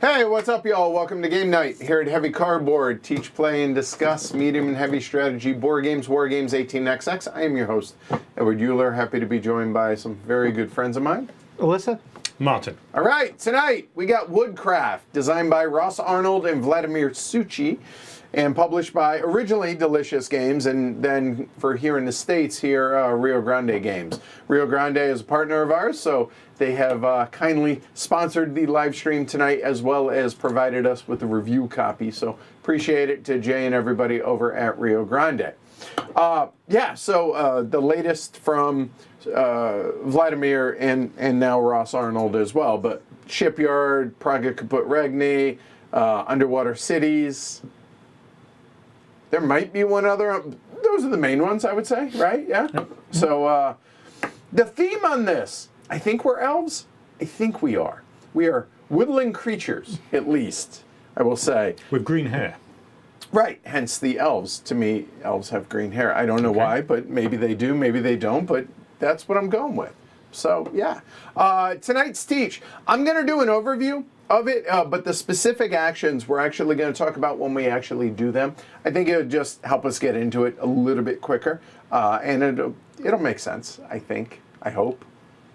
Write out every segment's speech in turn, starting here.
Hey, what's up, y'all? Welcome to Game Night here at Heavy Cardboard. Teach, play, and discuss medium and heavy strategy board games, war games, 18XX. I am your host, Edward Euler. Happy to be joined by some very good friends of mine. Alyssa. Martin. All right, tonight we got Woodcraft, designed by Ross Arnold and Vladimir Suchi, and published by originally Delicious Games, and then for here in the States, RIo Grande Games. RIo Grande is a partner of ours, so they have kindly sponsored the live stream tonight, as well as provided us with a review copy. So appreciate it to Jay and everybody over at RIo Grande. The latest from Vladimir and now Ross Arnold as well. But Shipyard, Praga Kaput Regni, Underwater Cities. There might be one other. Those are the main ones, I would say, right? Yeah. Yep. So the theme on this, I think we're elves. I think we are. We are woodland creatures, at least, I will say. With green hair. Right, hence the elves. To me, elves have green hair. I don't know why, but maybe they do, maybe they don't, but that's what I'm going with. So, yeah. Tonight's Teach, I'm going to do an overview of it, but the specific actions we're actually going to talk about when we actually do them. I think it would just help us get into it a little bit quicker, and it'll make sense, I think, I hope.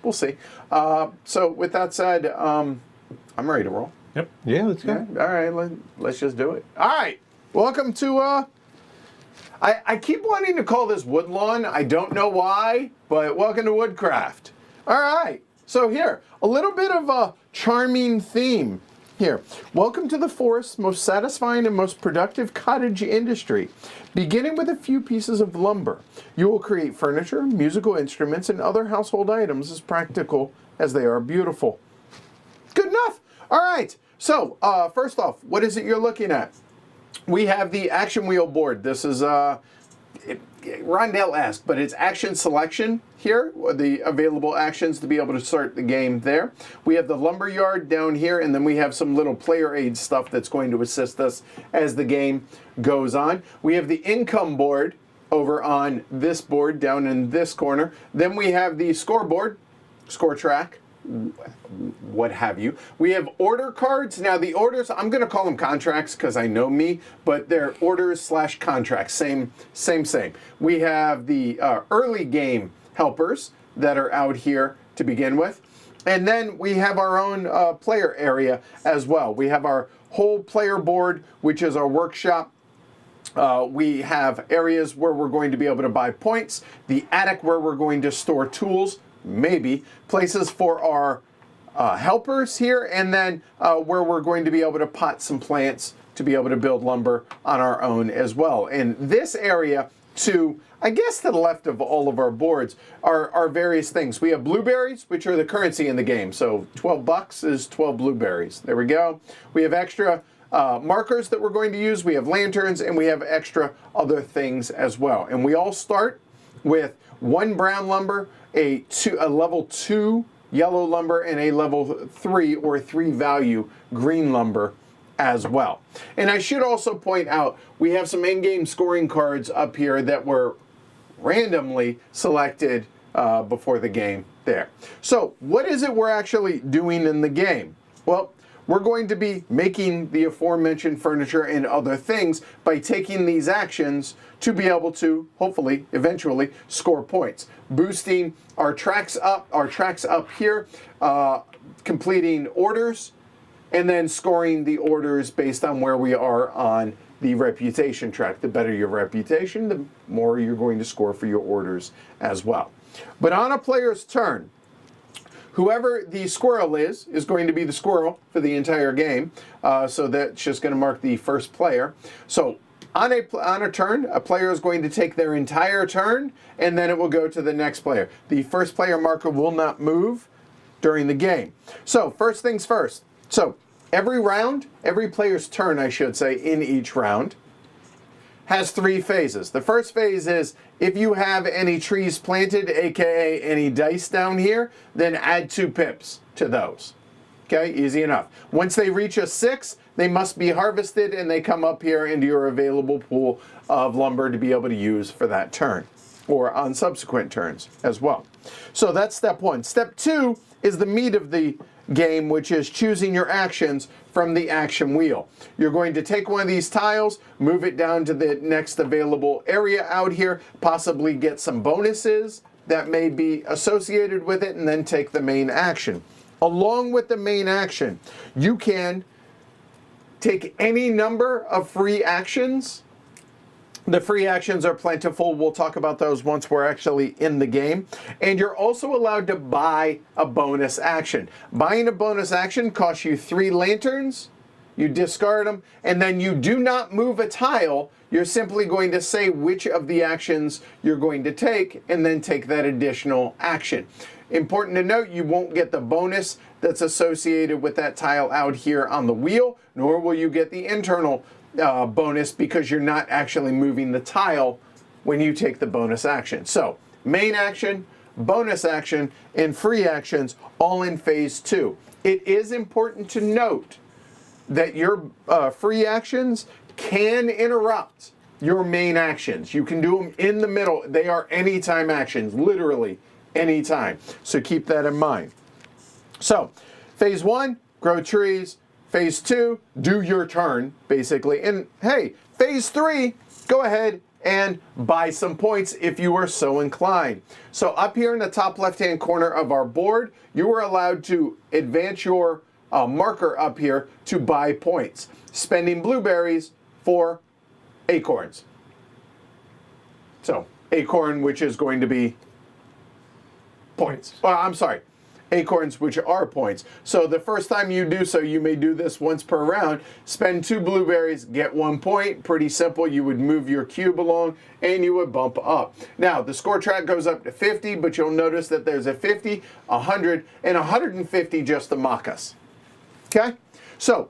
We'll see. So, with that said, I'm ready to roll. Yep. Yeah, let's go. Yeah, all right, let's just do it. All right. Welcome to, I keep wanting to call this Woodlawn. I don't know why, but welcome to Woodcraft. All right, so here, a little bit of a charming theme here. Welcome to the forest's most satisfying and most productive cottage industry. Beginning with a few pieces of lumber, you will create furniture, musical instruments, and other household items as practical as they are beautiful. Good enough. All right, so first off, what is it you're looking at? We have the action wheel board. This is Rondell-esque, but it's action selection here, the available actions to be able to start the game there. We have the lumber yard down here, and then we have some little player aid stuff that's going to assist us as the game goes on. We have the income board over on this board down in this corner. Then we have the scoreboard, score track, what have you. We have order cards. Now the orders, I'm going to call them contracts because I know me, but they're orders / contracts. Same. We have the early game helpers that are out here to begin with. And then we have our own player area as well. We have our whole player board, which is our workshop. We have areas where we're going to be able to buy points, the attic where we're going to store tools, maybe, places for our helpers here, and then where we're going to be able to pot some plants to be able to build lumber on our own as well. And this area, to, I guess, to the left of all of our boards, are various things. We have blueberries, which are the currency in the game. So 12 bucks is 12 blueberries. There we go. We have extra markers that we're going to use. We have lanterns, and we have extra other things as well. And we all start with 1 brown lumber, a level 2 yellow lumber, and a level 3 or 3 value green lumber as well. And I should also point out, we have some in-game scoring cards up here that were randomly selected before the game there. So what is it we're actually doing in the game? Well, we're going to be making the aforementioned furniture and other things by taking these actions to be able to, hopefully, eventually, score points. Boosting our tracks up here, completing orders, and then scoring the orders based on where we are on the reputation track. The better your reputation, the more you're going to score for your orders as well. But on a player's turn, whoever the squirrel is going to be the squirrel for the entire game. So that's just going to mark the first player. So on a turn, a player is going to take their entire turn, and then it will go to the next player. The first player marker will not move during the game. So first things first. So every round, every player's turn, I should say, in each round, has 3 phases. The first phase is if you have any trees planted, aka any dice down here, then add 2 pips to those. Okay, easy enough. Once they reach a 6, they must be harvested and they come up here into your available pool of lumber to be able to use for that turn or on subsequent turns as well. So that's step 1. Step 2 is the meat of the game, which is choosing your actions from the action wheel. You're going to take one of these tiles, move it down to the next available area out here, possibly get some bonuses that may be associated with it, and then take the main action. Along with the main action, you can take any number of free actions. The free actions are plentiful. We'll talk about those once we're actually in the game. And you're also allowed to buy a bonus action. Buying a bonus action costs you 3 lanterns. You discard them, and then you do not move a tile. You're simply going to say which of the actions you're going to take, and then take that additional action. Important to note, you won't get the bonus that's associated with that tile out here on the wheel, nor will you get the internal bonus because you're not actually moving the tile when you take the bonus action. So, main action, bonus action, and free actions all in phase 2. It is important to note that your free actions can interrupt your main actions. You can do them in the middle. They are anytime actions, literally anytime. So keep that in mind. So, phase 1, grow trees. Phase 2, do your turn, basically. And hey, phase 3, go ahead and buy some points if you are so inclined. So up here in the top left-hand corner of our board, you are allowed to advance your marker up here to buy points, spending blueberries for acorns. So, acorn, which is going to be points. Oh, I'm sorry. Acorns, which are points. So the first time you do so, you may do this once per round. Spend 2 blueberries, get 1 point. Pretty simple. You would move your cube along and you would bump up. Now, the score track goes up to 50, but you'll notice that there's a 50, 100, and 150 just to mock us. Okay? So,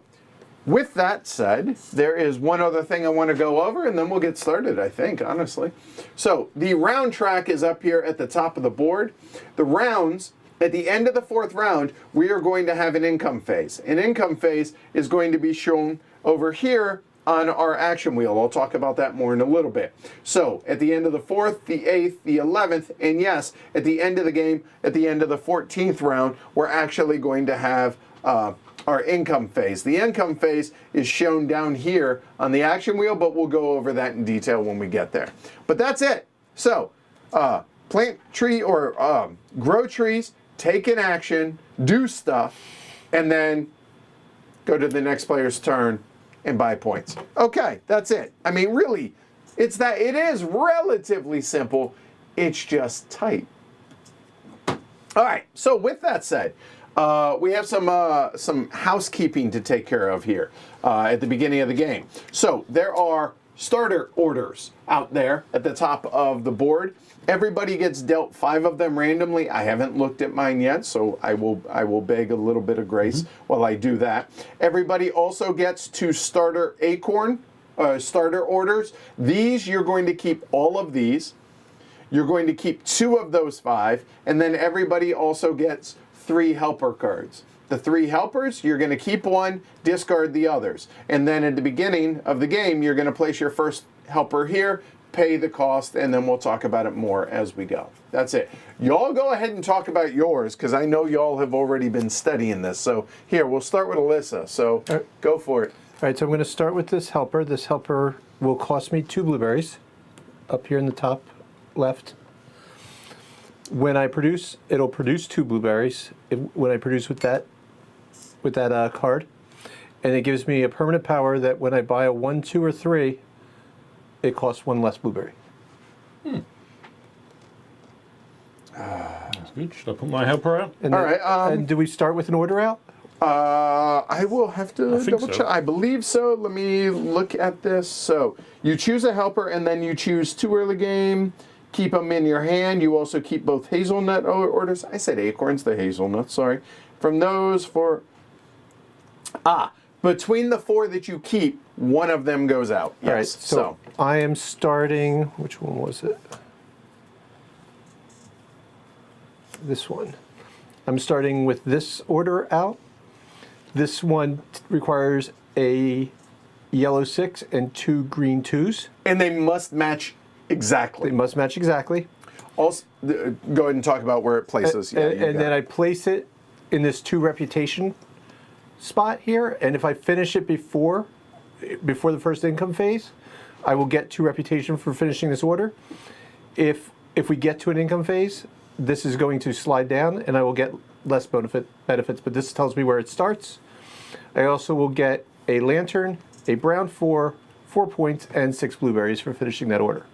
with that said, there is one other thing I want to go over, and then we'll get started, I think, honestly. So, the round track is up here at the top of the board. The rounds, at the end of the 4th round, we are going to have an income phase. An income phase is going to be shown over here on our action wheel. I'll talk about that more in a little bit. So, at the end of the 4th, the 8th, the 11th, and yes, at the end of the game, at the end of the 14th round, we're actually going to have our income phase. The income phase is shown down here on the action wheel, but we'll go over that in detail when we get there. But that's it. So, plant tree or grow trees, take an action, do stuff, and then go to the next player's turn and buy points. Okay, that's it. I mean, really, it is relatively simple. It's just tight. All right, so with that said, we have some housekeeping to take care of here at the beginning of the game. So there are starter orders out there at the top of the board. Everybody gets dealt 5 of them randomly. I haven't looked at mine yet, so I will beg a little bit of grace while I do that. Everybody also gets 2 starter acorn starter orders. These, you're going to keep all of these. You're going to keep 2 of those 5, and then everybody also gets 3 helper cards. The 3 helpers, you're going to keep 1, discard the others. And then at the beginning of the game, you're going to place your first helper here, pay the cost, and then we'll talk about it more as we go. That's it. Y'all go ahead and talk about yours, because I know y'all have already been studying this. So here, we'll start with Alyssa. So go for it. All right, so I'm going to start with this helper. This helper will cost me 2 blueberries up here in the top left. When I produce, it'll produce 2 blueberries. When I produce with that card, and it gives me a permanent power that when I buy a 1, 2, or 3, it costs 1 less blueberry. That's good. Should I put my helper out? And all right. And do we start with an order out? I will have to double check. I believe so. Let me look at this. So you choose a helper, and then you choose 2 early game. Keep them in your hand. You also keep both hazelnut orders. I said acorns, the hazelnuts, sorry. From those for... between the 4 that you keep, 1 of them goes out. Yes. All right, so I am starting... Which one was it? This one. I'm starting with this order out. This one requires a yellow 6 and 2 green 2s. And they must match exactly. They must match exactly. Also, go ahead and talk about where it places. And then I place it in this 2 reputation spot here, and if I finish it before the first income phase, I will get 2 reputation for finishing this order. If we get to an income phase, this is going to slide down, and I will get less benefits, but this tells me where it starts. I also will get a lantern, a brown 4 points, and 6 blueberries for finishing that order.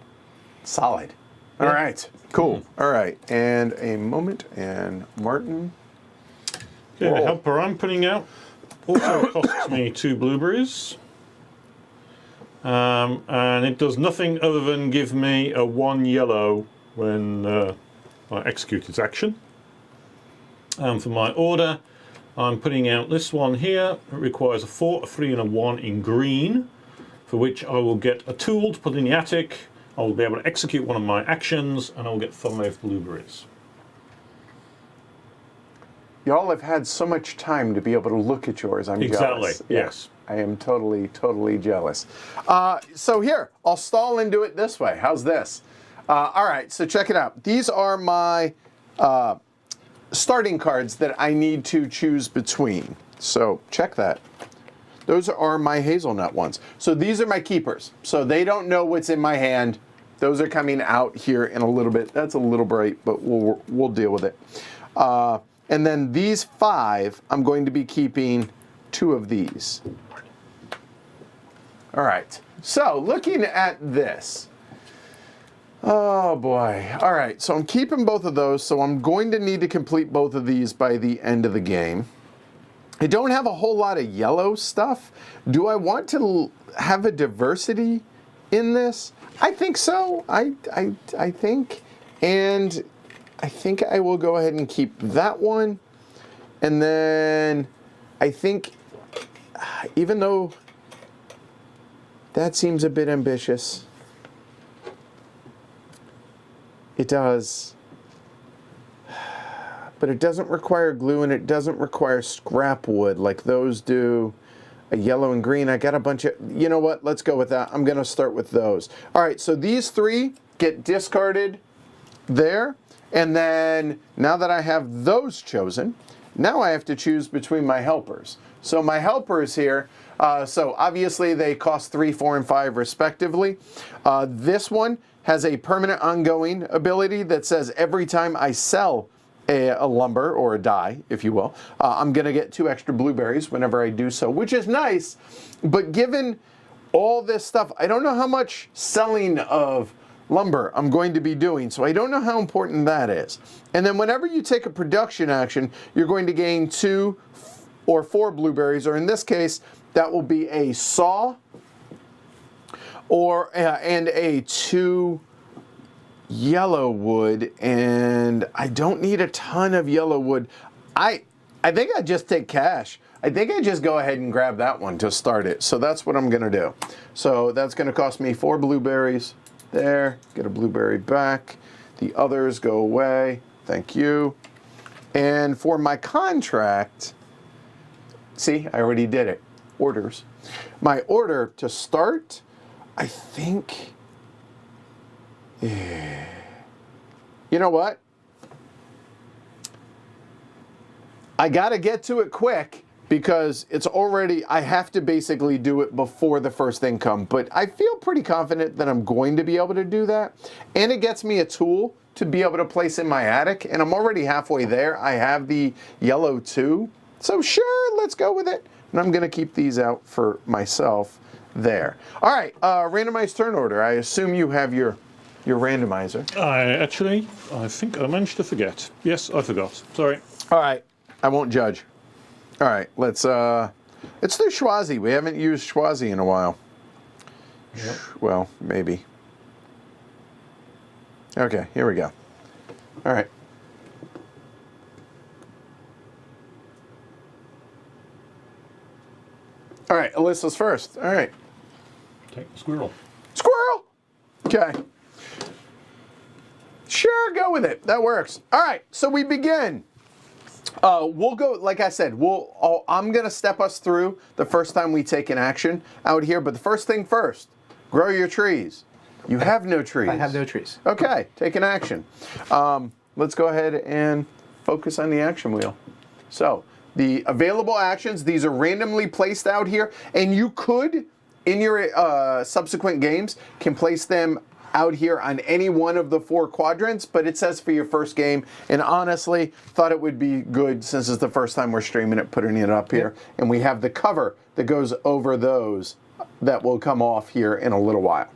Solid. All right. Cool. All right. And a moment, and Martin. Okay, Whoa. the helper I'm putting out also costs me 2 blueberries. And it does nothing other than give me a 1 yellow when I execute its action. For my order, I'm putting out this one here. It requires a 4, a 3, and a 1 in green, for which I will get a tool to put in the attic. I will be able to execute one of my actions, and I will get 5 blueberries. Y'all have had so much time to be able to look at yours. I'm jealous. Exactly, yes. I am totally jealous. So here, I'll stall into it this way. How's this? All right, so check it out. These are my starting cards that I need to choose between. So check that. Those are my hazelnut ones. So these are my keepers. So they don't know what's in my hand. Those are coming out here in a little bit. That's a little bright, but we'll deal with it. And then these 5, I'm going to be keeping 2 of these. All right, so looking at this. Oh boy. All right, so I'm keeping both of those, so I'm going to need to complete both of these by the end of the game. I don't have a whole lot of yellow stuff. Do I want to have a diversity in this? I think so. I think. And I think I will go ahead and keep that one. And then I think, even though that seems a bit ambitious, it does. But it doesn't require glue, and it doesn't require scrap wood like those do. A yellow and green. I got a bunch of, you know what? Let's go with that. I'm going to start with those. All right, so these 3 get discarded there. And then now that I have those chosen, now I have to choose between my helpers. So my helpers here, so obviously they cost 3, 4, and 5 respectively. This one has a permanent ongoing ability that says every time I sell a lumber or a die, if you will, I'm going to get 2 extra blueberries whenever I do so, which is nice. But given all this stuff, I don't know how much selling of lumber I'm going to be doing, so I don't know how important that is. And then whenever you take a production action, you're going to gain 2 or 4 blueberries, or in this case, that will be a saw or and a 2 yellow wood, and I don't need a ton of yellow wood. I think I just take cash. I think I just go ahead and grab that one to start it. So that's what I'm going to do. So that's going to cost me 4 blueberries. There, get a blueberry back. The others go away. Thank you. And for my contract, see, I already did it. Orders. My order to start, I think, you know what? I got to get to it quick, because it's already, I have to basically do it before the first income, but I feel pretty confident that I'm going to be able to do that. And it gets me a tool to be able to place in my attic, and I'm already halfway there. I have the yellow too, so sure, let's go with it. And I'm gonna keep these out for myself there. All right, randomized turn order. I assume you have your randomizer. I think I managed to forget. Yes, I forgot. Sorry. All right, I won't judge. All right, let's do Schwazi. We haven't used Schwazi in a while. Yep. Well, maybe. Okay, here we go. All right. All right, Alyssa's first. All right. Take the squirrel. Squirrel! Okay. Sure, go with it. That works. All right, so we begin. We'll go, like I said, I'm going to step us through the first time we take an action out here, but the first thing first, grow your trees. You have no trees. I have no trees. Okay, take an action. Let's go ahead and focus on the action wheel. So the available actions, these are randomly placed out here, and you could, in your subsequent games, can place them out here on any one of the 4 quadrants, but it says for your first game, and honestly, thought it would be good, since it's the first time we're streaming it, putting it up here, and we have the cover that goes over those that will come off here in a little while.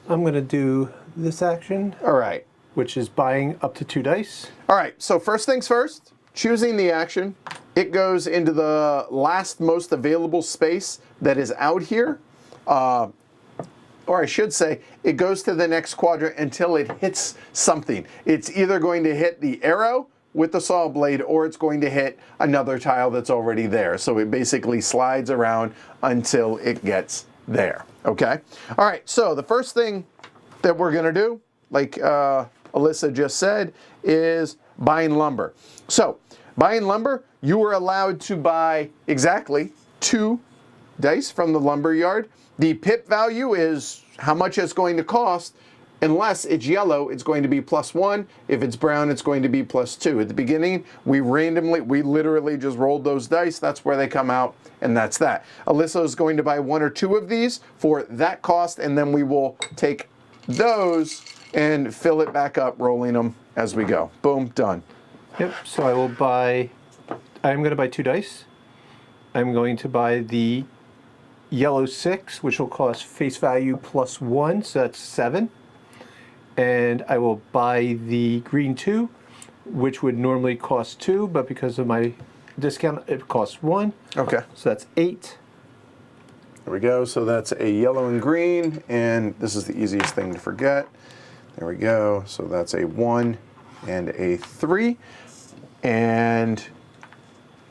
I'm going to do this action, All right. which is buying up to 2 dice. All right, so first things first, choosing the action, it goes into the last most available space that is out here. Or I should say, it goes to the next quadrant until it hits something. It's either going to hit the arrow with the saw blade, or it's going to hit another tile that's already there. So it basically slides around until it gets there, okay? All right, so the first thing that we're gonna do, like Alyssa just said, is buying lumber. So buying lumber, you are allowed to buy exactly 2 dice from the lumber yard. The pip value is how much it's going to cost. Unless it's yellow, it's going to be +1. If it's brown, it's going to be +2. At the beginning, we literally just rolled those dice. That's where they come out, and that's that. Alyssa is going to buy 1 or 2 of these for that cost, and then we will take those and fill it back up, rolling them as we go. Boom, done. Yep, so I'm going to buy 2 dice. I'm going to buy the yellow 6, which will cost face value +1, so that's 7. And I will buy the green 2, which would normally cost 2, but because of my discount, it costs 1. Okay. So that's 8. There we go. So that's a yellow and green, and this is the easiest thing to forget. There we go. So that's a 1 and a 3. And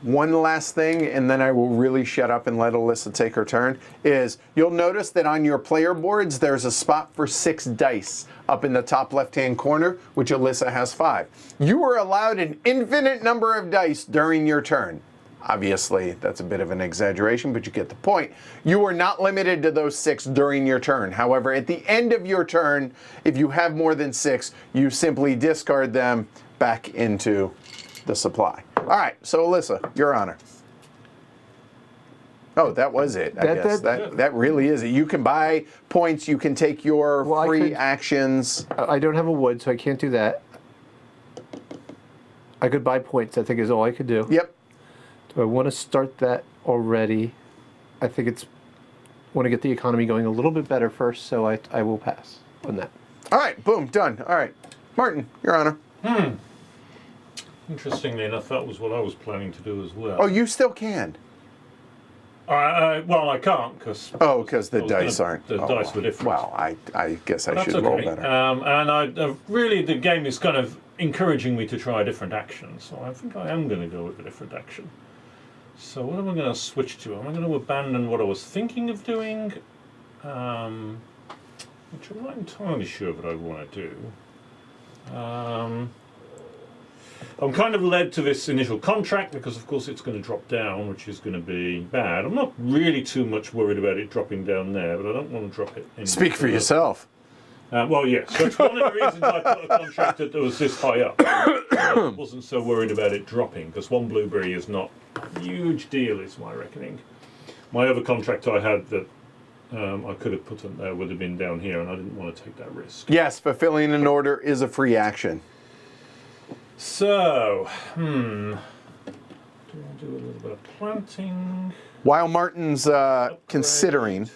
one last thing, and then I will really shut up and let Alyssa take her turn, is you'll notice that on your player boards, there's a spot for 6 dice up in the top left-hand corner, which Alyssa has 5. You are allowed an infinite number of dice during your turn. Obviously, that's a bit of an exaggeration, but you get the point. You are not limited to those 6 during your turn. However, at the end of your turn, if you have more than 6, you simply discard them back into the supply. All right, so Alyssa, your honor. Oh, that was it, I guess. That really is it. You can buy points, you can take your free actions. I don't have a wood, so I can't do that. I could buy points, I think is all I could do. Yep. Do I want to start that already? I think want to get the economy going a little bit better first, so I will pass on that. All right, boom, done. All right. Martin, your honor. Interestingly enough, that was what I was planning to do as well. Oh, you still can. Well, I can't because. Oh, because the dice aren't. The dice were different. Well, I guess I should okay. roll better. And really, the game is kind of encouraging me to try a different action, so I think I am going to go with a different action. So what am I going to switch to? Am I going to abandon what I was thinking of doing? Which I'm not entirely sure what I want to do. I'm kind of led to this initial contract because, of course, it's going to drop down, which is going to be bad. I'm not really too much worried about it dropping down there, but I don't want to drop it in. Speak for yourself. Well, yes. That's one of the reasons I put a contract that was this high up. I wasn't so worried about it dropping, because 1 blueberry is not a huge deal, is my reckoning. My other contract I had that I could have put in there would have been down here, and I didn't want to take that risk. Yes, fulfilling an order is a free action. So, do I do a little bit of planting? While Martin's considering,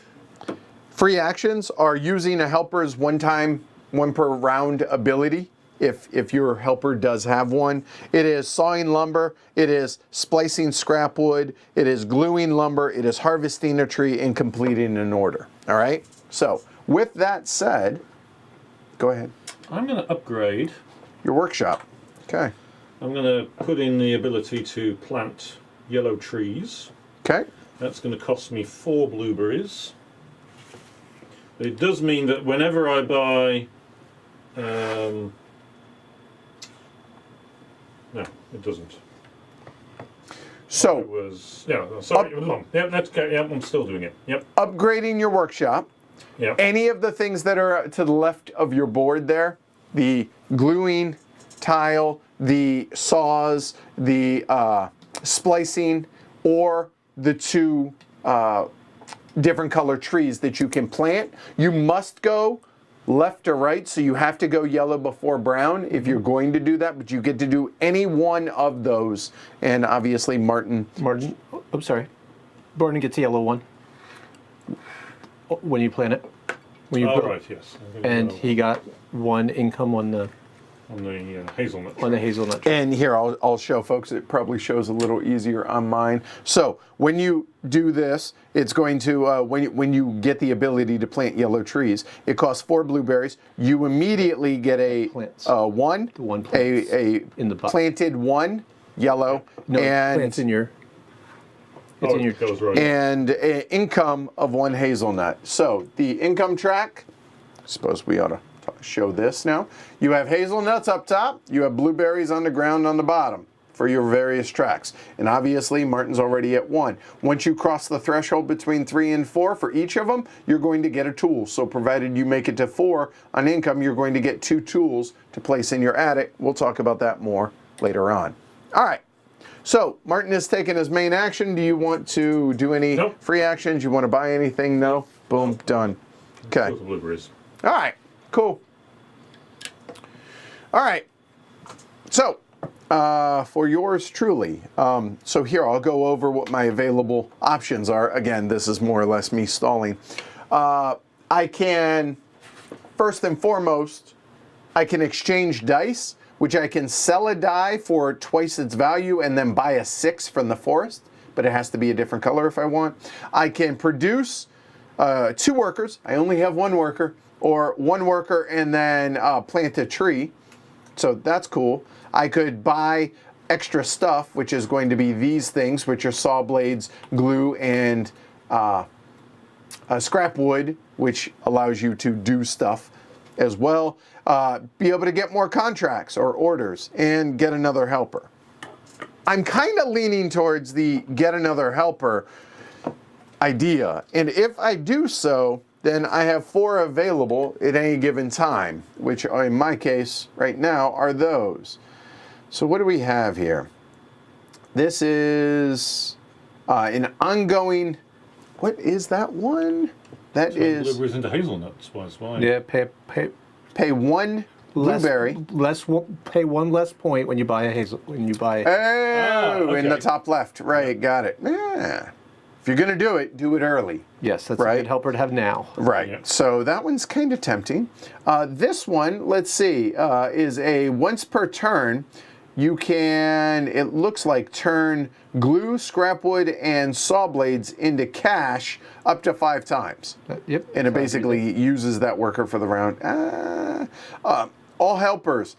free actions are using a helper's 1 per round ability, if your helper does have one. It is sawing lumber, it is splicing scrap wood, it is gluing lumber, it is harvesting a tree, and completing an order. All right? So, with that said, go ahead. I'm going to upgrade your workshop. Okay. I'm going to put in the ability to plant yellow trees. Okay. That's going to cost me 4 blueberries. But it does mean that whenever I buy... no, it doesn't. So... It was... Yeah, sorry, it was long. Yeah, I'm still doing it. Yep. Upgrading your workshop. Yep. Any of the things that are to the left of your board there, the gluing tile, the saws, the splicing, or the two different color trees that you can plant. You must go left to right, so you have to go yellow before brown if you're going to do that, but you get to do any one of those. And obviously Martin, I'm sorry. Martin gets a yellow one when you plant it. When you Oh, right, yes. and he got one income on the hazelnut. on the hazelnut tree. and here I'll show folks, it probably shows a little easier on mine. So when you do this, it's going to, when you get the ability to plant yellow trees, it costs 4 blueberries. You immediately get a Plants. one, The one plants in the box. planted one yellow, No, and plants in your. It's Oh, in your. it goes right. and an income of 1 hazelnut. So the income track, I suppose we ought to show this now. You have hazelnuts up top, you have blueberries on the ground on the bottom for your various tracks. And obviously Martin's already at 1. Once you cross the threshold between 3 and 4 for each of them, you're going to get a tool. So provided you make it to 4 on income, you're going to get 2 tools to place in your attic. We'll talk about that more later on. All right. So Martin has taken his main action. Do you want to do any Nope. free actions? You want to buy anything? No? Boom, done. Okay. Those are blueberries. All right, cool. All right. So for yours truly, so here I'll go over what my available options are. Again, this is more or less me stalling. I can, first and foremost, I can exchange dice, which I can sell a die for twice its value and then buy a 6 from the forest, but it has to be a different color if I want. I can produce 2 workers. I only have 1 worker, or 1 worker and then plant a tree. So that's cool. I could buy extra stuff, which is going to be these things, which are saw blades, glue, and scrap wood, which allows you to do stuff as well. Be able to get more contracts or orders and get another helper. I'm kind of leaning towards the get another helper idea. And if I do so, then I have 4 available at any given time, which in my case right now are those. So what do we have here? This is an ongoing, what is that one? That is Blueberries into hazelnuts. That's why. Yeah, pay 1 blueberry. Pay 1 less point when you buy a hazel. When you buy. Oh, in the okay. top left. Right, got it. Yeah. If you're going to do it early. Yes, that's a Right. good helper to have now. Right. Yeah. So that one's kind of tempting. This one, let's see, is a once per turn. You can, it looks like, turn glue, scrap wood, and saw blades into cash up to 5 times. Yep. And it basically uses that worker for the round. All helpers,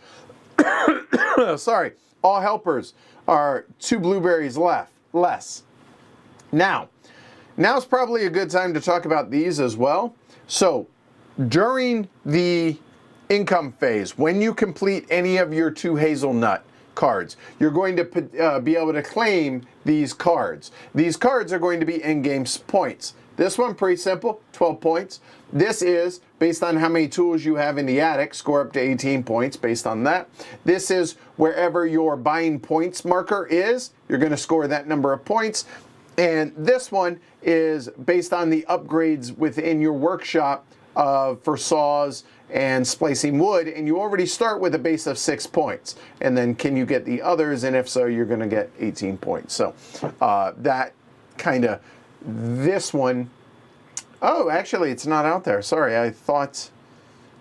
sorry, all helpers are 2 blueberries less. Now's probably a good time to talk about these as well. So during the income phase, when you complete any of your 2 hazelnut cards, you're going to be able to claim these cards. These cards are going to be in-game points. This one, pretty simple, 12 points. This is based on how many tools you have in the attic, score up to 18 points based on that. This is wherever your buying points marker is, you're going to score that number of points. And this one is based on the upgrades within your workshop for saws and splicing wood, and you already start with a base of 6 points. And then can you get the others? And if so, you're going to get 18 points. So that kind of, this one, oh, actually, it's not out there. Sorry, I thought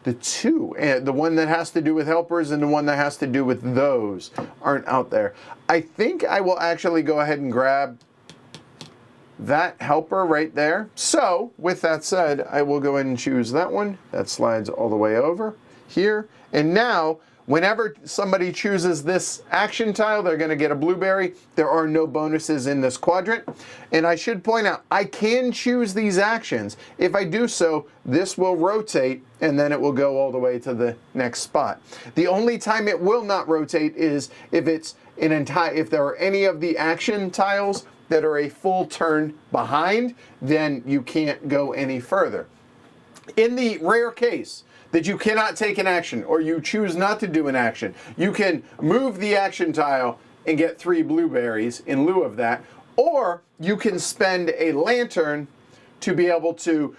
the 2, and the one that has to do with helpers and the one that has to do with those aren't out there. I think I will actually go ahead and grab that helper right there. So with that said, I will go ahead and choose that one. That slides all the way over here. And now, whenever somebody chooses this action tile, they're going to get a blueberry. There are no bonuses in this quadrant. And I should point out, I can choose these actions. If I do so, this will rotate and then it will go all the way to the next spot. The only time it will not rotate is if it's if there are any of the action tiles that are a full turn behind, then you can't go any further. In the rare case that you cannot take an action or you choose not to do an action, you can move the action tile and get 3 blueberries in lieu of that, or you can spend a lantern to be able to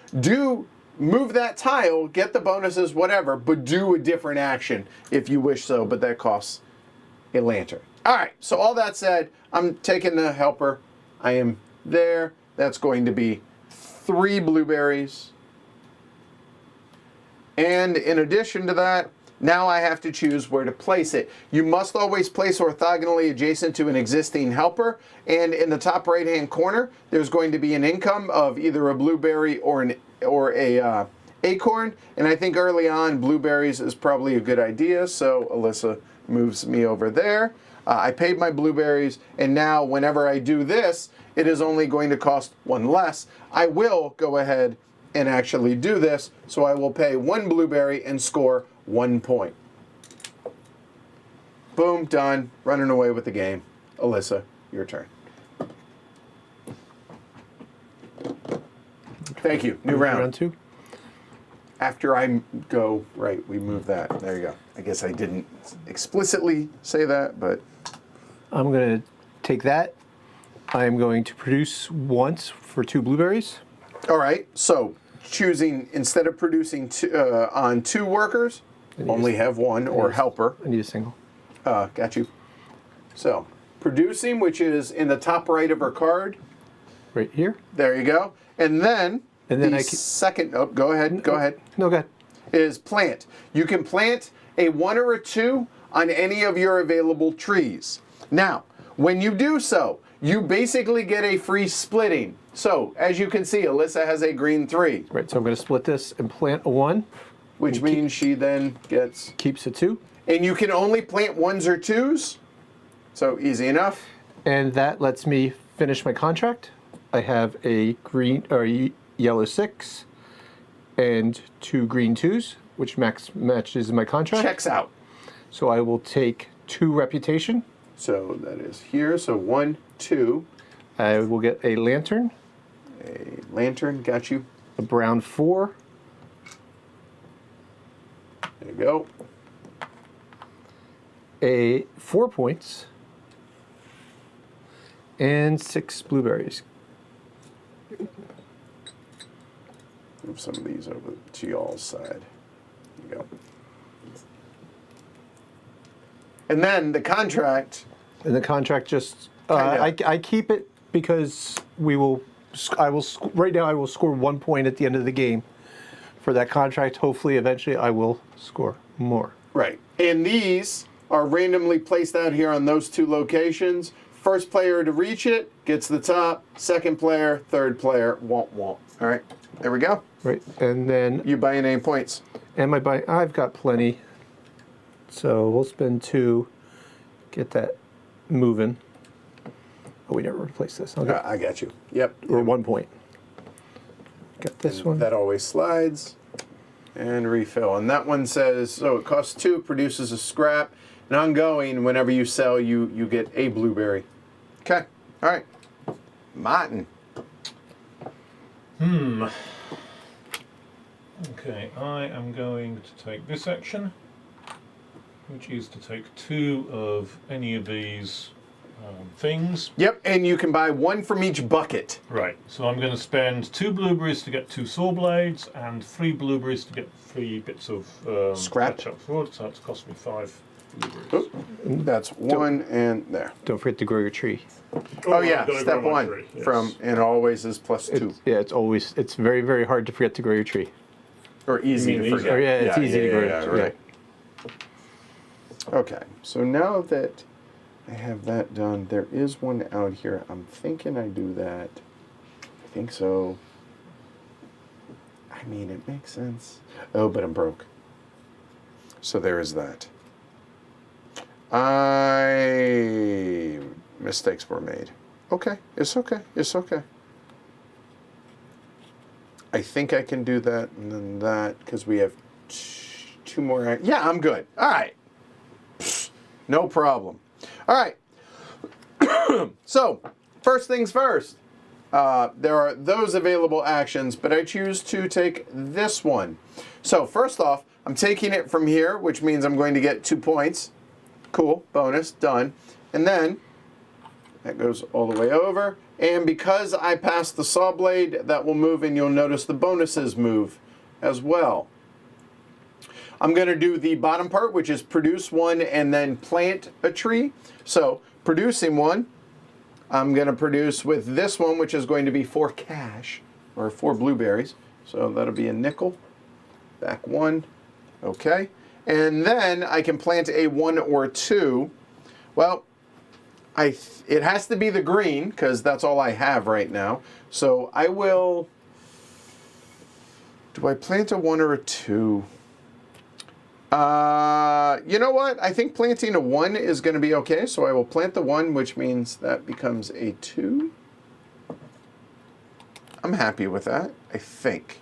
move that tile, get the bonuses, whatever, but do a different action if you wish so, but that costs a lantern. All right, so all that said, I'm taking the helper. I am there. That's going to be 3 blueberries. And in addition to that, now I have to choose where to place it. You must always place orthogonally adjacent to an existing helper. And in the top right-hand corner, there's going to be an income of either a blueberry or a acorn. And I think early on, blueberries is probably a good idea. So Alyssa moves me over there. I paid my blueberries, and now whenever I do this, it is only going to cost 1 less. I will go ahead and actually do this, so I will pay 1 blueberry and score 1 point. Boom, done. Running away with the game. Alyssa, your turn. Thank you. New round. Round 2. After I go, right, we move that. There you go. I guess I didn't explicitly say that, but... I'm going to take that. I'm going to produce once for 2 blueberries. All right, so choosing, instead of producing on 2 workers, only have 1 or helper. I need a single. Got you. So, producing, which is in the top right of her card. Right here. There you go. And then the I second, oh, go ahead. No, go ahead. Is plant. You can plant a 1 or a 2 on any of your available trees. Now, when you do so, you basically get a free splitting. So, as you can see, Alyssa has a green 3. Right, so I'm going to split this and plant a 1. Which means she then gets... Keeps a 2. And you can only plant 1s or 2s. So, easy enough. And that lets me finish my contract. I have a green or yellow 6 and 2 green 2s, which matches my contract. Checks out. So I will take 2 reputation. So that is here. So 1, 2. I will get a lantern. A lantern, got you. A brown 4. There you go. A 4 points. And 6 blueberries. Move some of these over to y'all's side. There you go. And then the contract. And the contract just I keep it because right now I will score 1 point at the end of the game for that contract. Hopefully, eventually, I will score more. Right. And these are randomly placed out here on those 2 locations. First player to reach it gets the top. Second player, third player, won't. All right. There we go. Right. And then You buying any points? I've got plenty. So we'll spend 2, get that moving. Oh, we never replaced this. Okay. I got you. Yep. Or 1 point. Got this one. That always slides. And refill. And that one says, so it costs 2, produces a scrap. And ongoing, whenever you sell, you get a blueberry. Okay. All right. Martin. Okay, I am going to take this action, which is to take 2 of any of these things. Yep, and you can buy 1 from each bucket. Right, so I'm going to spend 2 blueberries to get 2 saw blades and 3 blueberries to get 3 bits of Scrap. patch-up wood, so that's cost me 5 blueberries. Oop, that's 1 and there. Don't forget to grow your tree. Oh yeah, I've gotta step grow my 1 tree, yes. from, and always is +2. It's very, very hard to forget to grow your tree. Or easy You mean to easy? forget. Or, yeah, it's easy to grow your tree. right. Okay, so now that I have that done, there is one out here. I'm thinking I do that. I think so. I mean, it makes sense. Oh, but I'm broke. So there is that. Mistakes were made. Okay, it's okay. It's okay. I think I can do that and then that because we have 2 more. Yeah, I'm good. All right. No problem. All right. So, first things first. There are those available actions, but I choose to take this one. So, first off, I'm taking it from here, which means I'm going to get 2 points. Cool, bonus, done. And then that goes all the way over. And because I passed the saw blade, that will move, and you'll notice the bonuses move as well. I'm going to do the bottom part, which is produce one and then plant a tree. So producing one, I'm going to produce with this one, which is going to be 4 cash, or 4 blueberries. So that'll be a nickel. Back 1. Okay. And then I can plant a 1 or 2. Well, it has to be the green, because that's all I have right now. So I will... Do I plant a 1 or a 2? You know what? I think planting a 1 is going to be okay. So I will plant the 1, which means that becomes a 2. I'm happy with that, I think.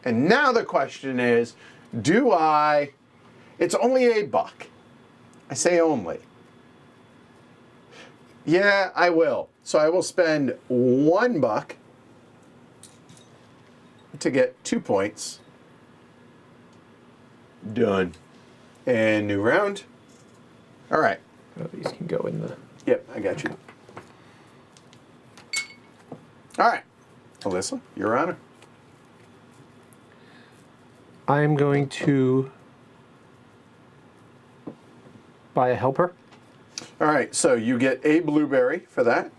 And now the question is, do I... It's only $1. I say only. Yeah, I will. So I will spend $1 to get 2 points. Done. And new round. All right. Oh, these can go in the... Yep, I got you. All right. Alyssa, your honor. I'm going to buy a helper. All right, so you get a blueberry for that.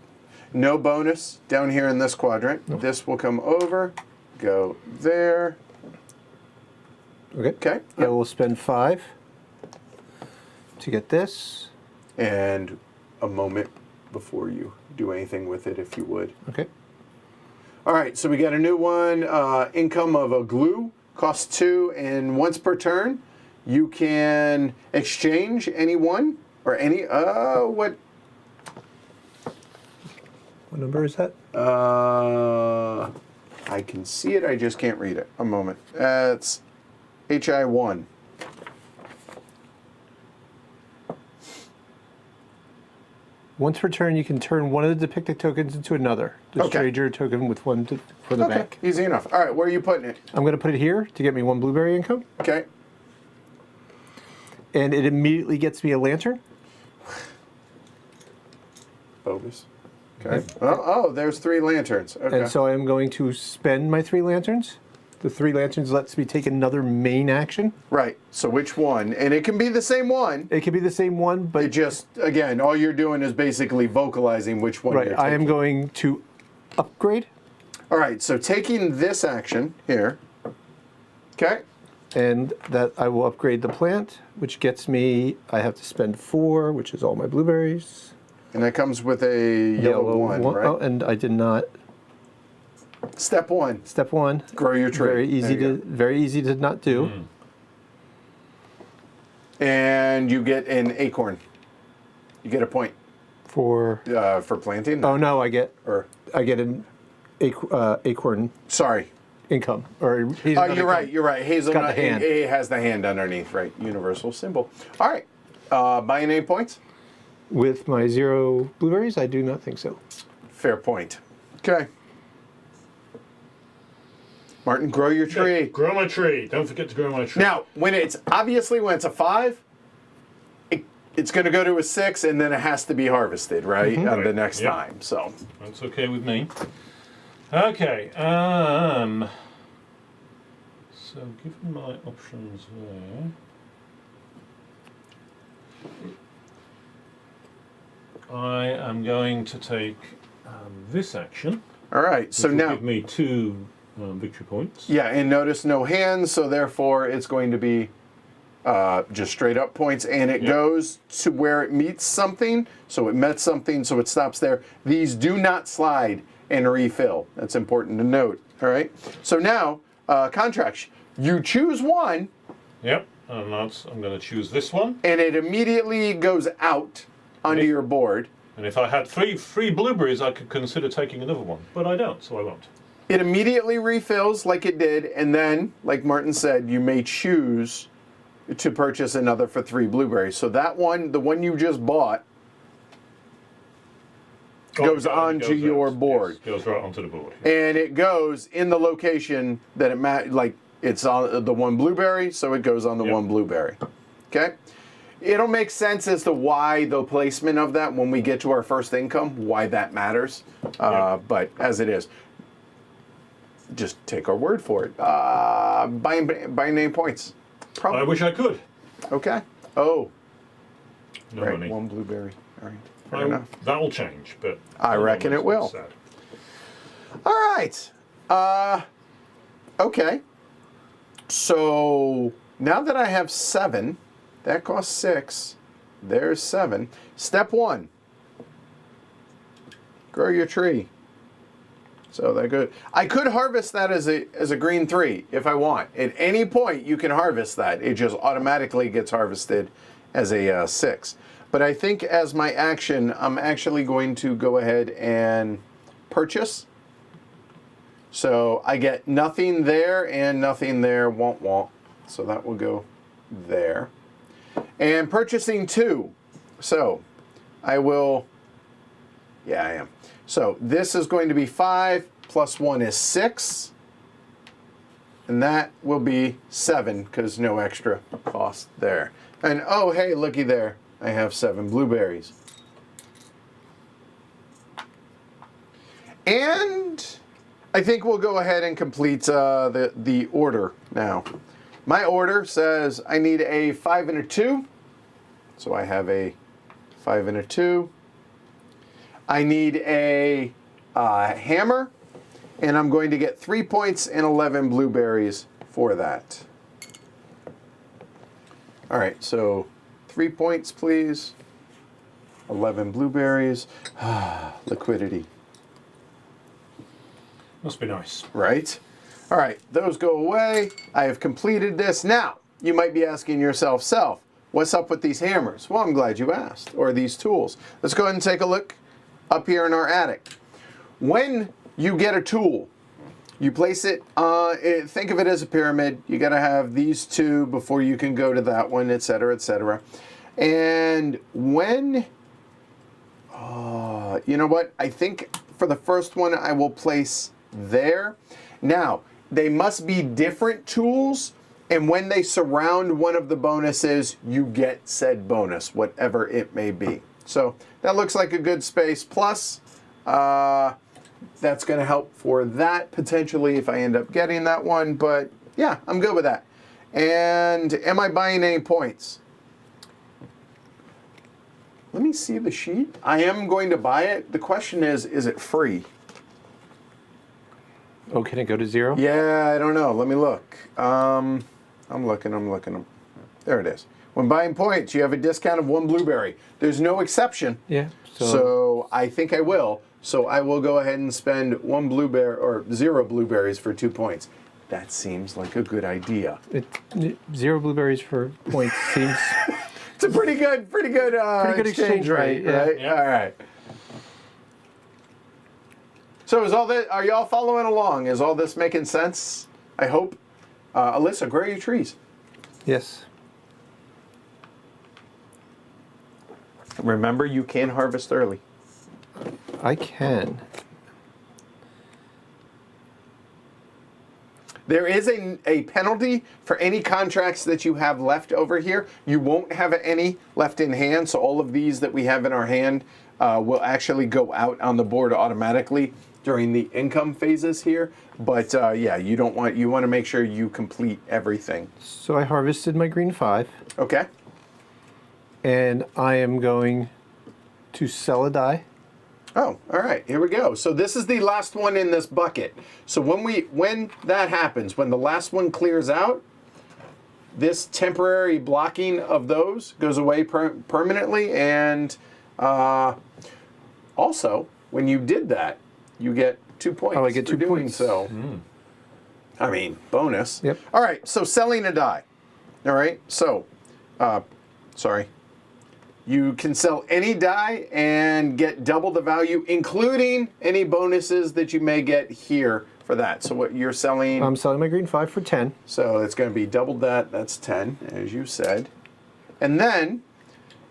No bonus down here in this quadrant. Nope. This will come over, go there. Okay. Okay. I will spend 5 to get this. And a moment before you do anything with it, if you would. Okay. All right, so we got a new one. Income of a glue, costs 2, and once per turn, you can exchange any one or any. What number is that? I can see it. I just can't read it. A moment. It's HI1. Once per turn, you can turn one of the depicted tokens into another. Just Okay. trade your token with one for the Okay, back. easy enough. All right, where are you putting it? I'm going to put it here to get me 1 blueberry income. Okay. And it immediately gets me a lantern. Bogus. Okay. Oh, there's 3 lanterns. Okay. And so I'm going to spend my 3 lanterns. The 3 lanterns lets me take another main action. Right. So which one? And it can be the same one. It could be the same one, but It just, again, all you're doing is basically vocalizing which one right, you're I am taking. going to upgrade. All right, so taking this action here. Okay. And that I will upgrade the plant, which gets me, I have to spend 4, which is all my blueberries. And that comes with a yellow one, right? Oh, and I did not. Step 1. Step 1. Grow your tree. Very easy to not do. And you get an acorn. You get a point For planting. oh no, I get Or an acorn sorry. income. Or Oh, you're right. You're right. Hazelnut got the hand. A has the hand underneath, right? Universal symbol. All right. Buying any points? With my 0 blueberries, I do not think so. Fair point. Okay. Martin, grow your tree. Yeah, grow my tree. Don't forget to grow my tree. Now, when it's a 5, it's going to go to a 6, and then it has to be harvested, right? The Right, next yeah. time. So, That's okay with me. Okay. So given my options there, I am going to take this action. all right. So Which will now, give me 2 victory points. yeah, and notice no hands, so therefore it's going to be just straight up points, and it goes to where it meets something. So it met something, so it stops there. These do not slide and refill. That's important to note. All right. So now, contracts. You choose one, Yep. And I'm going to choose this one. and it immediately goes out onto your board. And if I had three blueberries, I could consider taking another one. But I don't, so I won't. It immediately refills like it did, and then, like Martin said, you may choose to purchase another for 3 blueberries. So that one, the one you just bought, goes onto your board. Yes, goes right onto the board. And it goes in the location that it it's on the one blueberry, so it goes on the Yep. one blueberry. Okay? It'll make sense as to why the placement of that when we get to our first income, why that matters. But as it is, just take our word for it. Buying name points. I Probably. wish I could. Okay. Oh, No right. money. One blueberry. All right. Fair enough. That'll change, but I reckon it will. Sad. All right. Okay. So now that I have 7, that costs 6. There's 7. Step 1. Grow your tree. So that good. I could harvest that as a green 3 if I want. At any point you can harvest that. It just automatically gets harvested as a 6. But I think as my action, I'm actually going to go ahead and purchase. So I get nothing there and nothing there, won't. So that will go there. And purchasing 2. So I will, yeah, I am. So this is going to be 5 plus 1 is 6. And that will be 7 because no extra cost there. And oh, hey, looky there. I have 7 blueberries. And I think we'll go ahead and complete the order now. My order says I need a 5 and a 2. So I have a 5 and a 2. I need a hammer, and I'm going to get 3 points and 11 blueberries for that. All right, so 3 points, please. 11 blueberries. Liquidity. Must be nice. Right? All right, those go away. I have completed this. Now, you might be asking yourself, what's up with these hammers? Well, I'm glad you asked. Or these tools. Let's go ahead and take a look up here in our attic. When you get a tool, you place it, think of it as a pyramid. You got to have these 2 before you can go to that one, etc., etc. And when, you know what? I think for the first one, I will place there. Now, they must be different tools, and when they surround one of the bonuses, you get said bonus, whatever it may be. So that looks like a good space. Plus, that's going to help for that potentially if I end up getting that one. But yeah, I'm good with that. And am I buying any points? Let me see the sheet. I am going to buy it. The question is it free? Oh, can it go to 0? Yeah, I don't know. Let me look. I'm looking. There it is. When buying points, you have a discount of 1 blueberry. There's no exception. Yeah. So I think I will. So I will go ahead and spend 1 blueberry or 0 blueberries for 2 points. That seems like a good idea. 0 blueberries for points seems It's a pretty good exchange rate, yeah. right? Yeah. All right. So is all that? Are y'all following along? Is all this making sense? I hope. Alyssa, grow your trees. yes. Remember, you can harvest early. I can. There is a penalty for any contracts that you have left over here. You won't have any left in hand, so all of these that we have in our hand will actually go out on the board automatically during the income phases here. But yeah, you want to make sure you complete everything. So I harvested my green 5, Okay. and I am going to sell a die. Oh, all right. Here we go. So this is the last one in this bucket. So when that happens, when the last one clears out, this temporary blocking of those goes away permanently. And also, when you did that, you get 2 points. Oh, I get for 2 doing points. so. I mean, bonus. Yep. All right. So selling a die. All right. So, sorry. You can sell any die and get double the value, including any bonuses that you may get here for that. So what you're selling, I'm selling my green 5 for 10. so it's going to be double that. That's 10, as you said. And then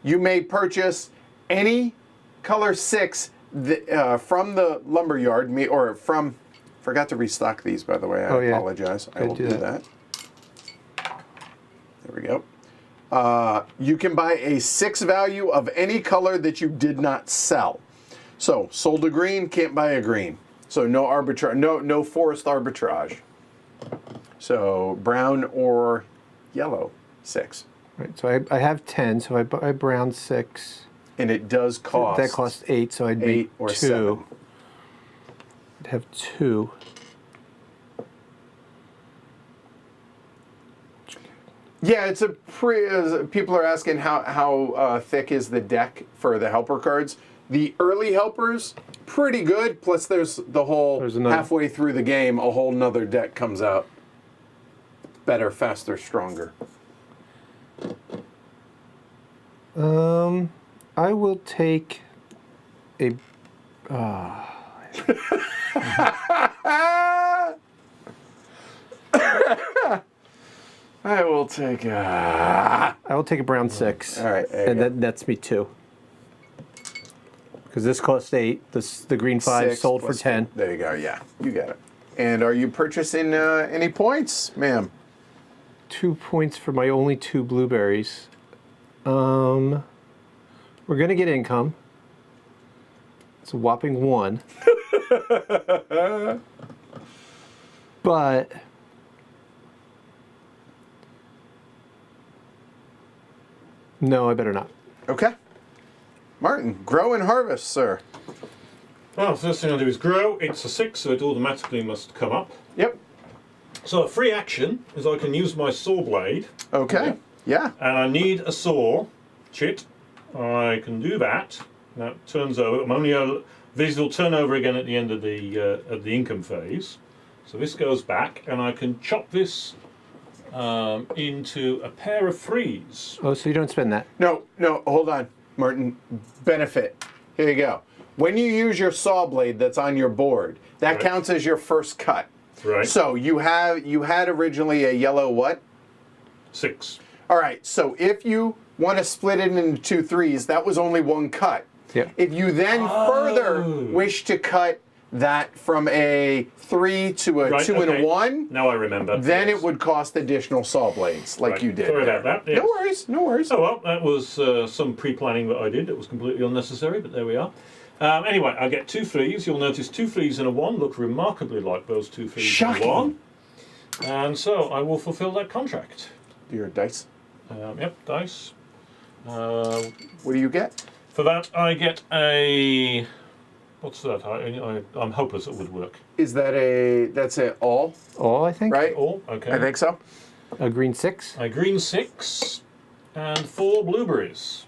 you may purchase any color 6 from the lumber yard, forgot to restock these, by the way. I Oh, yeah. apologize. I Gotta will do do that. that. There we go. You can buy a 6 value of any color that you did not sell. So sold a green, can't buy a green. So no arbitrage, no forced arbitrage. So brown or yellow, 6. Right. So I have 10. So I buy brown 6. And it does cost. That costs 8. So I'd be 8 or 2. 7. I'd have 2. Yeah, it's a people are asking how thick is the deck for the helper cards. The early helpers, pretty good. Plus, there's the whole halfway through the game, a whole nother deck comes out. Better, faster, stronger. I will take a. I will take a. I will take a brown 6. All right, and that nets me 2. Because this costs 8. The green 5 6 sold for plus 10. 2. There you go. Yeah, you got it. And are you purchasing any points, ma'am? 2 points for my only 2 blueberries. We're gonna get income. It's a whopping 1. But no, I better not. Okay. Martin, grow and harvest, sir. Well, first thing I do is grow. It's a 6, so it automatically must come up. Yep. So a free action is I can use my saw blade. Okay. Yeah. And I need a saw chit. I can do that. Now it turns over. I'm only these will turn over again at the end of the income phase. So this goes back, and I can chop this into a pair of 3s. Oh, so you don't spend that? No, hold on, Martin. Benefit. Here you go. When you use your saw blade that's on your board, that counts as your first cut. Right. So you had originally a yellow what? 6. All right. So if you want to split it into 2 3s, that was only 1 cut. Yep. If you then further wish to cut that from a 3 to a 2 and a 1, now I remember. then it would cost additional saw blades, like you did. Sorry about that. Yes. No worries. No worries. Oh well, that was some pre-planning that I did. It was completely unnecessary, but there we are. Anyway, I get 2 3s. You'll notice 2 3s and a 1 look remarkably like those 2 3s Shocking. and a 1. And so I will fulfill that contract. Do your dice. Yep, dice. What do you get? For that, I get a. What's that? I'm hopeless. It would work. Is that that's it all? All, I think. Right? All okay. I think so. A green 6. A green 6 and 4 blueberries.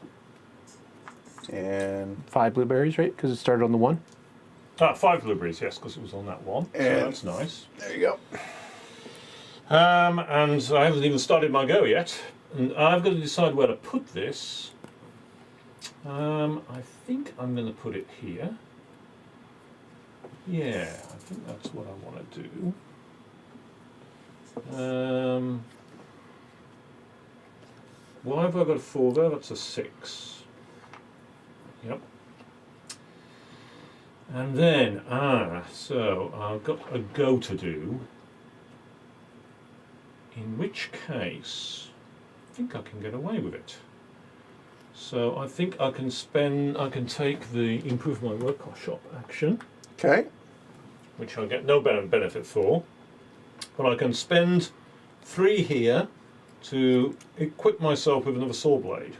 And 5 blueberries, right? Because it started on the 1. 5 blueberries, yes, because it was on that one. So And- that's nice. there you go. And I haven't even started my go yet. And I've got to decide where to put this. I think I'm going to put it here. Yeah, I think that's what I want to do. Why have I got a 4 there? That's a 6. Yep. And then, so I've got a go to do. In which case, I think I can get away with it. So I think I can take the improve my workshop action, Okay. which I get no benefit for, but I can spend 3 here to equip myself with another saw blade.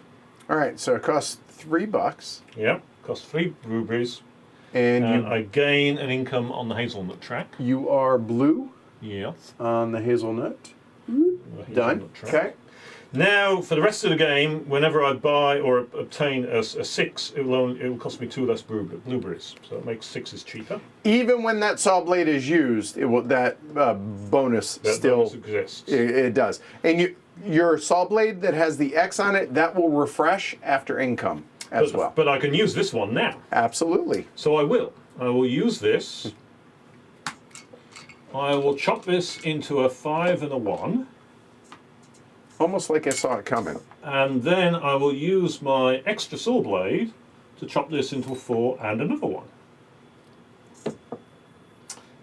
All right. So it costs $3, Yep, costs 3 rubies, and and I gain an income on the hazelnut track. you are blue Yep. on the hazelnut. the Done. hazelnut track. Okay. Now, for the rest of the game, whenever I buy or obtain a 6, it will cost me 2 less blueberries. So it makes 6s cheaper. Even when that saw blade is used, it will bonus That still bonus exists. it does. And your saw blade that has the X on it, that will refresh after income as well. But I can use this one now. Absolutely. So I will. I will use this. I will chop this into a 5 and a 1. Almost like I saw it coming. And then I will use my extra saw blade to chop this into a 4 and another 1.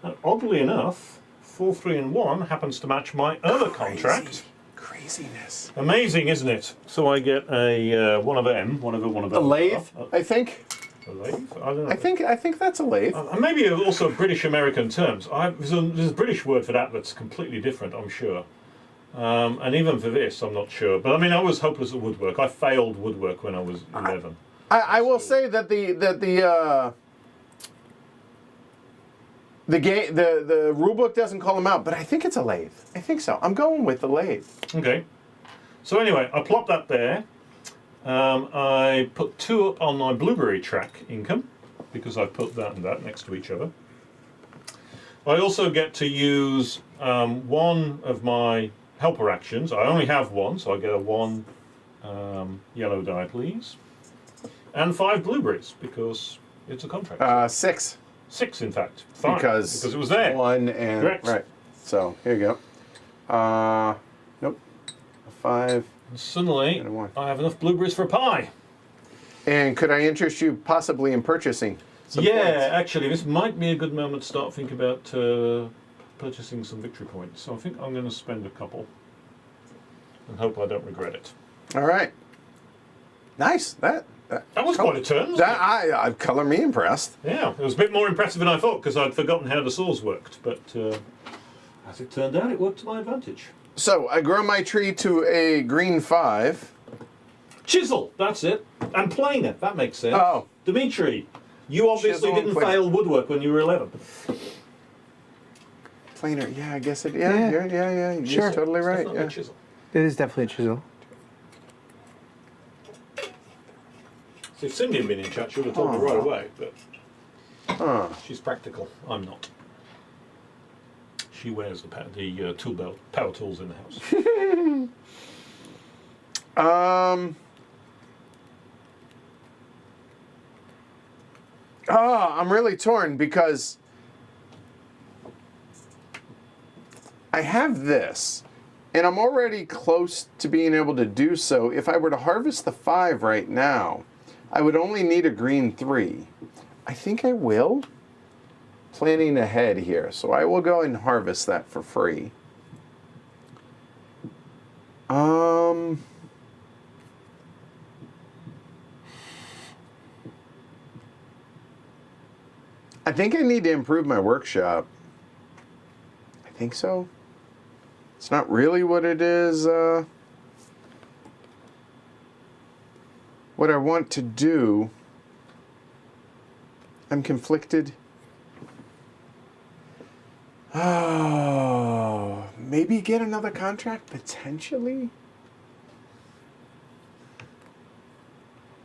And oddly enough, 4, 3, and 1 happens to match my other contract. Crazy. Craziness. Amazing, isn't it? So I get a one of them, one of A those. lathe, I think. A lathe? I don't know. I think that's a lathe. And maybe also British-American terms. There's a British word for that that's completely different, I'm sure. And even for this, I'm not sure. But I mean, I was hopeless at woodwork. I failed woodwork when I was 11. I will say that the rule book doesn't call them out, but I think it's a lathe. I think so. I'm going with the lathe. Okay. So anyway, I plopped that there. I put 2 up on my blueberry track income because I put that and that next to each other. I also get to use one of my helper actions. I only have one, so I get a 1 yellow die, please. And 5 blueberries because it's a contract. 6. 6, in fact. 5 Because it was there. 1 and Correct. right. So here you go. Nope. A 5. And suddenly, And a 1. I have enough blueberries for a pie. And could I interest you possibly in purchasing some Yeah, points? actually, this might be a good moment to start thinking about purchasing some victory points. So I think I'm going to spend a couple and hope I don't regret it. All right. Nice. That was quite a turn. Wasn't that I color me impressed. it? Yeah, it was a bit more impressive than I thought because I'd forgotten how the saws worked. But as it turned out, it worked to my advantage. So I grow my tree to a green 5. Chisel, that's it. And planer, that makes sense. Oh. Dimitri, you obviously Chisel and didn't planer. fail woodwork when you were 11. Planer. Yeah, I guess it. Yeah. You're Sure. totally right. Definitely Yeah. a chisel. It is definitely a chisel. So if Cindy had been in chat, she would have told me right away. But Huh. she's practical. I'm not. She wears the tool belt, power tools in the house. I'm really torn because I have this, and I'm already close to being able to do so. If I were to harvest the 5 right now, I would only need a green 3. I think I will. Planning ahead here, so I will go and harvest that for free. I think I need to improve my workshop. I think so. It's not really what it is, what I want to do. I'm conflicted. Oh, maybe get another contract, potentially?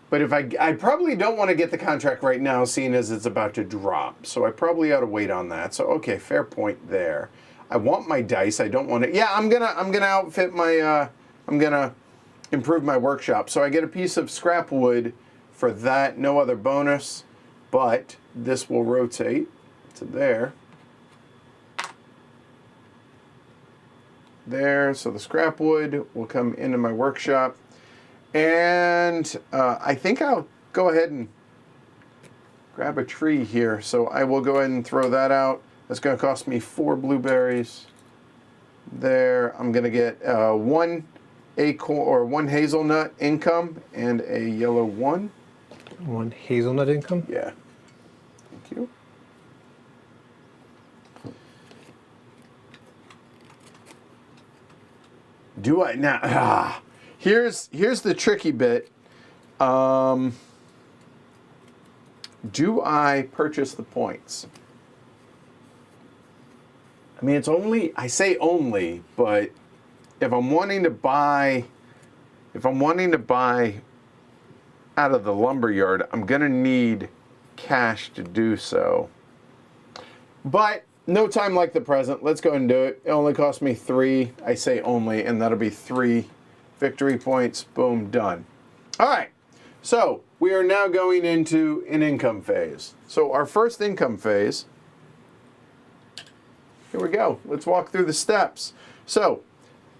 But if I probably don't want to get the contract right now, seeing as it's about to drop. So I probably ought to wait on that. So okay, fair point there. I want my dice. I don't want to. Yeah, I'm gonna outfit my. I'm gonna improve my workshop. So I get a piece of scrap wood for that. No other bonus, but this will rotate to there. There. So the scrap wood will come into my workshop. And I think I'll go ahead and grab a tree here. So I will go ahead and throw that out. That's going to cost me 4 blueberries. There, I'm going to get 1 acorn or 1 hazelnut income and a yellow 1. 1 hazelnut income? Yeah. Thank you. Do I now? Here's the tricky bit. Do I purchase the points? I mean, it's only, I say only, but if I'm wanting to buy out of the lumberyard, I'm gonna need cash to do so. But no time like the present. Let's go ahead and do it. It only cost me 3. I say only, and that'll be 3 victory points. Boom, done. All right. So we are now going into an income phase. So our first income phase. Here we go. Let's walk through the steps. So,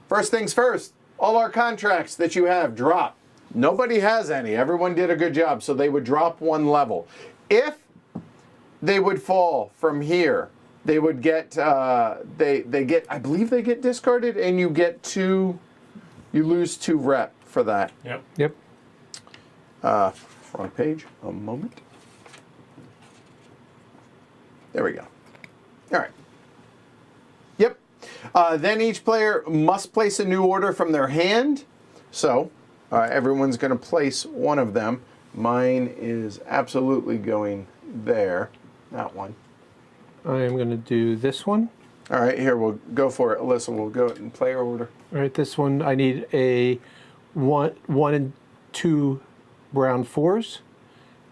first things first, all our contracts that you have drop. Nobody has any. Everyone did a good job, so they would drop 1 level. If they would fall from here, they would get, they get, I believe they get discarded, and you get 2 You lose 2 rep for that. Yep. Yep. Wrong page. A moment. There we go. All right. Yep. Then each player must place a new order from their hand. So everyone's going to place one of them. Mine is absolutely going there. That one. I am going to do this one. All right, here, we'll go for it. Alyssa, we'll go in player order. All right, this one, I need a 1 and 2 brown 4s.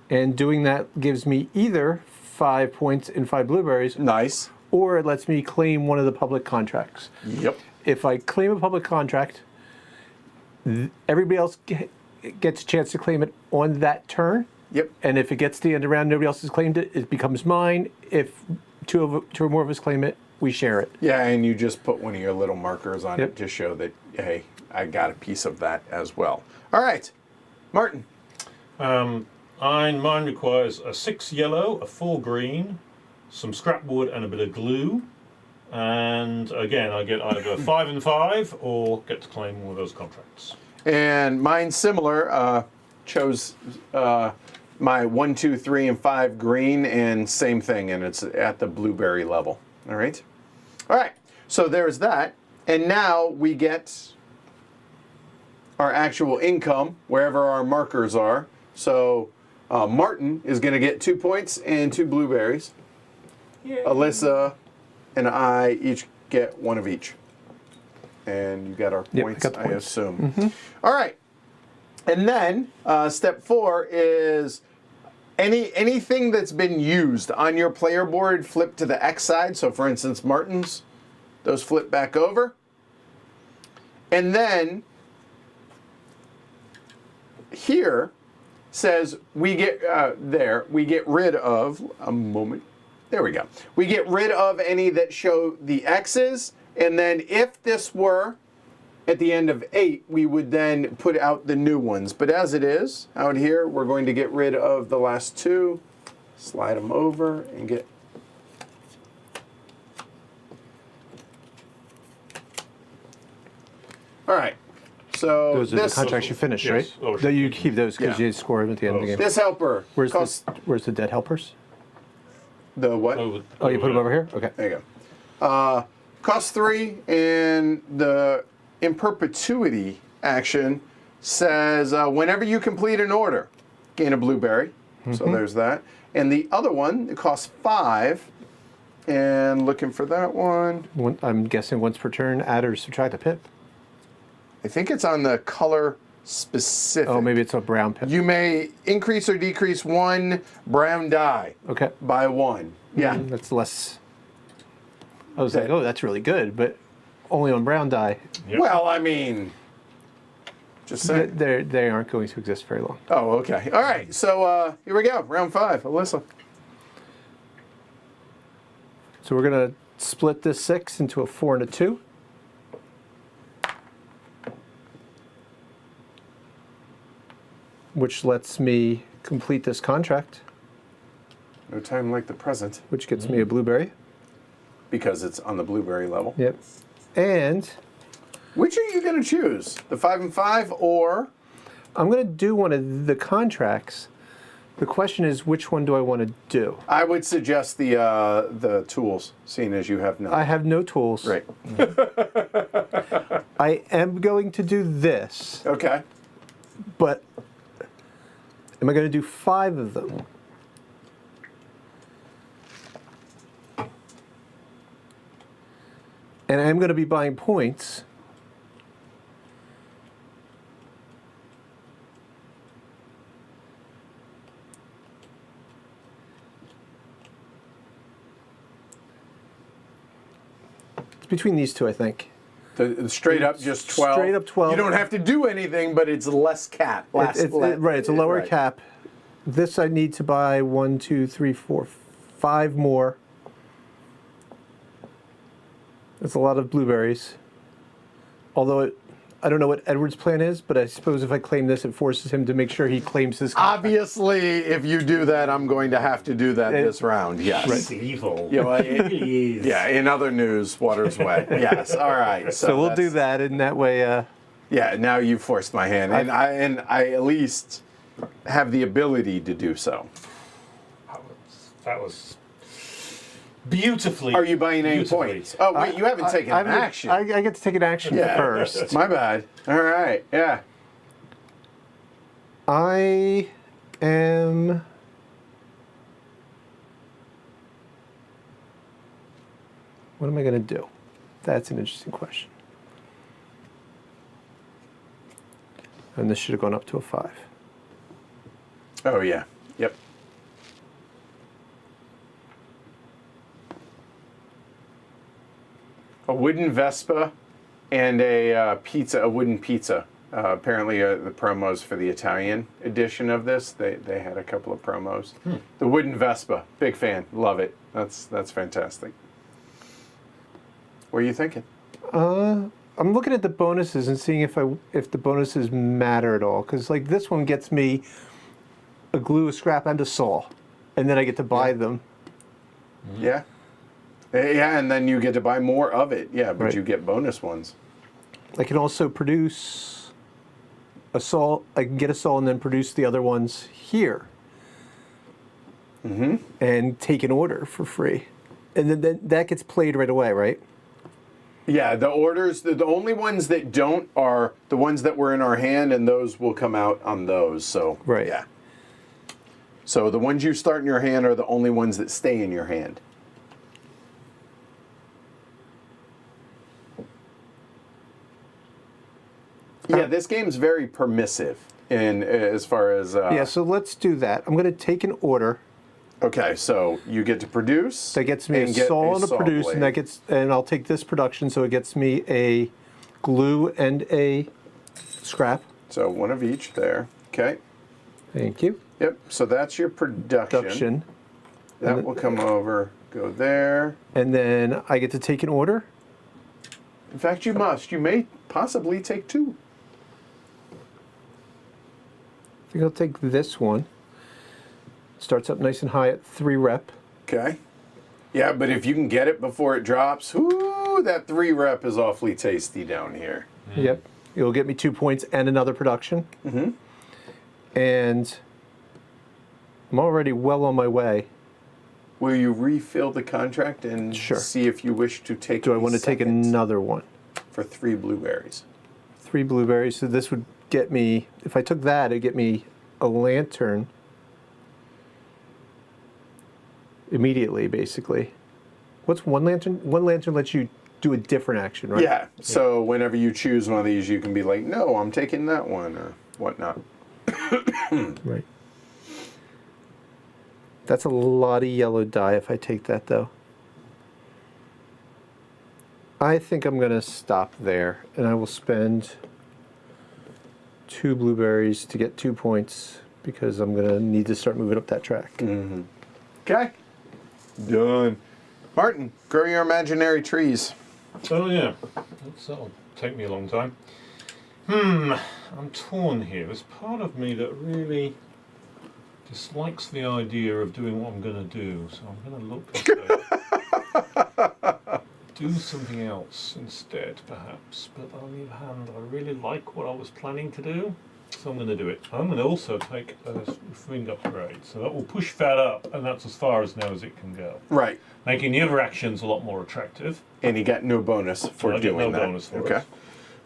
And doing that gives me either 5 points and 5 blueberries, Nice. or it lets me claim one of the public contracts. Yep. If I claim a public contract, everybody else gets a chance to claim it on that turn. Yep. And if it gets to the end of the round, nobody else has claimed it, it becomes mine. If two or more of us claim it, we share it. Yeah, and you just put one of your little markers on Yep. it to show that, hey, I got a piece of that as well. All right, Martin. Mine requires a 6 yellow, a 4 green, some scrap wood, and a bit of glue. And again, I get either 5 and 5 or get to claim one of those contracts. And mine similar, chose my 1, 2, 3, and 5 green, and same thing, and it's at the blueberry level. All right? All right, so there's that. And now we get our actual income wherever our markers are. So Martin is going to get 2 points and 2 blueberries. Yay. Alyssa and I each get 1 of each. And you got our Yep, I points, got the I points. assume. All right. And then step 4 is anything that's been used on your player board flip to the X side. So for instance, Martin's, those flip back over. And then here says we get we get rid of a moment. There we go. We get rid of any that show the X's, and then if this were at the end of 8, we would then put out the new ones. But as it is out here, we're going to get rid of the last 2, slide them over, and get. All right. So Those are the contracts you finish, Yes. right? Oh, That you keep those because Yeah. you score them at the end of the game. This helper Where's costs the dead helpers? the what? Oh, you put them over here? Okay. There you go. Cost 3, and the in perpetuity action says whenever you complete an order, gain a blueberry. So there's that. And the other one, it costs 5. And looking for that one. I'm guessing once per turn, add or subtract a pip. I think it's on the color specific. Oh, maybe it's a brown pip. You may increase or decrease 1 brown die Okay. by 1. Yeah. That's less. I was like, oh, that's really good, but only on brown die. Yep. Well, I mean, just saying. They aren't going to exist very long. Oh, okay. All right. So here we go. Round 5. Alyssa. So we're going to split this 6 into a 4 and a 2. Which lets me complete this contract, No time like the present, which gets me a blueberry. because it's on the blueberry level. Yep. And Which are you going to choose? The 5 and 5 or? I'm going to do one of the contracts. The question is, which one do I want to do? I would suggest the tools, seeing as you have none. I have no tools. Right. I am going to do this, Okay. but am I going to do 5 of them? And I'm going to be buying points. It's between these two, I think. The straight up just 12. Straight up 12. You don't have to do anything, but it's less cap. Right, it's a lower right. cap. This I need to buy 1, 2, 3, 4, 5 more. That's a lot of blueberries. Although I don't know what Edward's plan is, but I suppose if I claim this, it forces him to make sure he claims his contract. Obviously, if you do that, I'm going to have to do that this round. Yes. It's evil. You know, Please. yeah. In other news, Water's Way. Yes. All right. So we'll do that's- that, and that way Yeah, now you've forced my hand, and I at least have the ability to do so. That was beautifully. Are you buying any beautifully. points? Oh wait, you haven't taken an action. I get to take an action first. My bad. All right. Yeah. I am. What am I going to do? That's an interesting question. And this should have gone up to a 5. Oh yeah. Yep. A wooden Vespa and a pizza, a wooden pizza. Apparently, the promos for the Italian edition of this, they had a couple of promos. The wooden Vespa, big fan, love it. That's fantastic. What are you thinking? I'm looking at the bonuses and seeing if the bonuses matter at all. Because like this one gets me a glue, a scrap, and a saw, and then I get to buy them. Yeah. Yeah, and then you get to buy more of it. Yeah, but Right. you get bonus ones. I can also produce a saw. I can get a saw and then produce the other ones here. And take an order for free. And then that gets played right away, right? Yeah, the orders, the only ones that don't are the ones that were in our hand, and those will come out on those. So, Right. yeah. So the ones you start in your hand are the only ones that stay in your hand. Yeah, this game's very permissive in as far as. Yeah, so let's do that. I'm going to take an order. Okay, so you get to produce. That gets me a and get saw and a produce, blade. and that gets, and I'll take this production, so it gets me a glue and a scrap. So one of each there. Okay. Thank you. Yep. So that's your production. Production. That will come over. Go there. And then I get to take an order. In fact, you must. You may possibly take 2. I think I'll take this one. Starts up nice and high at 3 rep. Okay. Yeah, but if you can get it before it drops, whoo, that 3 rep is awfully tasty down here. Yep. It'll get me 2 points and another production. And I'm already well on my way. Will you refill the contract and Sure. see if you wish to take Do I a want to take second another one? for 3 blueberries? 3 blueberries. So this would get me, if I took that, it'd get me a lantern immediately, basically. What's one lantern? One lantern lets you do a different action, right? Yeah. So whenever you choose one of these, you can be like, no, I'm taking that one or whatnot. Right. That's a lot of yellow dye if I take that, though. I think I'm going to stop there, and I will spend 2 blueberries to get 2 points because I'm going to need to start moving up that track. Okay. Done. Martin, grow your imaginary trees. Oh yeah, that'll take me a long time. I'm torn here. There's part of me that really dislikes the idea of doing what I'm going to do, so I'm going to look and do something else instead, perhaps. But on the other hand, I really like what I was planning to do, so I'm going to do it. I'm going to also take a swing upgrade, so that will push that up, and that's as far as now as it can go, Right. making the other actions a lot more attractive. And you got no bonus for I get doing no that. bonus for okay. it.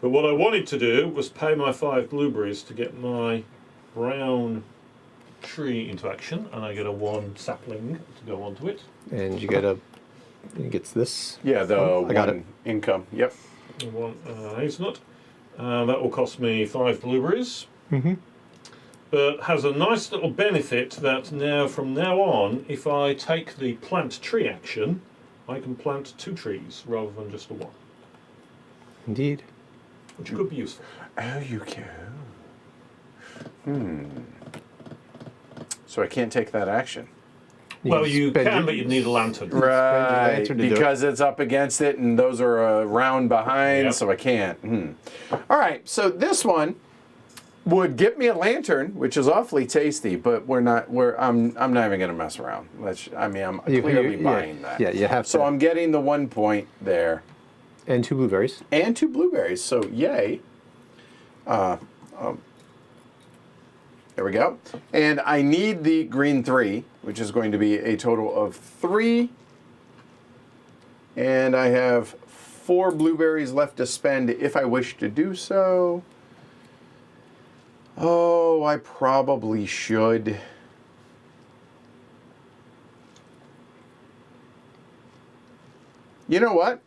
But what I wanted to do was pay my 5 blueberries to get my brown tree into action, and I get a 1 sapling to go onto it. And you get it gets this. Yeah, the I got one income. Yep. And 1 hazelnut. That will cost me 5 blueberries. But has a nice little benefit that now, from now on, if I take the plant tree action, I can plant 2 trees rather than just the 1, Indeed. which could be useful. Oh, you can. So I can't take that action. Well, you spend can, your- but you need a lantern. Right, lantern to do it. because it's up against it, and those are a round behind, Yep. so I can't. All right, so this one would get me a lantern, which is awfully tasty, but I'm not even gonna mess around. I'm clearly buying that. Yeah, you have to. So I'm getting the 1 point there, And 2 blueberries. and 2 blueberries. So yay! There we go. And I need the green 3, which is going to be a total of 3. And I have 4 blueberries left to spend if I wish to do so. Oh, I probably should. You know what?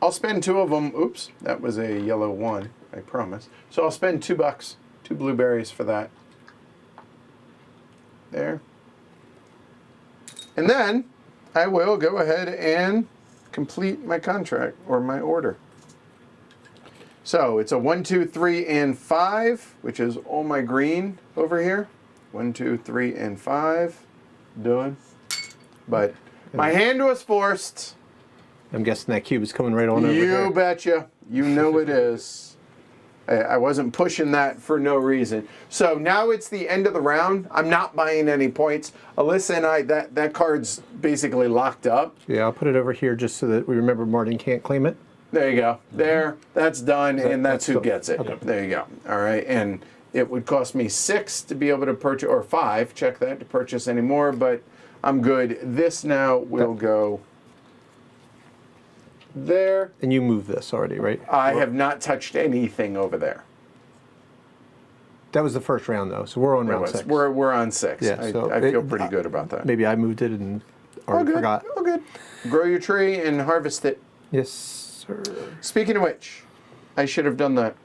I'll spend 2 of them. Oops, that was a yellow 1, I promise. So I'll spend $2, 2 blueberries for that. There. And then I will go ahead and complete my contract or my order. So it's a 1, 2, 3, and 5, which is all my green over here. 1, 2, 3, and 5. Done. But my hand was forced. I'm guessing that cube is coming right on over here. You betcha. You know it is. I wasn't pushing that for no reason. So now it's the end of the round. I'm not buying any points. Alyssa and I, that card's basically locked up. Yeah, I'll put it over here just so that we remember Martin can't claim it. There you go. There. That's done, and that's who done. gets it. Okay. There you go. All right. And it would cost me 6 to be able to purchase, or 5, check that, to purchase any more, but I'm good. This now will go there. And you moved this already, right? I have not touched anything over there. That was the first round, though, so we're on round 6. We're on 6. Yeah, so I feel pretty good about that. Maybe I moved it and Oh, already good. forgot. Oh, good. Grow your tree and harvest it. Yes, sir. Speaking of which, I should have done that.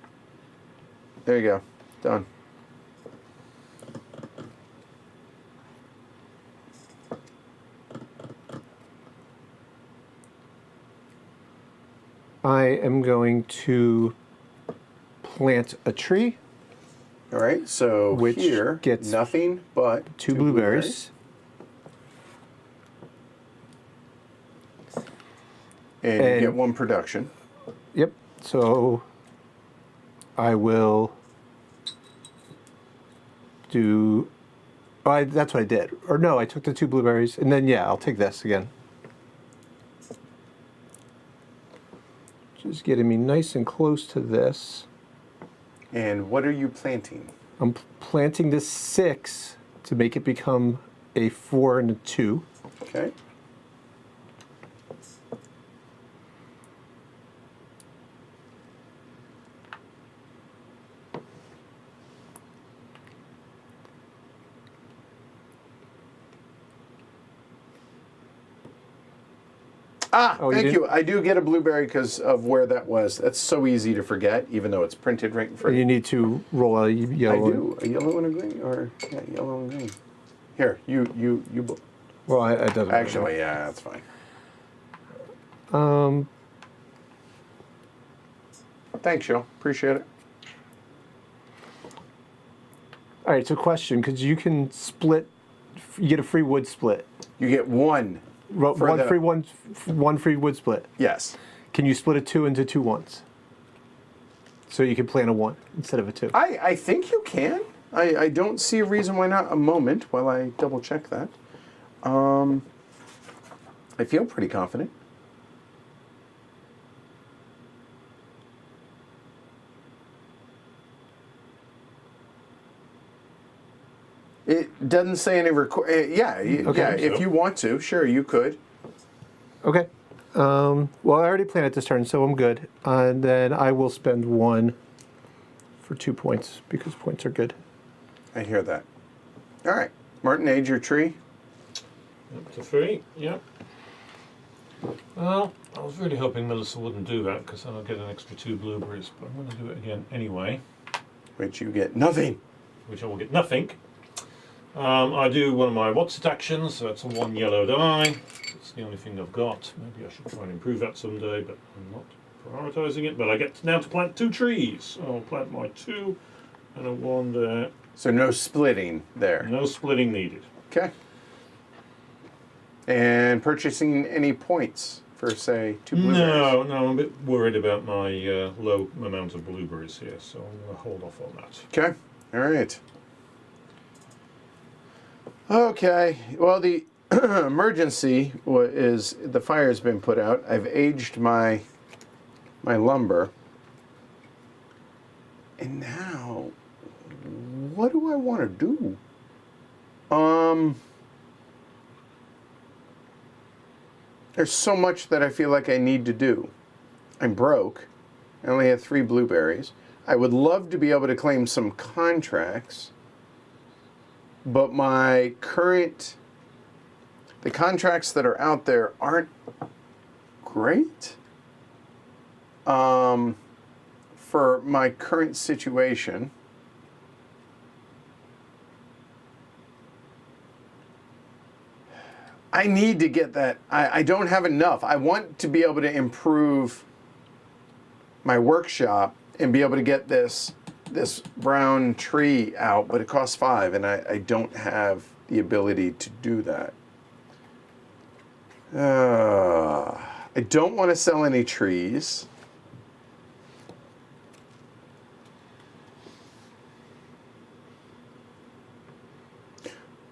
There you go. Done. I am going to plant a tree, All right. So Which here, gets nothing but 2 blueberries. And you And- get 1 production. Yep. So I will do. Oh, that's what I did. Or no, I took the 2 blueberries, and then yeah, I'll take this again. Just getting me nice and close to this. And what are you planting? I'm planting this 6 to make it become a 4 and a 2. Okay. Oh, you Thank didn't? you. I do get a blueberry because of where that was. That's so easy to forget, even though it's printed right in front of You you. need to roll a I yellow. do. A yellow and a green? Or, yeah, yellow and green. Here, you. Well, it doesn't. Actually, yeah, that's fine. Thanks, Joe. Appreciate it. All right. So, question: because you can split, you get a free wood split. You get 1. For One free wood split. Yes. Can you split a 2 into 2 ones? So you can plant a 1 instead of a 2. I think you can. I don't see a reason why not. A moment while I double check that. I feel pretty confident. It doesn't say any yeah, yeah. If you want to, sure, you could. Okay. Well, I already planted this turn, so I'm good. And then I will spend 1 for 2 points because points are good. I hear that. All right, Martin, age your tree. Up to 3, yep. Well, I was really hoping Melissa wouldn't do that because then I'll get an extra 2 blueberries, but I'm going to do it again anyway, Which you get nothing. which I will get nothing. I do one of my what's it actions, so it's a 1 yellow die. It's the only thing I've got. Maybe I should try and improve that someday, but I'm not prioritising it. But I get now to plant 2 trees. So I'll plant my 2 and a 1 there. So no splitting there. No splitting needed. Okay. And purchasing any points for, say, 2 blueberries? No, I'm a bit worried about my low amount of blueberries here, so I'm going to hold off on that. Okay. All right. Okay. Well, the emergency is the fire's been put out. I've aged my lumber. And now what do I want to do? There's so much that I feel like I need to do. I'm broke. I only have 3 blueberries. I would love to be able to claim some contracts, but the contracts that are out there aren't great for my current situation. I need to get that. I don't have enough. I want to be able to improve my workshop and be able to get this brown tree out, but it costs 5, and I don't have the ability to do that. I don't want to sell any trees.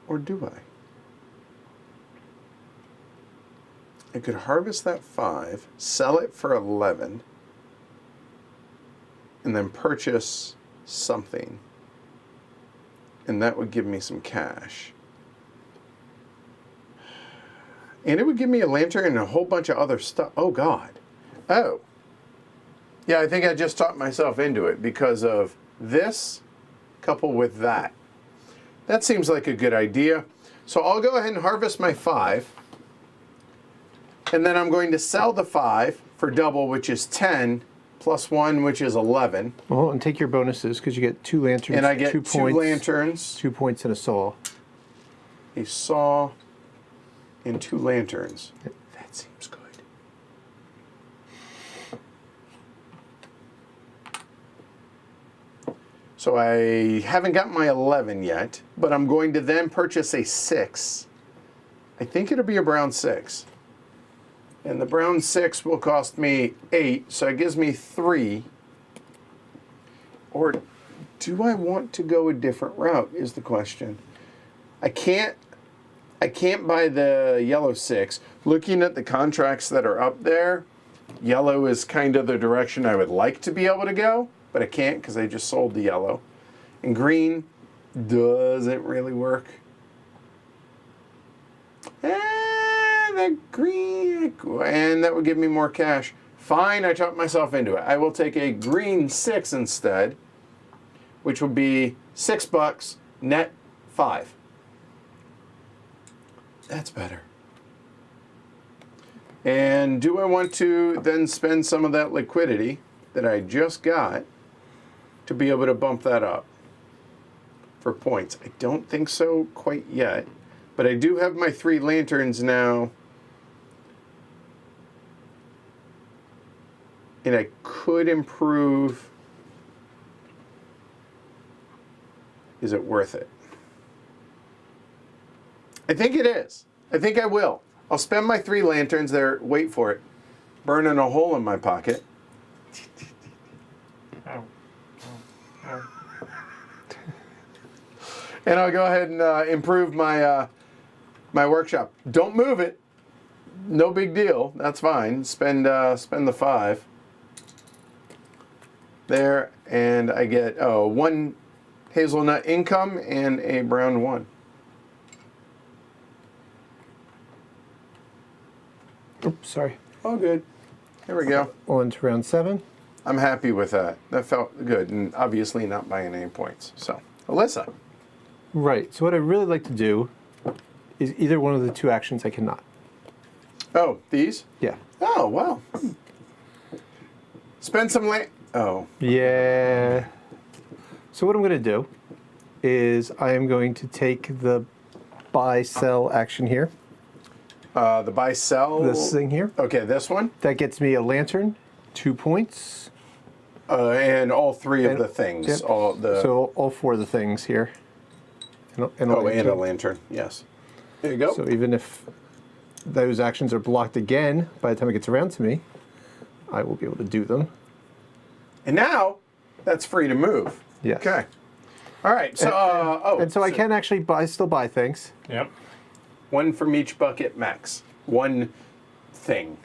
Or do I? I could harvest that 5, sell it for 11, and then purchase something. And that would give me some cash. And it would give me a lantern and a whole bunch of other stuff. Oh, God. Oh. Yeah, I think I just talked myself into it because of this coupled with that. That seems like a good idea. So I'll go ahead and harvest my 5. And then I'm going to sell the 5 for double, which is 10, plus 1, which is 11. Well, and take your bonuses because you get 2 lanterns, And I get 2 points, lanterns, 2 points, and a saw. a saw, and 2 lanterns. That seems good. So I haven't got my 11 yet, but I'm going to then purchase a 6. I think it'll be a brown 6. And the brown 6 will cost me 8, so it gives me 3. Or do I want to go a different route is the question. I can't buy the yellow 6. Looking at the contracts that are up there, yellow is kind of the direction I would like to be able to go, but I can't because I just sold the yellow. And green doesn't really work. The green, and that would give me more cash. Fine, I talked myself into it. I will take a green 6 instead, which would be $6, net 5. That's better. And do I want to then spend some of that liquidity that I just got to be able to bump that up for points? I don't think so quite yet, but I do have my 3 lanterns now. And I could improve. Is it worth it? I think it is. I think I will. I'll spend my 3 lanterns there. Wait for it. Burning a hole in my pocket. Ow. Ow. Ow. And I'll go ahead and improve my my workshop. Don't move it. No big deal. That's fine. Spend the 5. There, and I get 1 hazelnut income and a brown 1. Oops, sorry. Oh, good. There we go. On to round 7. I'm happy with that. That felt good, and obviously not buying any points. So, Alyssa. Right. So what I'd really like to do is either one of the 2 actions I cannot. Oh, these? Yeah. Oh, wow. Spend some land. Oh. Yeah. So what I'm going to do is I am going to take the buy-sell action here. The buy-sell? This thing here. Okay, this one? That gets me a lantern, 2 points. And all 3 of the things. Yep. So all 4 of the things here. And and a lantern, yes. There you go. So even if those actions are blocked again, by the time it gets around to me, I will be able to do them. And now, that's free to move. Yes. Okay. All right. So, And so I can actually still buy things. Yep. 1 from each bucket max. 1 thing.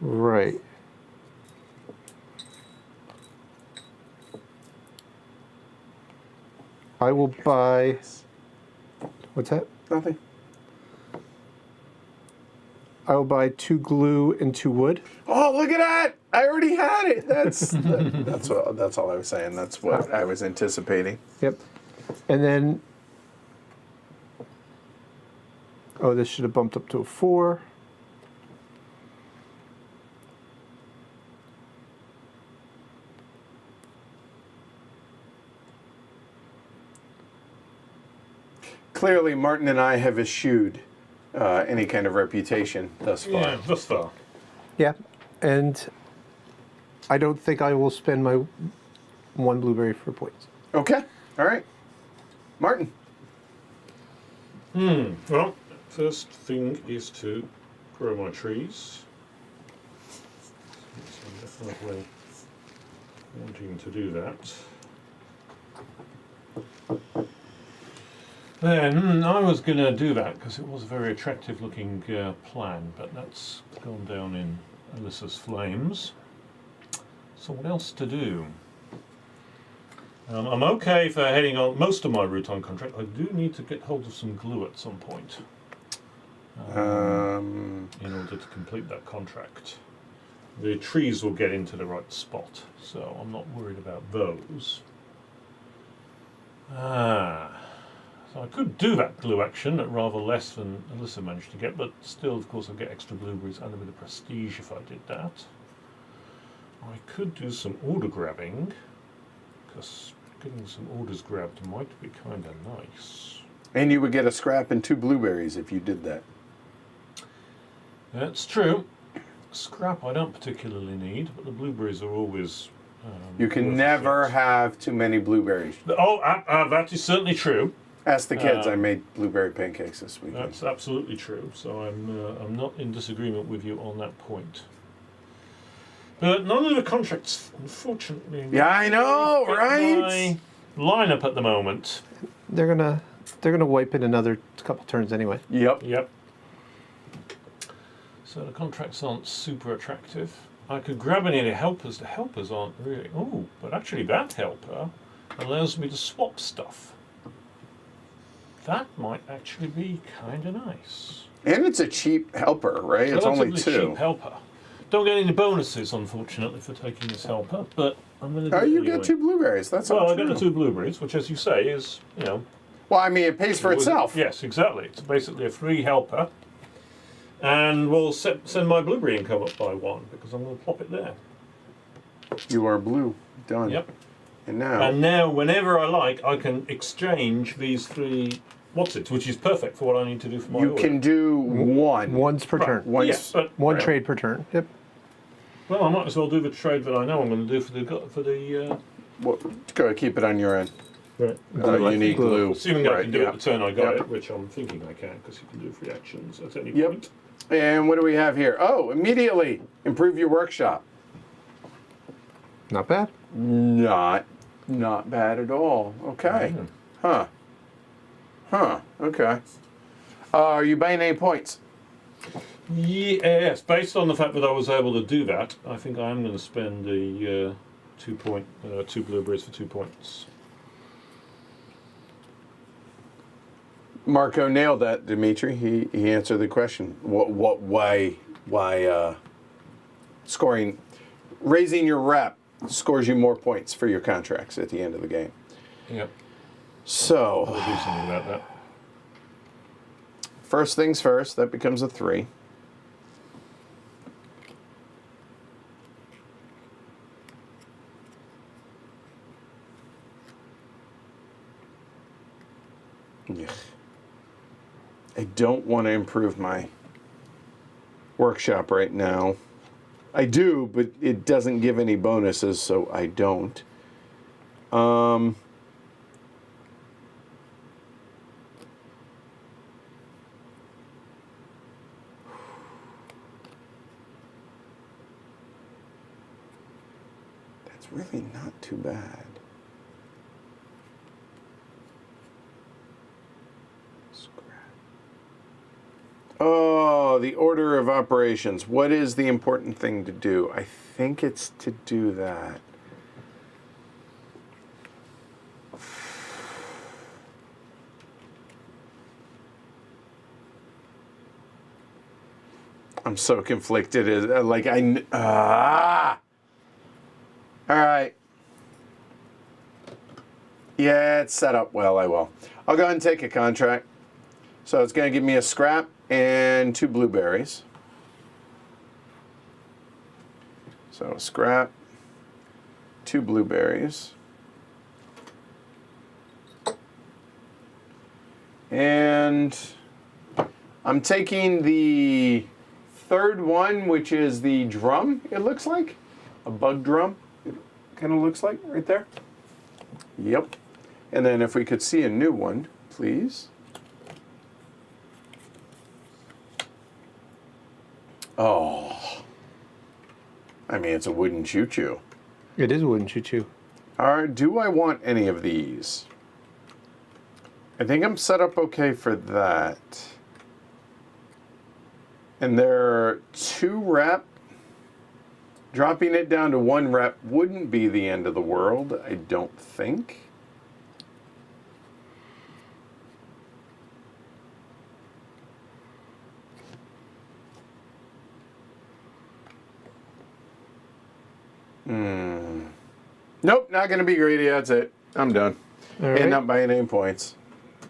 Right. I will buy. What's that? Nothing. I will buy 2 glue and 2 wood. Oh, look at that! I already had it. That's all I was saying. That's what I was anticipating. Yep. And then. Oh, this should have bumped up to a 4. Clearly, Martin and I have eschewed any kind of reputation thus far. Yeah, thus far. Yeah, and I don't think I will spend my 1 blueberry for points. Okay. All right. Martin. Well, first thing is to grow my trees. So I'm definitely wanting to do that. Then I was going to do that because it was a very attractive looking plan, but that's gone down in Alyssa's flames. So what else to do? I'm okay for heading on most of my route on contract. I do need to get hold of some glue at some point in order to complete that contract. The trees will get into the right spot, so I'm not worried about those. So I could do that glue action at rather less than Alyssa managed to get, but still, of course, I'll get extra blueberries and a bit of prestige if I did that. I could do some order grabbing, because getting some orders grabbed might be kind of nice. And you would get a scrap and 2 blueberries if you did that. That's true. Scrap I don't particularly need, but the blueberries are always You can worth a never shit. have too many blueberries. Oh, that is certainly true. Ask the kids. I made blueberry pancakes this weekend. That's absolutely true. So I'm not in disagreement with you on that point. But none of the contracts, unfortunately. Yeah, I know, fit right? My lineup at the moment. They're gonna wipe in another couple turns anyway. Yep. Yep. So the contracts aren't super attractive. I could grab any of the helpers. The helpers aren't really. Oh, but actually that helper allows me to swap stuff. That might actually be kind of nice. And it's a cheap helper, right? It's only Relatively 2. cheap helper. Don't get any bonuses, unfortunately, for taking this helper, but I'm going to do Oh, it you anyway. get 2 blueberries. That's Well, all I true. got the 2 blueberries, which, as you say, is, Well, I mean, it pays for itself. Yes, exactly. It's basically a free helper. And we'll send my blueberry income up by 1, because I'm going to plop it there. You are blue. Done. Yep. And now, And now, whenever I like, I can exchange these 3 what's-its, which is perfect for what I need to do for my you order. can do 1. Once per turn. Once. Yes, but 1 Right. trade per turn. Yep. well, I might as well do the trade that I know I'm going to do for the Well, go keep it on your end. right. You need glue. Assuming I can do yeah. it the turn I got Yep. it, which I'm thinking I can, because you can do free actions at any Yep. point. And what do we have here? Oh, immediately improve your workshop. Not bad. Not bad at all. Okay. Yeah. Huh. Okay. Are you buying any points? Yes, based on the fact that I was able to do that, I think I am going to spend the 2 blueberries for 2 points. Marco nailed that, Dimitri. He answered the question. Why scoring, raising your rep scores you more points for your contracts at the end of the game. Yep, So, I'll do something about that. first things first, that becomes a 3. Ugh. I don't want to improve my workshop right now. I do, but it doesn't give any bonuses, so I don't. That's really not too bad. Oh, the order of operations. What is the important thing to do? I think it's to do that. I'm so conflicted. Like All right. Yeah, it's set up well. I will. I'll go ahead and take a contract. So it's going to give me a scrap and 2 blueberries. So scrap, 2 blueberries. And I'm taking the third one, which is the drum, it looks like. A bug drum, it kind of looks like right there. Yep. And then if we could see a new one, please. Oh. I mean, it's a wooden choo-choo. It is a wooden choo-choo. Do I want any of these? I think I'm set up okay for that. And they're 2 rep. Dropping it down to 1 rep wouldn't be the end of the world, I don't think. Nope, not going to be greedy. That's it. I'm done. All And right. not buying any points.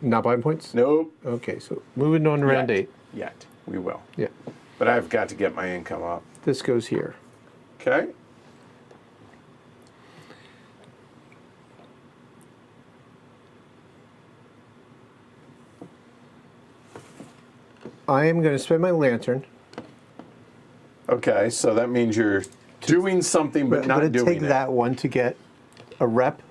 Not buying points? Nope. Okay, so moving on to round 8. Yet. We will. Yeah. But I've got to get my income up. This goes here. Okay. I am going to spend my lantern. Okay, so that means you're doing something but I'm not going to doing take it. that one to get a rep.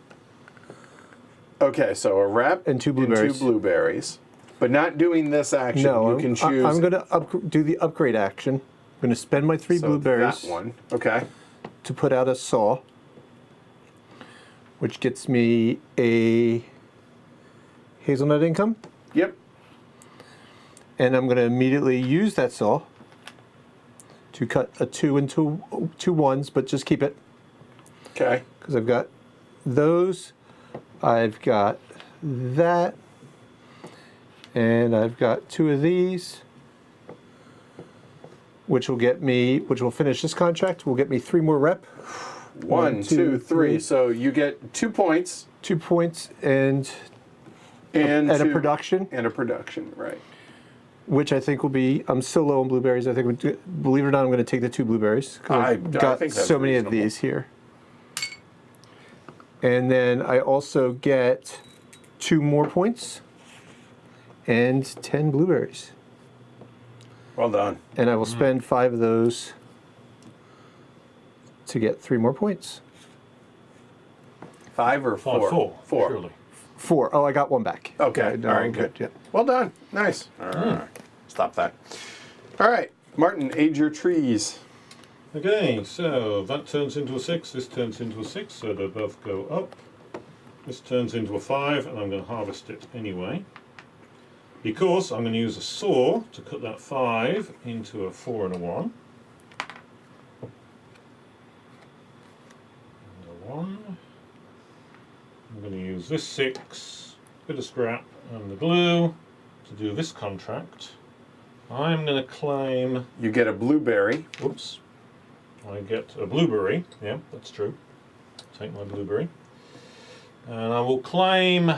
Okay, so a rep And 2 and blueberries. 2 blueberries. But not doing this action. No, You can choose. I'm going to do the upgrade action. I'm going to spend my 3 so blueberries that one. Okay. to put out a saw, which gets me a hazelnut income. Yep. And I'm going to immediately use that saw to cut a 2 and 2 1s, but just keep it Okay. because I've got those. I've got that. And I've got 2 of these, which will finish this contract. Will get me 3 more rep. 1, 2, 3. 3. So you get 2 points 2 points and and a 2 production, And a production, right. which I think will be. I'm so low on blueberries. I think, believe it or not, I'm going to take the 2 blueberries. 'Cause I I've got think that's so many reasonable. of these here. And then I also get 2 more points and 10 blueberries. Well done. And I will spend 5 of those to get 3 more points. 5 or 4? 4, surely. 4. Oh, I got 1 back. Okay. no, All right, I'm good. Yeah. Well done. Nice. All right. Stop that. All right. Martin, age your trees. Okay, so that turns into a 6, this turns into a 6, so they both go up. This turns into a 5, and I'm going to harvest it anyway. Because I'm going to use a saw to cut that 5 into a 4 and a 1. And a 1. I'm going to use this 6, bit of scrap, and the glue to do this contract. I'm going to claim... You get a blueberry. Whoops. I get a blueberry. Yeah, that's true. Take my blueberry. And I will claim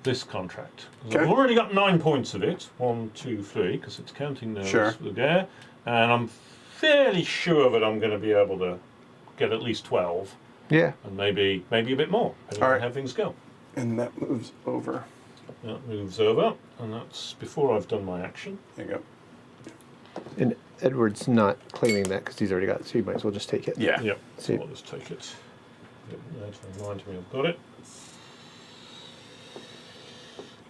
this contract. 'Cause Okay. I've already got 9 points of it. 1, 2, 3, because it's counting those Sure. for there. And I'm fairly sure that I'm going to be able to get at least 12. Yeah. And maybe a bit more, depending All on right. how things go. And that moves over. That moves over, and that's before I've done my action. There you go. And Edward's not claiming that because he's already got it, so you might as well just take it. Yeah. Yep, See. so I'll just take it. Yep, that reminds me I've got it.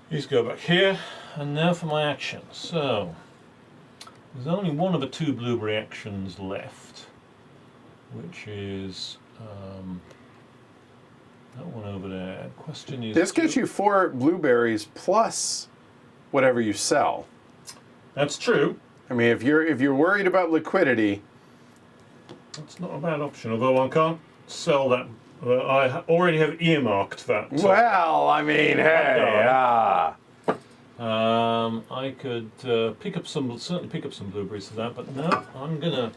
These go back here, and now for my action. So, there's only one of the 2 blueberry actions left, which is that one over there. Question is... This gets you 4 blueberries plus whatever you sell. That's true. I mean, if you're worried about liquidity, That's not a bad option, although I can't sell that. I already have earmarked that. well, I mean, hey, I could certainly pick up some blueberries for that, but no, I'm gonna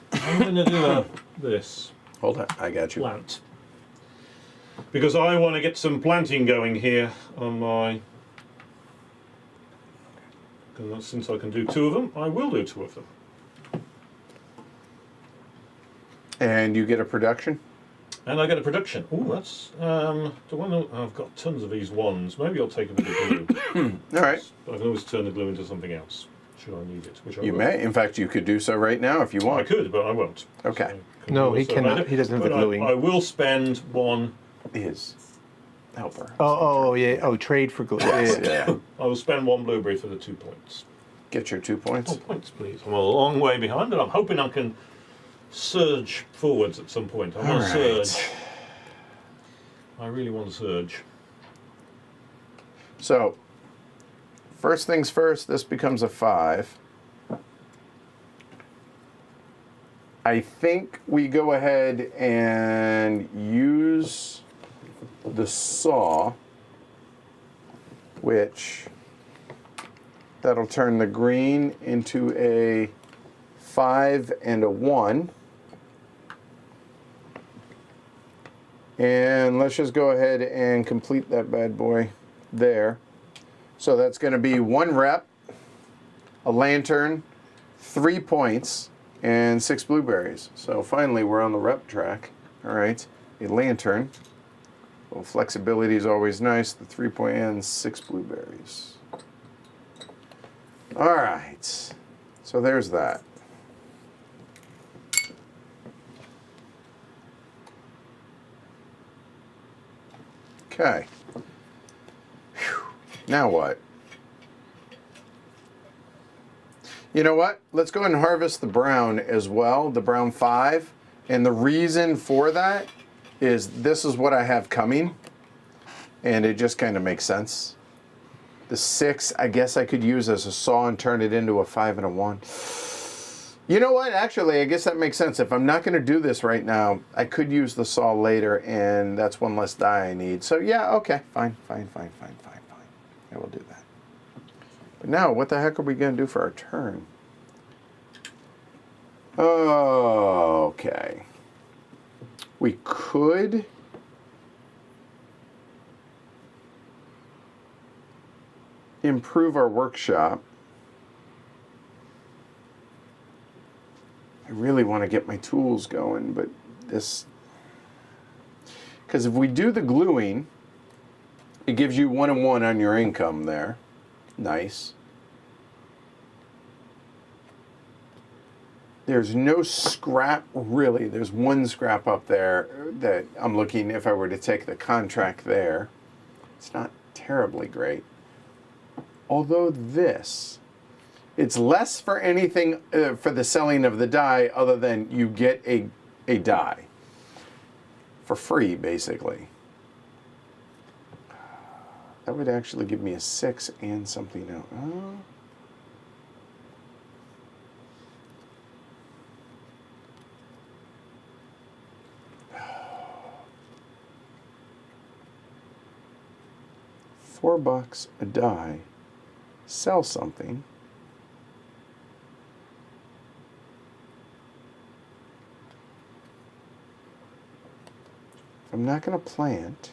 do this Hold on, I got you. plant because I want to get some planting going here on my. And since I can do 2 of them, I will do 2 of them. And you get a production? And I get a production. Oh, that's I've got tons of these ones. Maybe I'll take a bit of glue. All right. But I can always turn the glue into something else, should I need it. Which I You will. may. In fact, you could do so right now if you I want. could, but I won't. Okay. So No, he also cannot. later. He doesn't have the But gluing. I will spend 1. His helper. Oh, yeah. Oh, trade for glue. Yes, Yeah. yeah. I will spend 1 blueberry for the 2 points. Get your 2 points. Oh, points, please. I'm a long way behind, but I'm hoping I can surge forwards at some point. I want to surge. I really want to surge. So, first things first, this becomes a 5. I think we go ahead and use the saw, which that'll turn the green into a 5 and a 1. And let's just go ahead and complete that bad boy there. So that's going to be 1 rep, a lantern, 3 points, and 6 blueberries. So finally we're on the rep track. All right, a lantern. Well, flexibility is always nice. The 3 point and 6 blueberries. All right, so there's that. Okay. Whew. Now what? You know what? Let's go ahead and harvest the brown as well, the brown 5. And the reason for that is this is what I have coming. And it just kind of makes sense. The 6, I guess I could use as a saw and turn it into a 5 and a 1. You know what? Actually, I guess that makes sense. If I'm not going to do this right now, I could use the saw later, and that's 1 less die I need. So yeah, okay, fine. I will do that. But now, what the heck are we going to do for our turn? Okay. We could improve our workshop. I really want to get my tools going, but this... Because if we do the gluing, it gives you 1 and 1 on your income there. Nice. There's no scrap, really. There's 1 scrap up there that I'm looking if I were to take the contract there. It's not terribly great. Although this... It's less for anything, for the selling of the die, other than you get a die. For free, basically. That would actually give me a 6 and something else. Oh. $4 a die. Sell something. I'm not going to plant.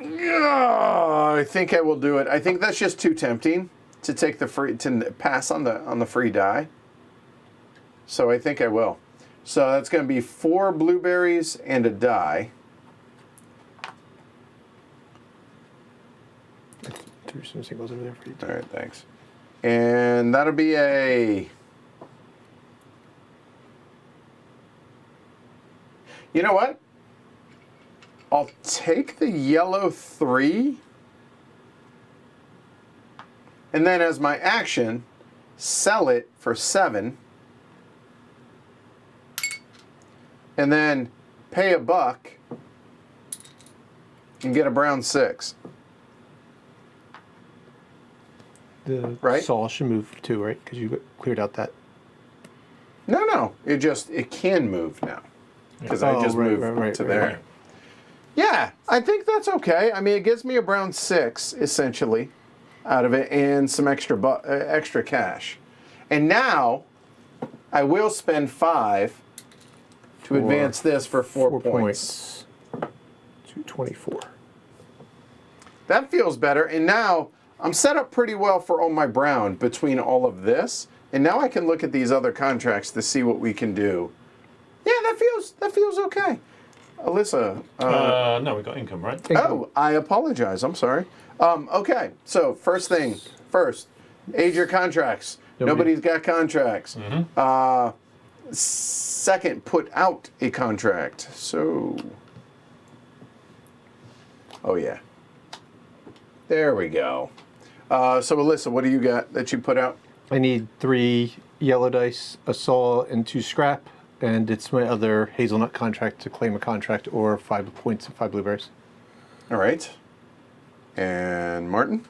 I think I will do it. I think that's just too tempting to take the free, to pass on the free die. So I think I will. So that's going to be 4 blueberries and a die. Threw some singles over there for you. All right, thanks. And that'll be a... You know what? I'll take the yellow 3. And then as my action, sell it for 7. And then pay $1 and get a brown 6. The Right? saw should move too, right? Because you cleared out that. No, it can move now. because I just moved to there. right. Yeah, I think that's okay. I mean, it gives me a brown 6 essentially out of it, and some extra cash. And now I will spend 5 to advance this for 4 points. 224. That feels better. And now I'm set up pretty well for all my brown between all of this. And now I can look at these other contracts to see what we can do. Yeah, that feels okay. Alyssa. No, we got income, right? Oh, I apologize. I'm sorry. Okay, so first thing first, age your contracts. Nobody's got contracts. Second, put out a contract. So, oh yeah. There we go. So Alyssa, what do you got that you put out? I need 3 yellow dice, a saw, and 2 scrap, and it's my other hazelnut contract to claim a contract, or 5 points and 5 blueberries. All right. And Martin?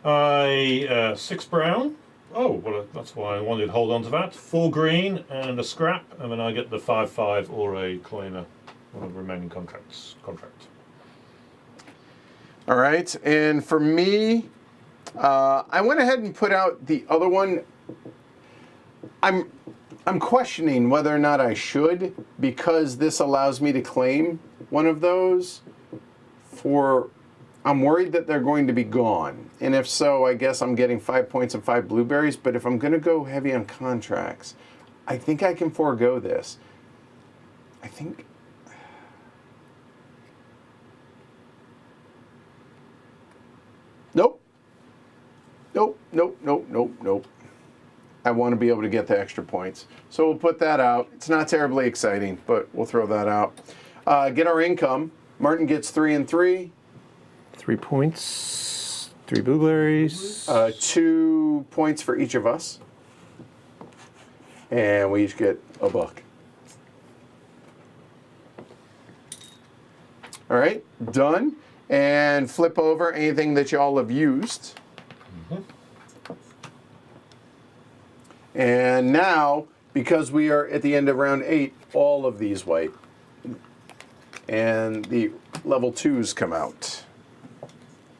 6 brown. Oh, well, that's why I wanted to hold on to that. 4 green and a scrap, and then I get the 5/5 or a claimer on the remaining contract. All right. And for me, I went ahead and put out the other one. I'm questioning whether or not I should, because this allows me to claim one of those for. I'm worried that they're going to be gone. And if so, I guess I'm getting 5 points and 5 blueberries. But if I'm going to go heavy on contracts, I think I can forego this. I think. Nope. Nope. I want to be able to get the extra points. So we'll put that out. It's not terribly exciting, but we'll throw that out. Get our income. Martin gets 3 and 3. 3 points, 3 blueberries. 2 points for each of us. And we each get a buck. All right, done. And flip over anything that y'all have used. And now, because we are at the end of round 8, all of these wipe. And the level 2s come out.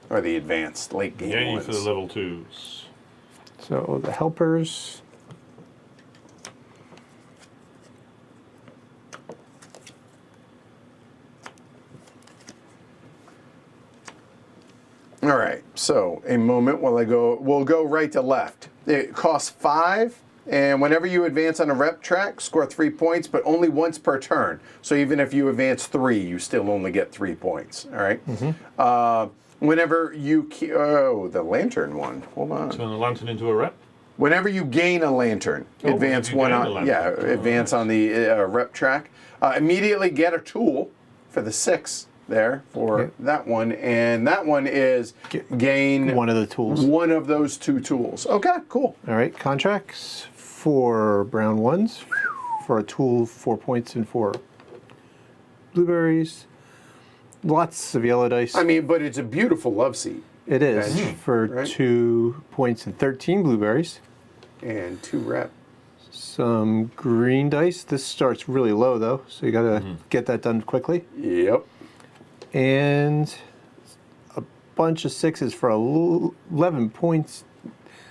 Or the advanced late game Yay ones. for the level 2s. So the helpers. All right, so a moment while we'll go right to left. It costs 5, and whenever you advance on a rep track, score 3 points, but only once per turn. So even if you advance 3, you still only get 3 points, all right? Whenever you, the lantern one, hold on. Turn the lantern into a rep. Whenever you gain a lantern, advance one on, advance on the rep track. Immediately get a tool for the 6 there for that one, and that one is gain One of the tools. one of those 2 tools. Okay, cool. All right, contracts. 4 brown ones for a tool, 4 points and 4 blueberries. Lots of yellow dice. I mean, but it's a beautiful love seat. It is bench, for right? 2 points and 13 blueberries. And 2 rep. Some green dice. This starts really low though, so you gotta get that done quickly. Yep. And a bunch of 6s for 11 points,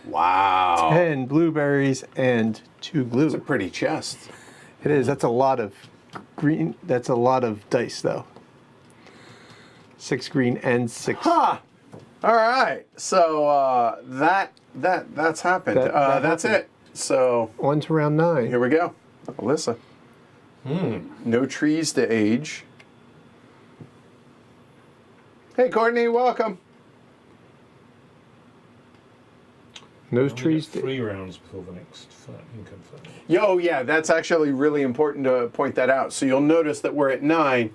Wow. 10 blueberries, and 2 glue. It's a pretty chest. It is. That's a lot of green. That's a lot of dice though. 6 green and 6. Huh. All right. So that's happened. That's happened. it. So On to round 9. here we go. Alyssa. No trees to age. Hey, Courtney, welcome. Those Only trees. get 3 rounds before the next income phase. Yo, yeah, that's actually really important to point that out. So you'll notice that we're at 9.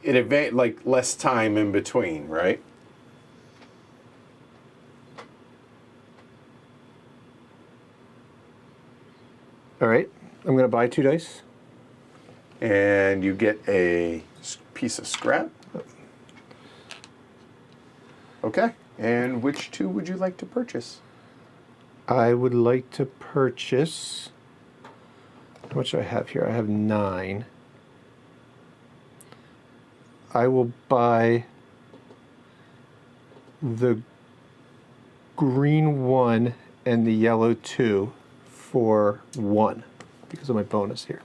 It advanced like less time in between, right? All right. I'm going to buy 2 dice. And you get a piece of scrap. Okay. And which 2 would you like to purchase? I would like to purchase. How much do I have here? I have 9. I will buy the green 1 and the yellow 2 for 1 because of my bonus here.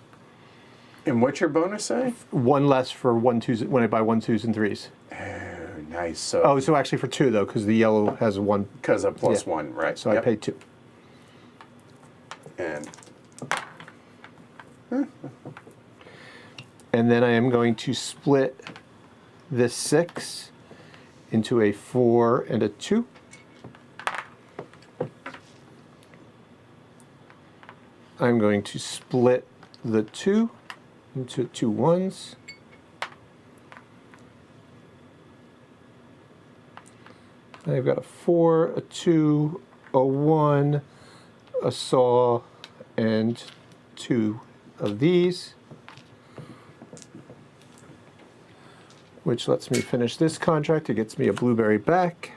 And what's your bonus say? 1 less for 1 2s when I buy 1 2s and 3s. Oh, nice. So Oh, so actually for 2 though, because the yellow has a 1. because of plus Yeah. 1, right? So I pay 2. And And then I am going to split this 6 into a 4 and a 2. I'm going to split the 2 into 2 1s. I've got a 4, a 2, a 1, a saw, and 2 of these, which lets me finish this contract. It gets me a blueberry back,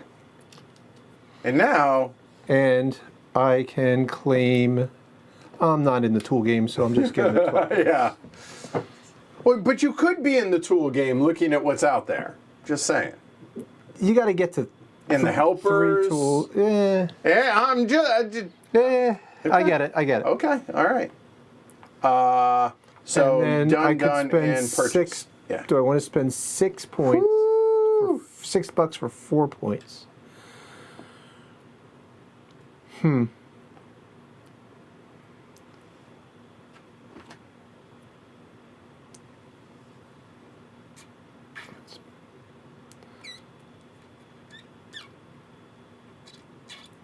now, and I can claim. I'm not in the tool game, so I'm just getting the 12. yeah. Well, but you could be in the tool game looking at what's out there. Just saying. You got to get to And the helpers. 3 tools. Yeah, Yeah, I'm just. yeah. I get it. I get it. Okay, all right. So and then done, I could done, spend and purchase. 6. Yeah. Do I want to spend 6 points? For $6 for 4 points.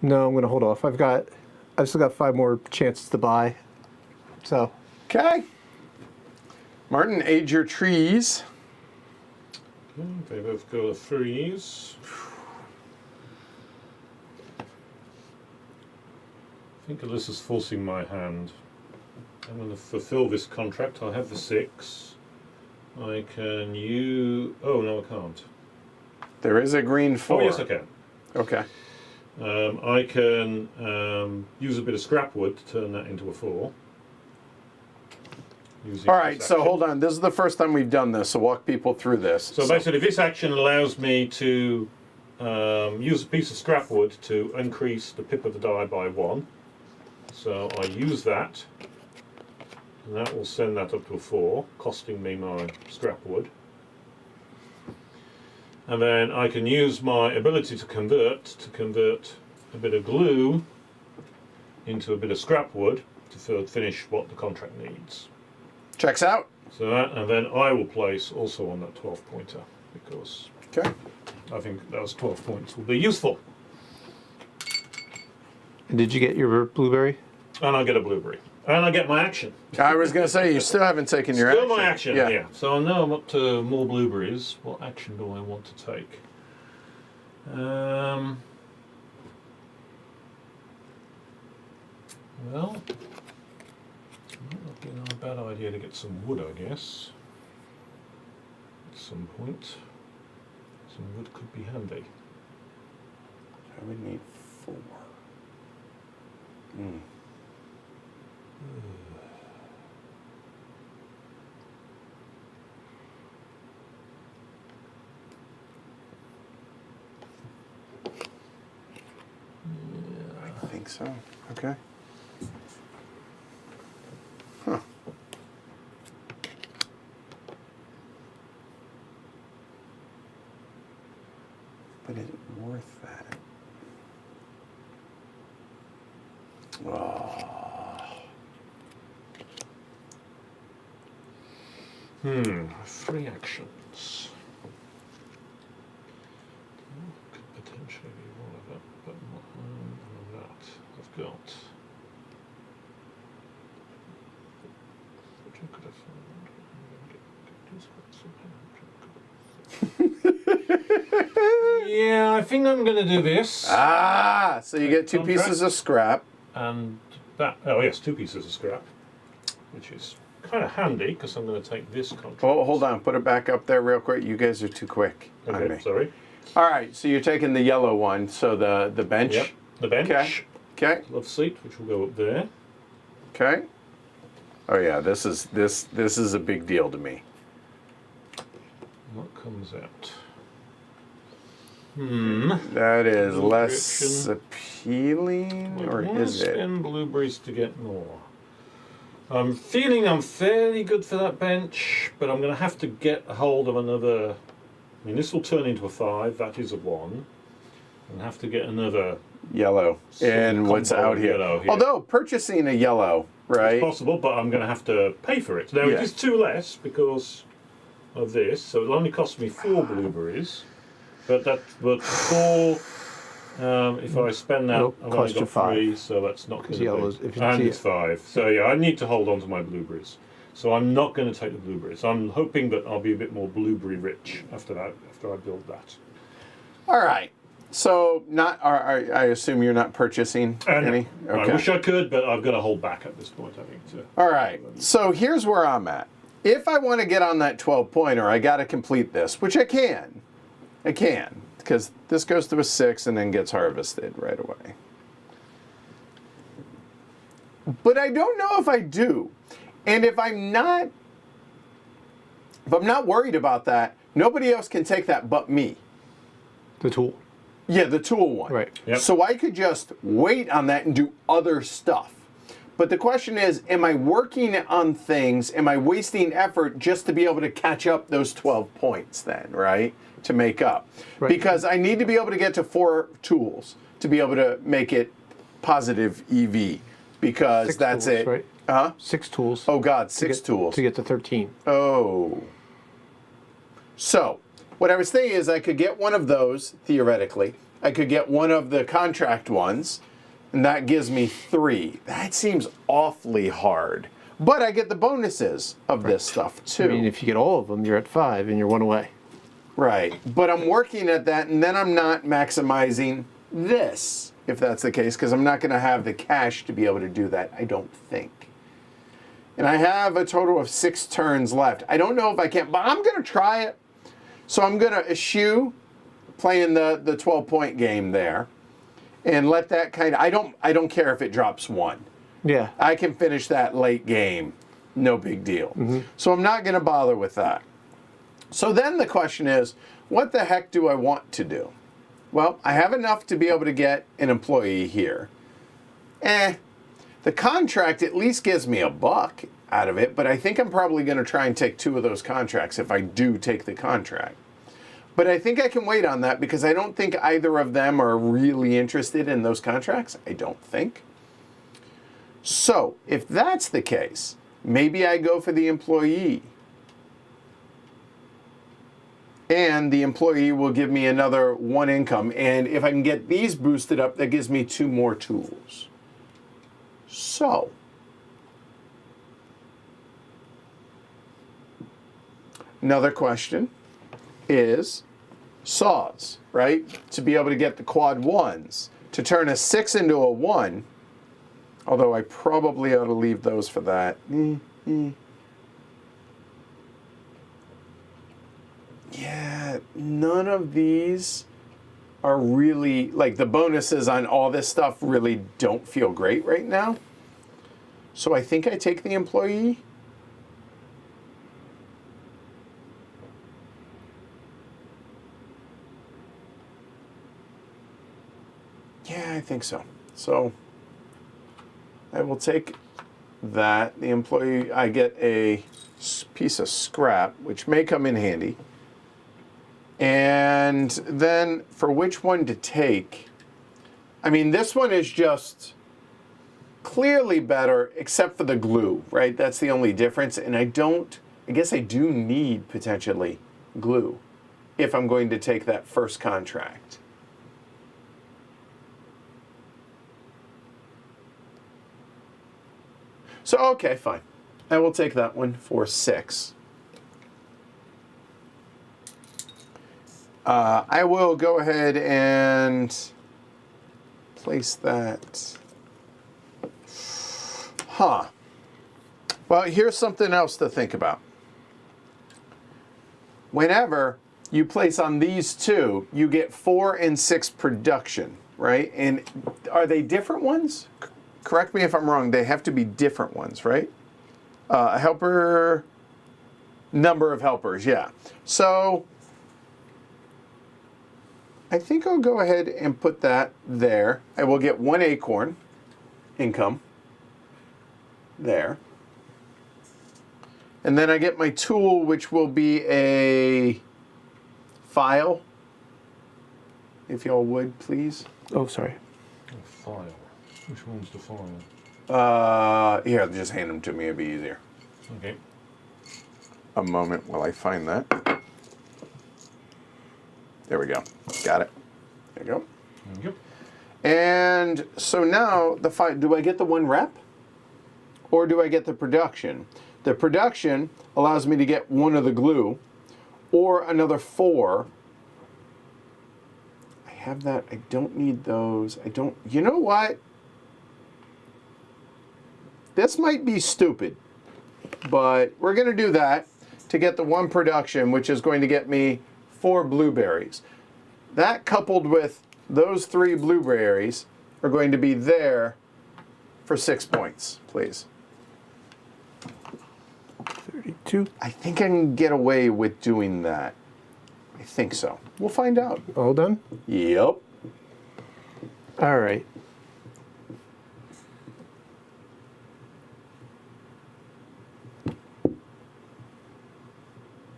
No, I'm going to hold off. I've still got 5 more chances to buy. So, Okay. Martin, age your trees. Okay, they both go to 3s. I think Alyssa's forcing my hand. I'm going to fulfill this contract. I have the 6. I can use. Oh no, I can't. There is a green 4. Oh yes, I can. Okay. I can use a bit of scrap wood to turn that into a 4. All right, so hold on. This is the first time we've done this, so walk people through this. So basically, this action allows me to use a piece of scrap wood to increase the pip of the die by 1. So I use that, and that will send that up to a 4, costing me my scrap wood. And then I can use my ability to convert a bit of glue into a bit of scrap wood to finish what the contract needs. Checks out. So that, and then I will place also on that 12 pointer because Okay. I think those 12 points will be useful. and did you get your blueberry? And I get a blueberry. And I get my action. I was going to say, you still haven't taken your Still action. my action, yeah. So now I'm up to more blueberries. What action do I want to take? Well, not a bad idea to get some wood, I guess. At some point. Some wood could be handy. I would need 4. I think so. Okay. Huh. But is it worth that? Oh. 3 actions. Could potentially be one of them, but not none of that. I've got. Which I could have. Yeah, I think I'm going to do this. Ah, so you get 2 Contract. pieces of scrap. And that. Oh yes, 2 pieces of scrap, which is kind of handy because I'm going to take this contract. Oh, hold on. Put it back up there real quick. You guys are too quick on Okay, me. sorry. All right, so you're taking the yellow one, so the bench. Yep, the bench. Okay. Okay. Love seat, which will go up there. Okay. Oh yeah, this is a big deal to me. What comes out? That is Blue less direction. appealing, or is it? Spend blueberries to get more. I'm feeling I'm fairly good for that bench, but I'm going to have to get a hold of another. I mean, this will turn into a 5. That is a 1. And have to get another. Yellow. And what's combo out here? yellow here. Although purchasing a yellow, right? It's possible, but I'm going to have to pay for it. Now Yeah. it is 2 less because of this, so it'll only cost me 4 blueberries. But 4. If I spend that, It'll I've cost only you got 5. 3, so that's not going to yellows, be. if you And see it's it. 5. So yeah, I need to hold on to my blueberries. So I'm not going to take the blueberries. I'm hoping that I'll be a bit more blueberry rich after that, after I build that. All right. So I assume you're not purchasing any? No. I wish I could, but I've got to hold back at this point, I think. To, All right. So here's where I'm at. If I want to get on that 12-pointer, I got to complete this, which I can. I can, because this goes to a 6 and then gets harvested right away. But I don't know if I do. And if I'm not worried about that, nobody else can take that but me. The tool. Yeah, the tool one. Right. Yep. So I could just wait on that and do other stuff. But the question is, am I working on things? Am I wasting effort just to be able to catch up those 12 points then, right? To make up. Right. Because I need to be able to get to 4 tools to be able to make it positive EV. Because 6 that's tools, it. right? Huh? 6 tools. Oh God, to 6 get- tools. to get to 13. Oh. So, what I was thinking is I could get one of those, theoretically. I could get one of the contract ones, and that gives me 3. That seems awfully hard. But I get the bonuses of this stuff, too. I mean, if you get all of them, you're at 5 and you're 1 away. Right. But I'm working at that, and then I'm not maximizing this, if that's the case, because I'm not going to have the cash to be able to do that, I don't think. And I have a total of 6 turns left. I don't know if I can, but I'm going to try it. So I'm going to eschew playing the 12-point game there and let that kind of, I don't care if it drops 1. Yeah. I can finish that late game. No big deal. So I'm not going to bother with that. So then the question is, what the heck do I want to do? Well, I have enough to be able to get an employee here. The contract at least gives me $1 out of it, but I think I'm probably going to try and take 2 of those contracts if I do take the contract. But I think I can wait on that because I don't think either of them are really interested in those contracts. I don't think. So if that's the case, maybe I go for the employee. And the employee will give me another 1 income. And if I can get these boosted up, that gives me 2 more tools. So, another question is saws, right? To be able to get the quad 1s. To turn a 6 into a 1, although I probably ought to leave those for that. Yeah, none of these are really, like the bonuses on all this stuff really don't feel great right now. So I think I take the employee. Yeah, I think so. So I will take that. The employee, I get a piece of scrap, which may come in handy. And then for which one to take, I mean, this one is just clearly better, except for the glue, right? That's the only difference. And I guess I do need potentially glue if I'm going to take that first contract. So, okay, fine. I will take that one for 6. I will go ahead and place that. Well, here's something else to think about. Whenever you place on these 2, you get 4 and 6 production, right? And are they different ones? Correct me if I'm wrong. They have to be different ones, right? A helper. Number of helpers, yeah. So I think I'll go ahead and put that there. I will get 1 acorn income there. And then I get my tool, which will be a file. If y'all would, please. Oh, sorry. A file. Which one's the file? Here, just hand them to me. It'd be easier. Okay. A moment while I find that. There we go. Got it. There you go. Thank you. And so now, do I get the 1 rep? Or do I get the production? The production allows me to get 1 of the glue, or another 4. I have that. I don't need those. I don't. You know what? This might be stupid, but we're going to do that to get the 1 production, which is going to get me 4 blueberries. That coupled with those 3 blueberries are going to be there for 6 points, please. 32. I think I can get away with doing that. I think so. We'll find out. All done? Yep. All right.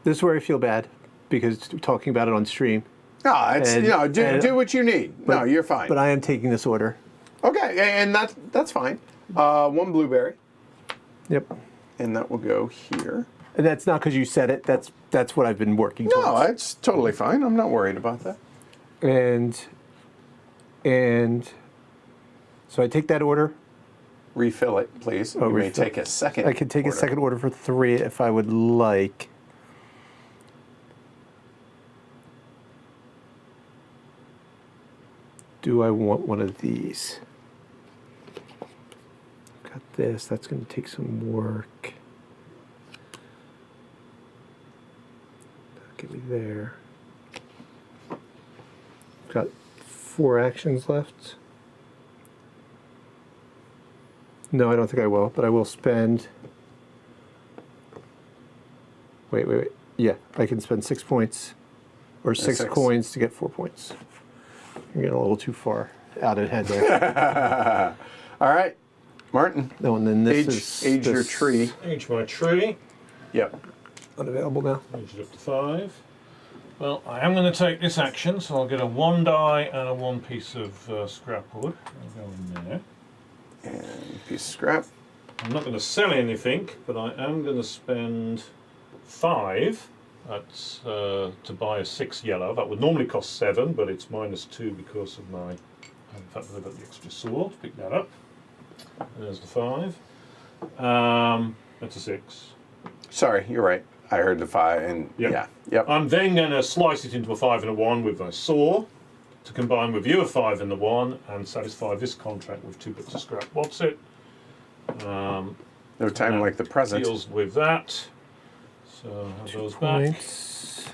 This is where I feel bad because talking about it on stream. No, it's do what you need. No, you're fine. But I am taking this order. Okay, and that's fine. 1 blueberry, Yep. and that will go here. And that's not because you said it. That's what I've been working No, towards. it's totally fine. I'm not worried about that. And so I take that order. Refill it, please. You may refill. take a second. I could take a order. second order for 3 if I would like. Do I want one of these? Got this. That's going to take some work. That'll get me there. Got 4 actions left. No, I don't think I will, but I will spend. Wait. Yeah, I can spend 6 points or 6 6. coins to get 4 points. You're getting a little too far out ahead there. All right, Martin. No, and then this Age your this tree. Age my tree. Yep. Unavailable now. Age it up to 5. Well, I am going to take this action, so I'll get a 1 die and a 1 piece of scrap wood. I'll go in there. And piece of scrap. I'm not going to sell anything, but I am going to spend 5 to buy a 6 yellow. That would normally cost 7, but it's -2 because of my. In fact, I've got the extra sword. Pick that up. There's the 5. That's a 6. Sorry, you're right. I heard the 5, and Yep. yeah, yep. I'm then going to slice it into a 5 and a 1 with my saw to combine with you a 5 and the 1 and satisfy this contract with 2 bits of scrap. What's it? No time like the present. Deals with that. So I have those back. Points.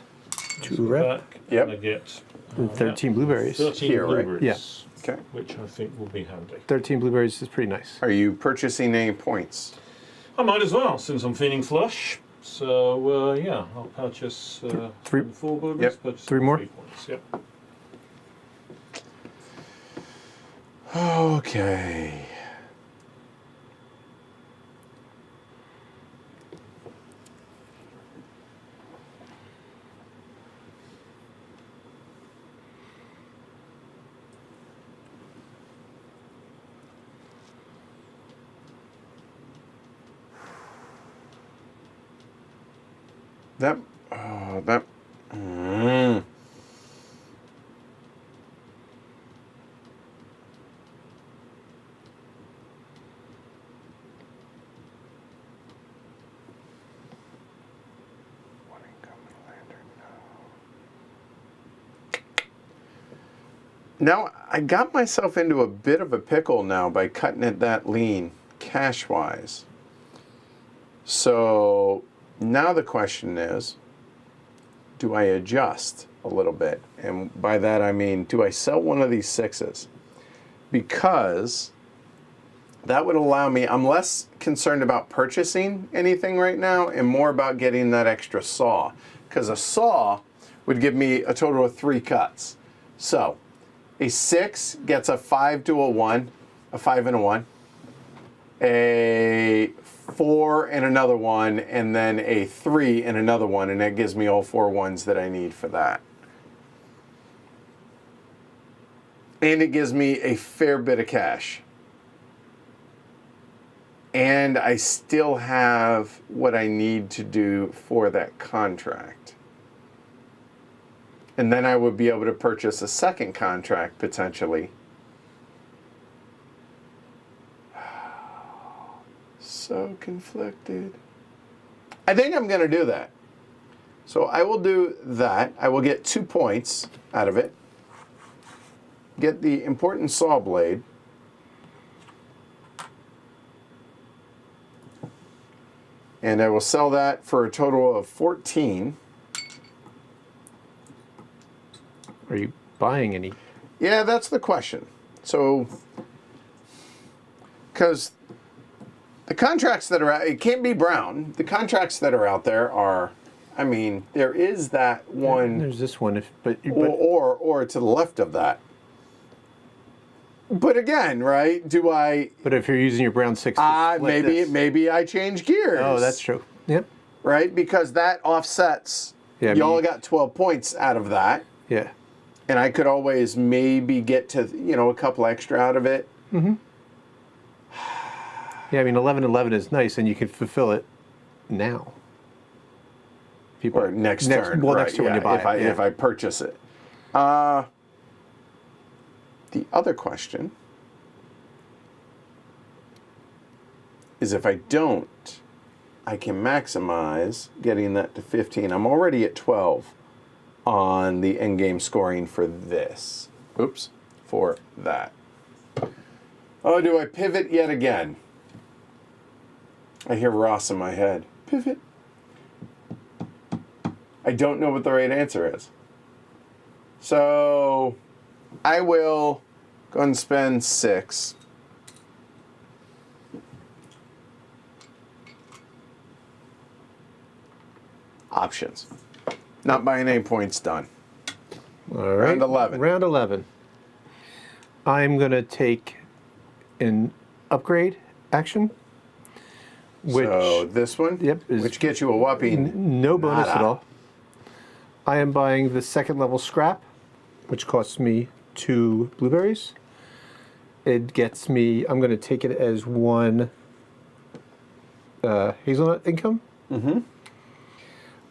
Those 2 go rep. back, Yep. And I get And 13 blueberries. 13 Here, right? blueberries. Yeah. Okay. Which I think will be handy. 13 blueberries is pretty nice. Are you purchasing any points? I might as well, since I'm feeling flush. So yeah, I'll purchase 4 blueberries. Yep. Purchase 3 more? 3 points. Yep. Okay. That. Now, I got myself into a bit of a pickle now by cutting it that lean, cash-wise. So now the question is, do I adjust a little bit? And by that I mean, do I sell one of these 6s? Because That would allow me, I'm less concerned about purchasing anything right now and more about getting that extra saw. Because a saw would give me a total of 3 cuts. So, a 6 gets a 5 to a 1, a 5 and a 1, a 4 and another 1, and then a 3 and another 1, and that gives me all 4 ones that I need for that. And it gives me a fair bit of cash. And I still have what I need to do for that contract. And then I would be able to purchase a second contract potentially. So conflicted. I think I'm going to do that. So I will do that. I will get 2 points out of it. Get the important saw blade. And I will sell that for a total of 14. Are you buying any? Yeah, that's the question. So, because the contracts that are out, it can't be brown. The contracts that are out there are, I mean, there is that one, There's this one, but or to the left of that. But again, right? Do I? but if you're using your brown 6, to split this. Maybe I change gears. Oh, that's true. Yep. Right, because that offsets. Yeah, I y'all mean- got 12 points out of that. Yeah. And I could always maybe get to, a couple extra out of it. Yeah, I mean 11-11 is nice, and you can fulfill it now. People Or next turn. Well, right, next turn when you buy it. If I purchase it. The other question is if I don't, I can maximize getting that to 15. I'm already at 12 on the end game scoring for this. Oops, for that. Oh, do I pivot yet again? I hear Ross in my head. Pivot. I don't know what the right answer is. So I will go and spend 6. Options. Not buying any points, done. All right. Round 11. Round 11. I'm going to take an upgrade action, which So this one, Yep, is which gets you a whopping no bonus at nada. all. I am buying the second level scrap, which costs me 2 blueberries. It gets me, I'm going to take it as 1 hazelnut income.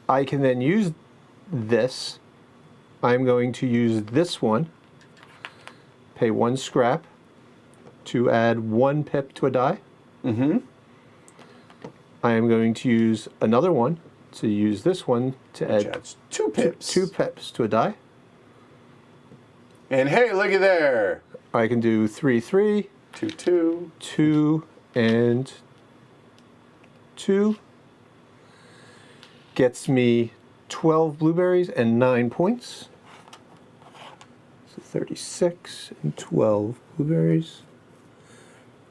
I can then use this. I'm going to use this one, pay 1 scrap to add 1 pip to a die. I am going to use another one to use this one to Which add adds 2 pips. 2 pips to a die. And hey, looky there. I can do 3, 3, 2, 2. 2, and 2. Gets me 12 blueberries and 9 points. So 36 and 12 blueberries.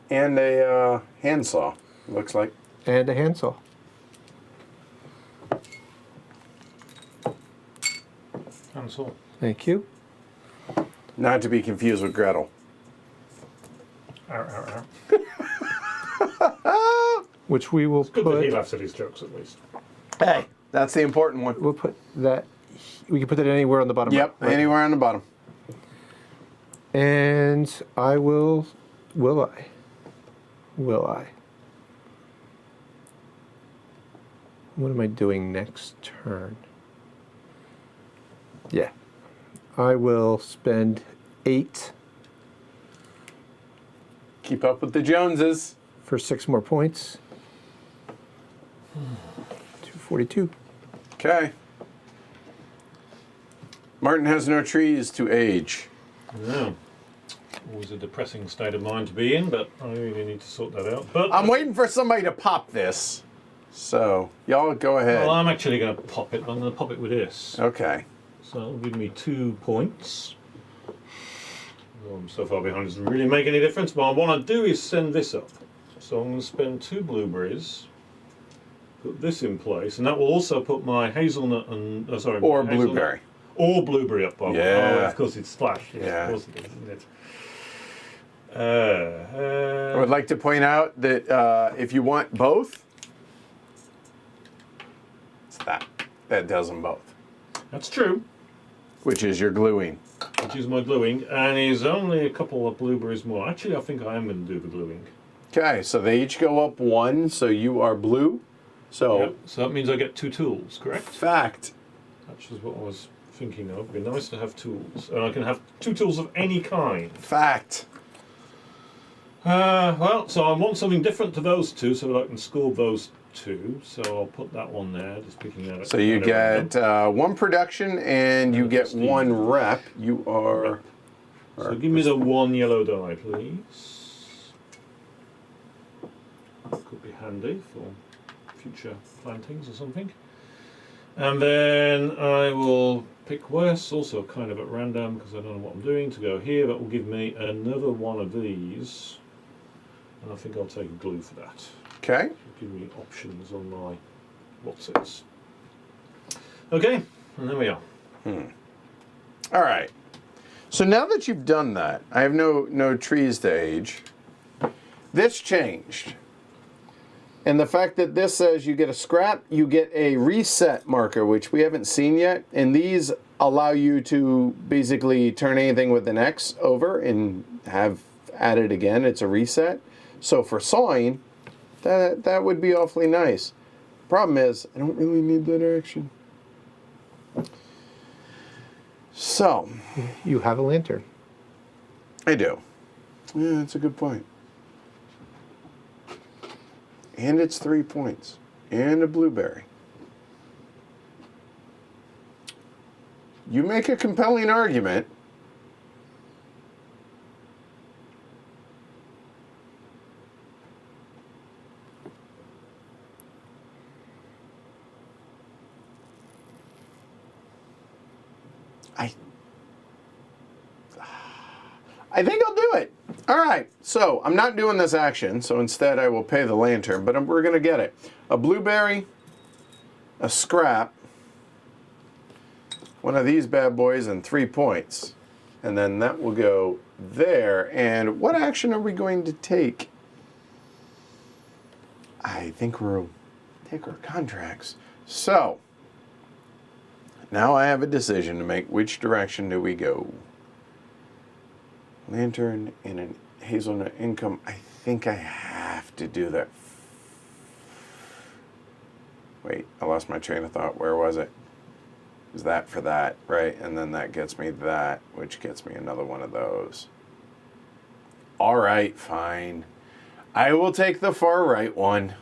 And a handsaw, looks like. And a handsaw. And so. Thank you. Not to be confused with Gretel. Ow, ow, ow. Which we will Good that he put. laughs at his jokes at least. Hey, that's the important one. We'll put that. We can put that anywhere on the bottom. Yep, right? anywhere on the bottom. And I will. Will I? Will I? What am I doing next turn? Yeah. I will spend 8 Keep up with the Joneses. for 6 more points. 242. Okay. Martin has no trees to age. Yeah. Always a depressing state of mind to be in, but I really need to sort that out. But I'm waiting for somebody to pop this. So, y'all go ahead. well, I'm actually going to pop it. I'm going to pop it with this. Okay. So that'll give me 2 points. I'm so far behind it doesn't really make any difference, but what I want to do is send this up. So I'm going to spend 2 blueberries, put this in place, and that will also put my hazelnut and Or my hazelnut blueberry. or blueberry up. Yeah. Oh, of course it's splash. Yes, Yeah. of course it is, isn't it? I would like to point out that if you want both, it's that. That does them both, That's true. which is your gluing. Which is my gluing, and is only a couple of blueberries more. Actually, I think I am going to do the gluing. Okay, so they each go up 1, so you are blue. So, Yep. So that means I get 2 tools, correct? fact. That's just what I was thinking of. It'd be nice to have tools, and I can have 2 tools of any kind. Fact. Well, so I want something different to those 2, so that I can score those 2. So I'll put that one there, just picking that up. So you get 1 production and you And get 16. 1 rep. You are. So give me the 1 yellow die, please. Could be handy for future plantings or something. And then I will pick worse, also kind of at random because I don't know what I'm doing, to go here. That will give me another one of these. And I think I'll take glue for that. Okay. Give me options on my what's-its. Okay, and there we are. All right. So now that you've done that, I have no trees to age. This changed. And the fact that this says you get a scrap, you get a reset marker, which we haven't seen yet. And these allow you to basically turn anything with an X over and have at it again. It's a reset. So for sawing, that would be awfully nice. Problem is, I don't really need that action. So, You have a lantern. I do. Yeah, that's a good point. And it's 3 points. And a blueberry. You make a compelling argument. I think I'll do it. All right, so I'm not doing this action, so instead I will pay the lantern, but we're going to get it. A blueberry, a scrap, one of these bad boys, and 3 points. And then that will go there. And what action are we going to take? I think we'll take our contracts. So, now I have a decision to make. Which direction do we go? Lantern and a hazelnut income. I think I have to do that. Wait, I lost my train of thought. Where was it? Is that for that, right? And then that gets me that, which gets me another one of those. All right, fine. I will take the far right one.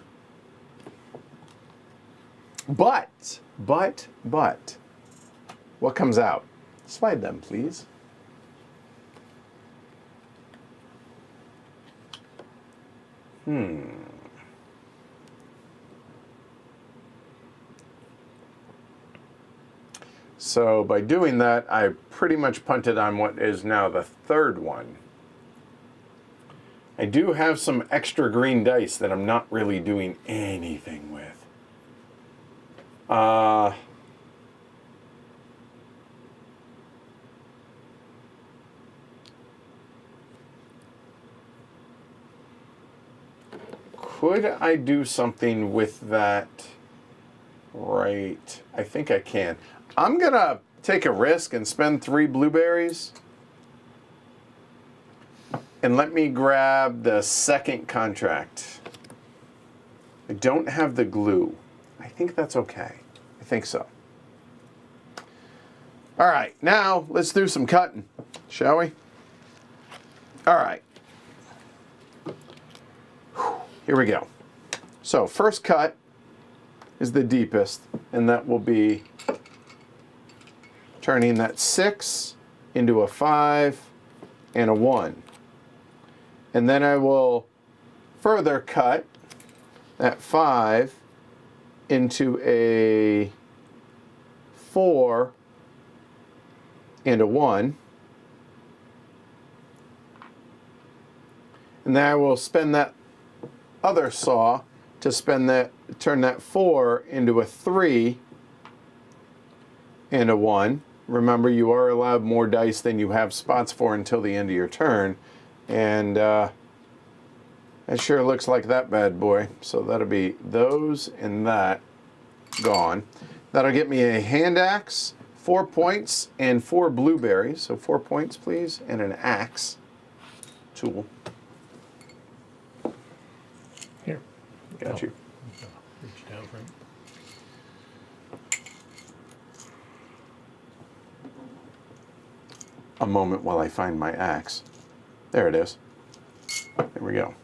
But, what comes out? Slide them, please. So by doing that, I pretty much punted on what is now the 3rd one. I do have some extra green dice that I'm not really doing anything with. Could I do something with that? Right. I think I can. I'm going to take a risk and spend 3 blueberries. And let me grab the 2nd contract. I don't have the glue. I think that's okay. I think so. All right, now let's do some cutting, shall we? All right. Here we go. So first cut is the deepest, and that will be turning that 6 into a 5 and a 1. And then I will further cut that 5 into a 4 and a 1. And then I will spend that other saw to turn that 4 into a 3 and a 1. Remember, you are allowed more dice than you have spots for until the end of your turn. And that sure looks like that bad boy. So that'll be those and that gone. That'll get me a hand axe, 4 points, and 4 blueberries. So 4 points, please, and an axe tool. Here. Got you. Reach down for him. A moment while I find my axe. There it is. There we go.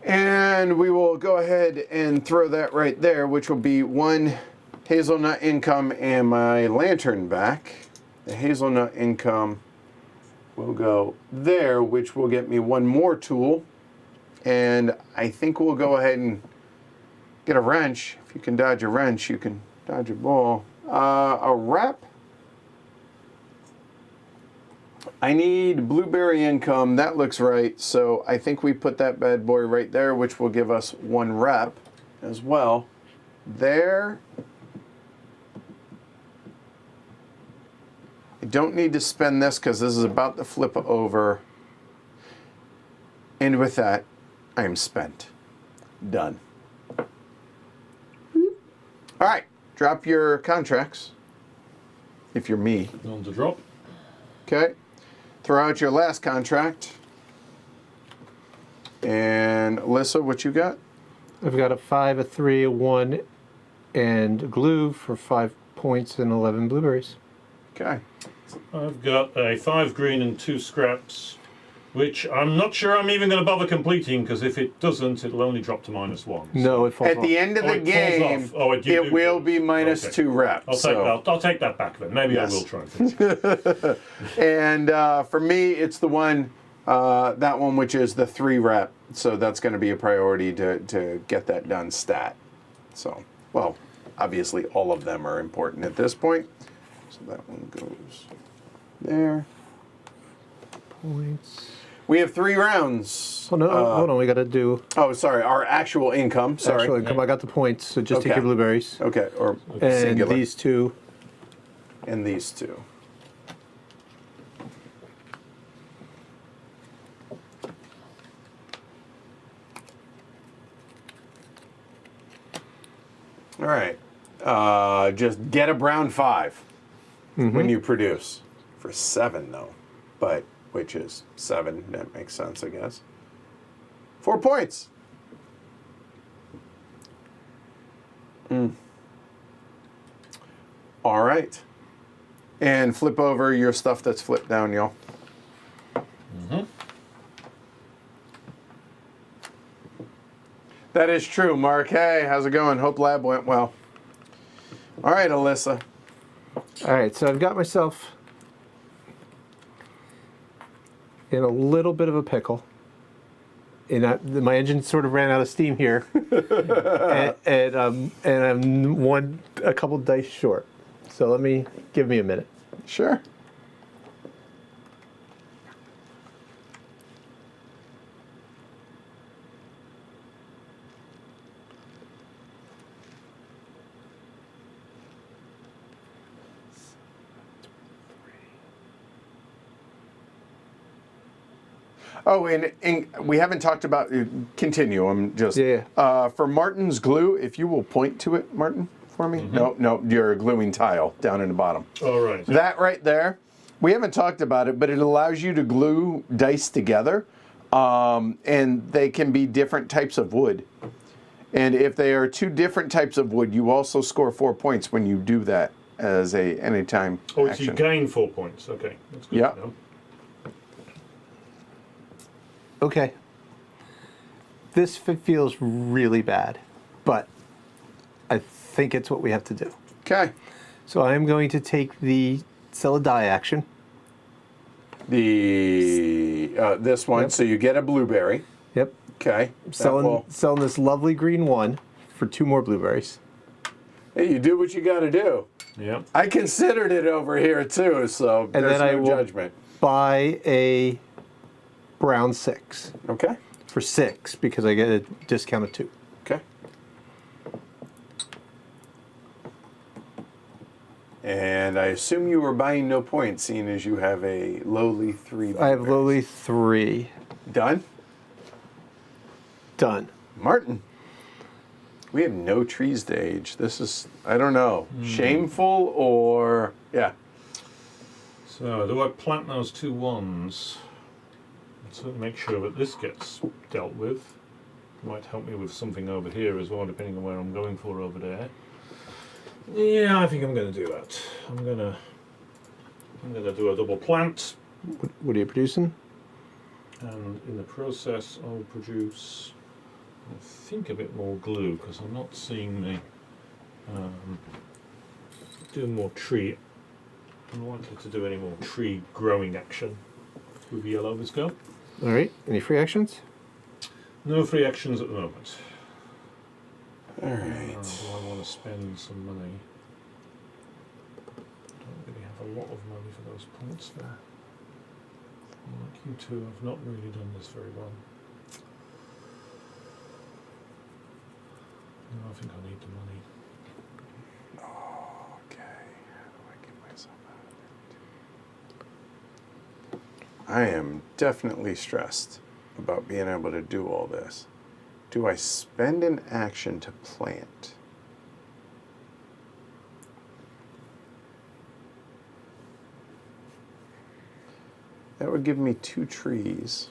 And we will go ahead and throw that right there, which will be 1 hazelnut income and my lantern back. The hazelnut income will go there, which will get me 1 more tool. And I think we'll go ahead and get a wrench. If you can dodge a wrench, you can dodge a ball. A wrap. I need blueberry income. That looks right. So I think we put that bad boy right there, which will give us 1 rep as well. There. I don't need to spend this because this is about to flip over. And with that, I am spent. Done. All right. Drop your contracts. If you're me. On to drop. Okay. Throw out your last contract. And Alyssa, what you got? I've got a 5, a 3, a 1, and glue for 5 points and 11 blueberries. Okay. I've got a 5 green and 2 scraps, which I'm not sure I'm even going to bother completing, because if it doesn't, it'll only drop to -1. No, it falls At the off. end of Oh, the it falls game, off. Oh, you it do will do. be minus Okay. 2 reps. I'll take that back then. Maybe Yes. I will try and fix it. And for me, it's the one, that one which is the 3 rep. So that's going to be a priority to get that done stat. So, well, obviously all of them are important at this point. So that one goes there. Points. We have 3 rounds. Oh, no, hold on. We got to do Oh, sorry, our actual income. Sorry. actual income. I got the points, so just take Okay. your blueberries. Okay, or And singular. these 2. And these 2. All right. Just get a brown 5 when you produce. For 7, though. But, which is 7. That makes sense, I guess. 4 points. All right. And flip over your stuff that's flipped down, y'all. That is true, Mark. Hey, how's it going? Hope lab went well. All right, Alyssa. All right, so I've got myself in a little bit of a pickle. And my engine sort of ran out of steam here, and I'm a couple dice short. So give me a minute. Sure. Oh, and we haven't talked about, continue, I'm just, Yeah. For Martin's glue, if you will point to it, Martin, for me. No, your gluing tile down in the bottom. All right. That right there, we haven't talked about it, but it allows you to glue dice together, and they can be different types of wood. And if they are 2 different types of wood, you also score 4 points when you do that as a anytime Oh, so action. you gain 4 points. Okay, that's good. Yeah. To know. Okay. This feels really bad, but I think it's what we have to do. Okay. So I am going to take the sell a die action. The this one, Yep. so you get a blueberry. Yep. Okay. That Selling this lovely green 1 for 2 more blueberries. Hey, you do what you got to do. Yeah. I considered it over here too, so And there's then I no will judgment. buy a brown 6 Okay. for 6 because I get a discount of 2. Okay. And I assume you were buying no points, seeing as you have a lowly 3. I have lowly 3. Done? Done. Martin. We have no trees to age. This is, I don't know, shameful or, yeah. So, do I plant those 2 ones? So make sure that this gets dealt with. Might help me with something over here as well, depending on where I'm going for over there. Yeah, I think I'm going to do that. I'm going to do a double plant, What are you producing? and in the process, I'll produce, I think, a bit more glue because I'm not seeing me do more tree. I'm likely to do any more tree growing action with yellow. Let's go. All right. Any free actions? No free actions at the moment. All right. Do I want to spend some money? Don't really have a lot of money for those points there. Like you two, I've not really done this very well. No, I think I need the money. Okay. How do I get myself out of there? I am definitely stressed about being able to do all this. Do I spend an action to plant? That would give me 2 trees.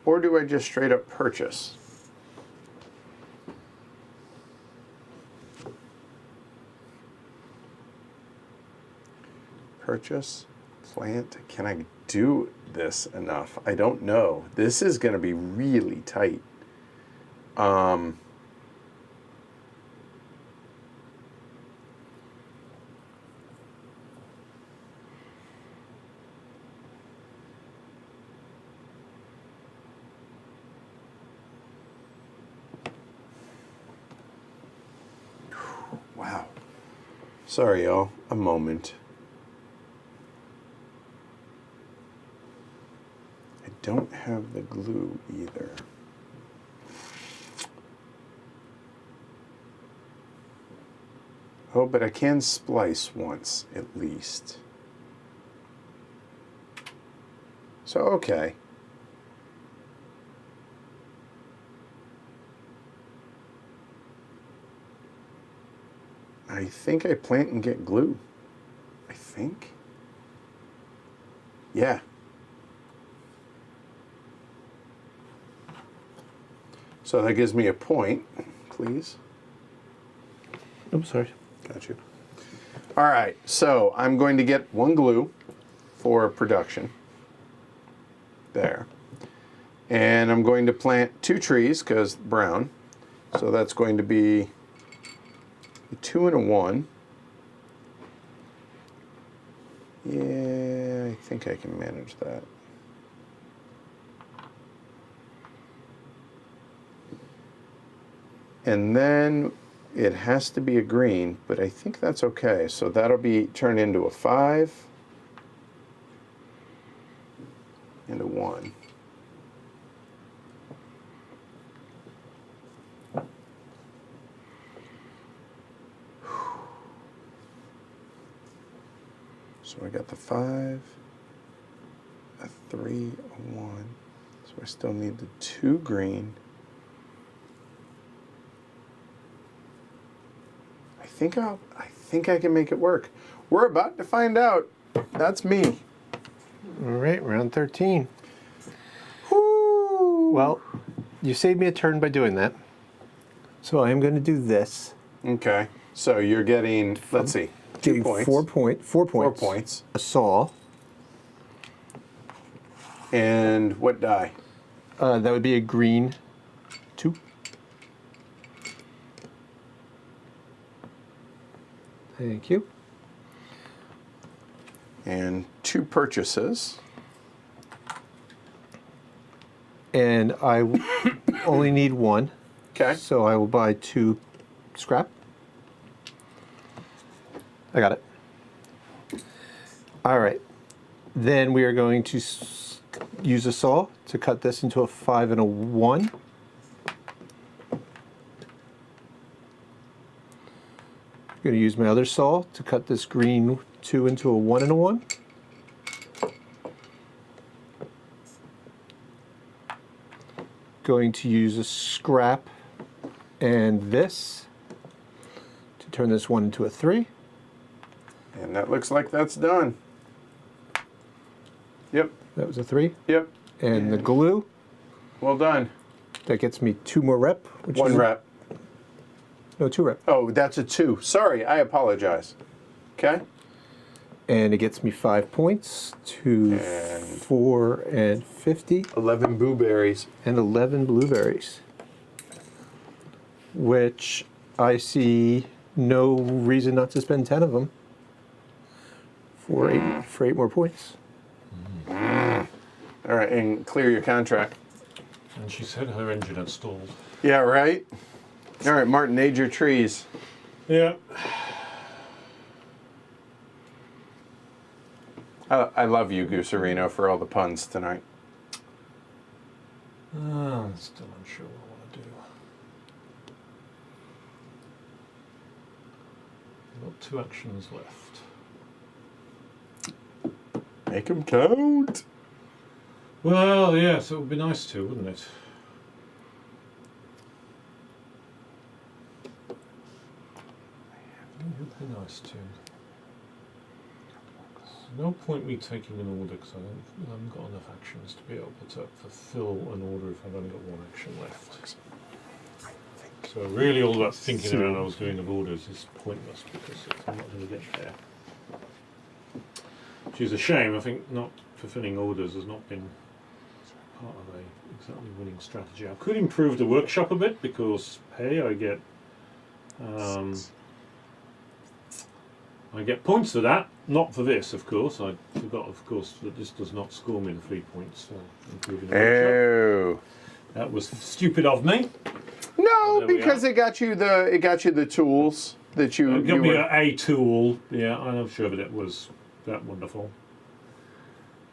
Or do I just straight up purchase? Purchase, plant. Can I do this enough? I don't know. This is going to be really tight. Wow. Sorry, y'all. A moment. I don't have the glue either. Oh, but I can splice once at least. So, okay. I think I plant and get glue. I think. Yeah. So that gives me a point, please. Oops, sorry. Got you. All right, so I'm going to get 1 glue for production. There. And I'm going to plant 2 trees, because brown. So that's going to be a 2 and a 1. Yeah, I think I can manage that. And then it has to be a green, but I think that's okay. So that'll be turned into a 5 and a 1. So I got the 5, a 3, a 1. So I still need the 2 green. I think I can make it work. We're about to find out. That's me. All right, round 13. Woo! Well, you saved me a turn by doing that. So I am going to do this. Okay. So you're getting, let's see, 2 Getting points. 4 points. 4 points. A saw. And what die? That would be a green 2. Thank you. And 2 purchases. and I only need one. Okay. So I will buy 2 scrap. I got it. All right. Then we are going to use a saw to cut this into a 5 and a 1. I'm going to use my other saw to cut this green 2 into a 1 and a 1. Going to use a scrap and this to turn this 1 into a 3. And that looks like that's done. Yep. That was a 3. Yep. And the glue, Well done. that gets me 2 more rep. Which 1 is rep. No, 2 rep. Oh, that's a 2. Sorry, I apologize. Okay. And it gets me 5 points to And 4 and 50 11 blueberries. and 11 blueberries, which I see no reason not to spend 10 of them for 8 more points. All right, and clear your contract. And she said her engine had stalled. Yeah, right? All right, Martin, age your trees. Yeah. I love you, Gooserino, for all the puns tonight. I'm still unsure what I want to do. I've got 2 actions left. Make them count. Well, yes, it would be nice to, wouldn't it? It would be nice to. There's no point me taking an order because I haven't got enough actions to be able to fulfill an order if I've only got 1 action left. So really all that thinking around I was doing of orders is pointless because I'm not going to get there. Which is a shame. I think not fulfilling orders has not been part of a exactly winning strategy. I could improve the workshop a bit because, hey, I get points for that. Not for this, of course. I forgot, of course, that this does not score me the 3 points for improving the workshop. Oh. That was stupid of me. No, There we because are. it got you the tools that you Give you me were, a tool. Yeah, I'm sure that it was that wonderful.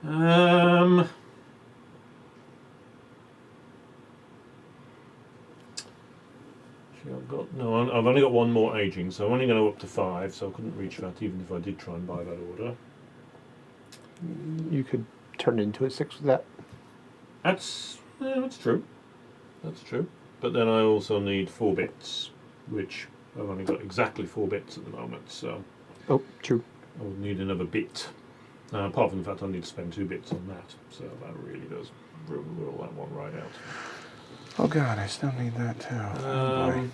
See, I've only got 1 more aging, so I'm only going to go up to 5, so I couldn't reach that even if I did try and buy that order. You could turn it into a 6 with that. That's true. That's true. But then I also need 4 bits, which I've only got exactly 4 bits at the moment, so Oh, true. I would need another bit. Apart from the fact I need to spend 2 bits on that, so that really does rule that one right out. Oh God, I still need that too.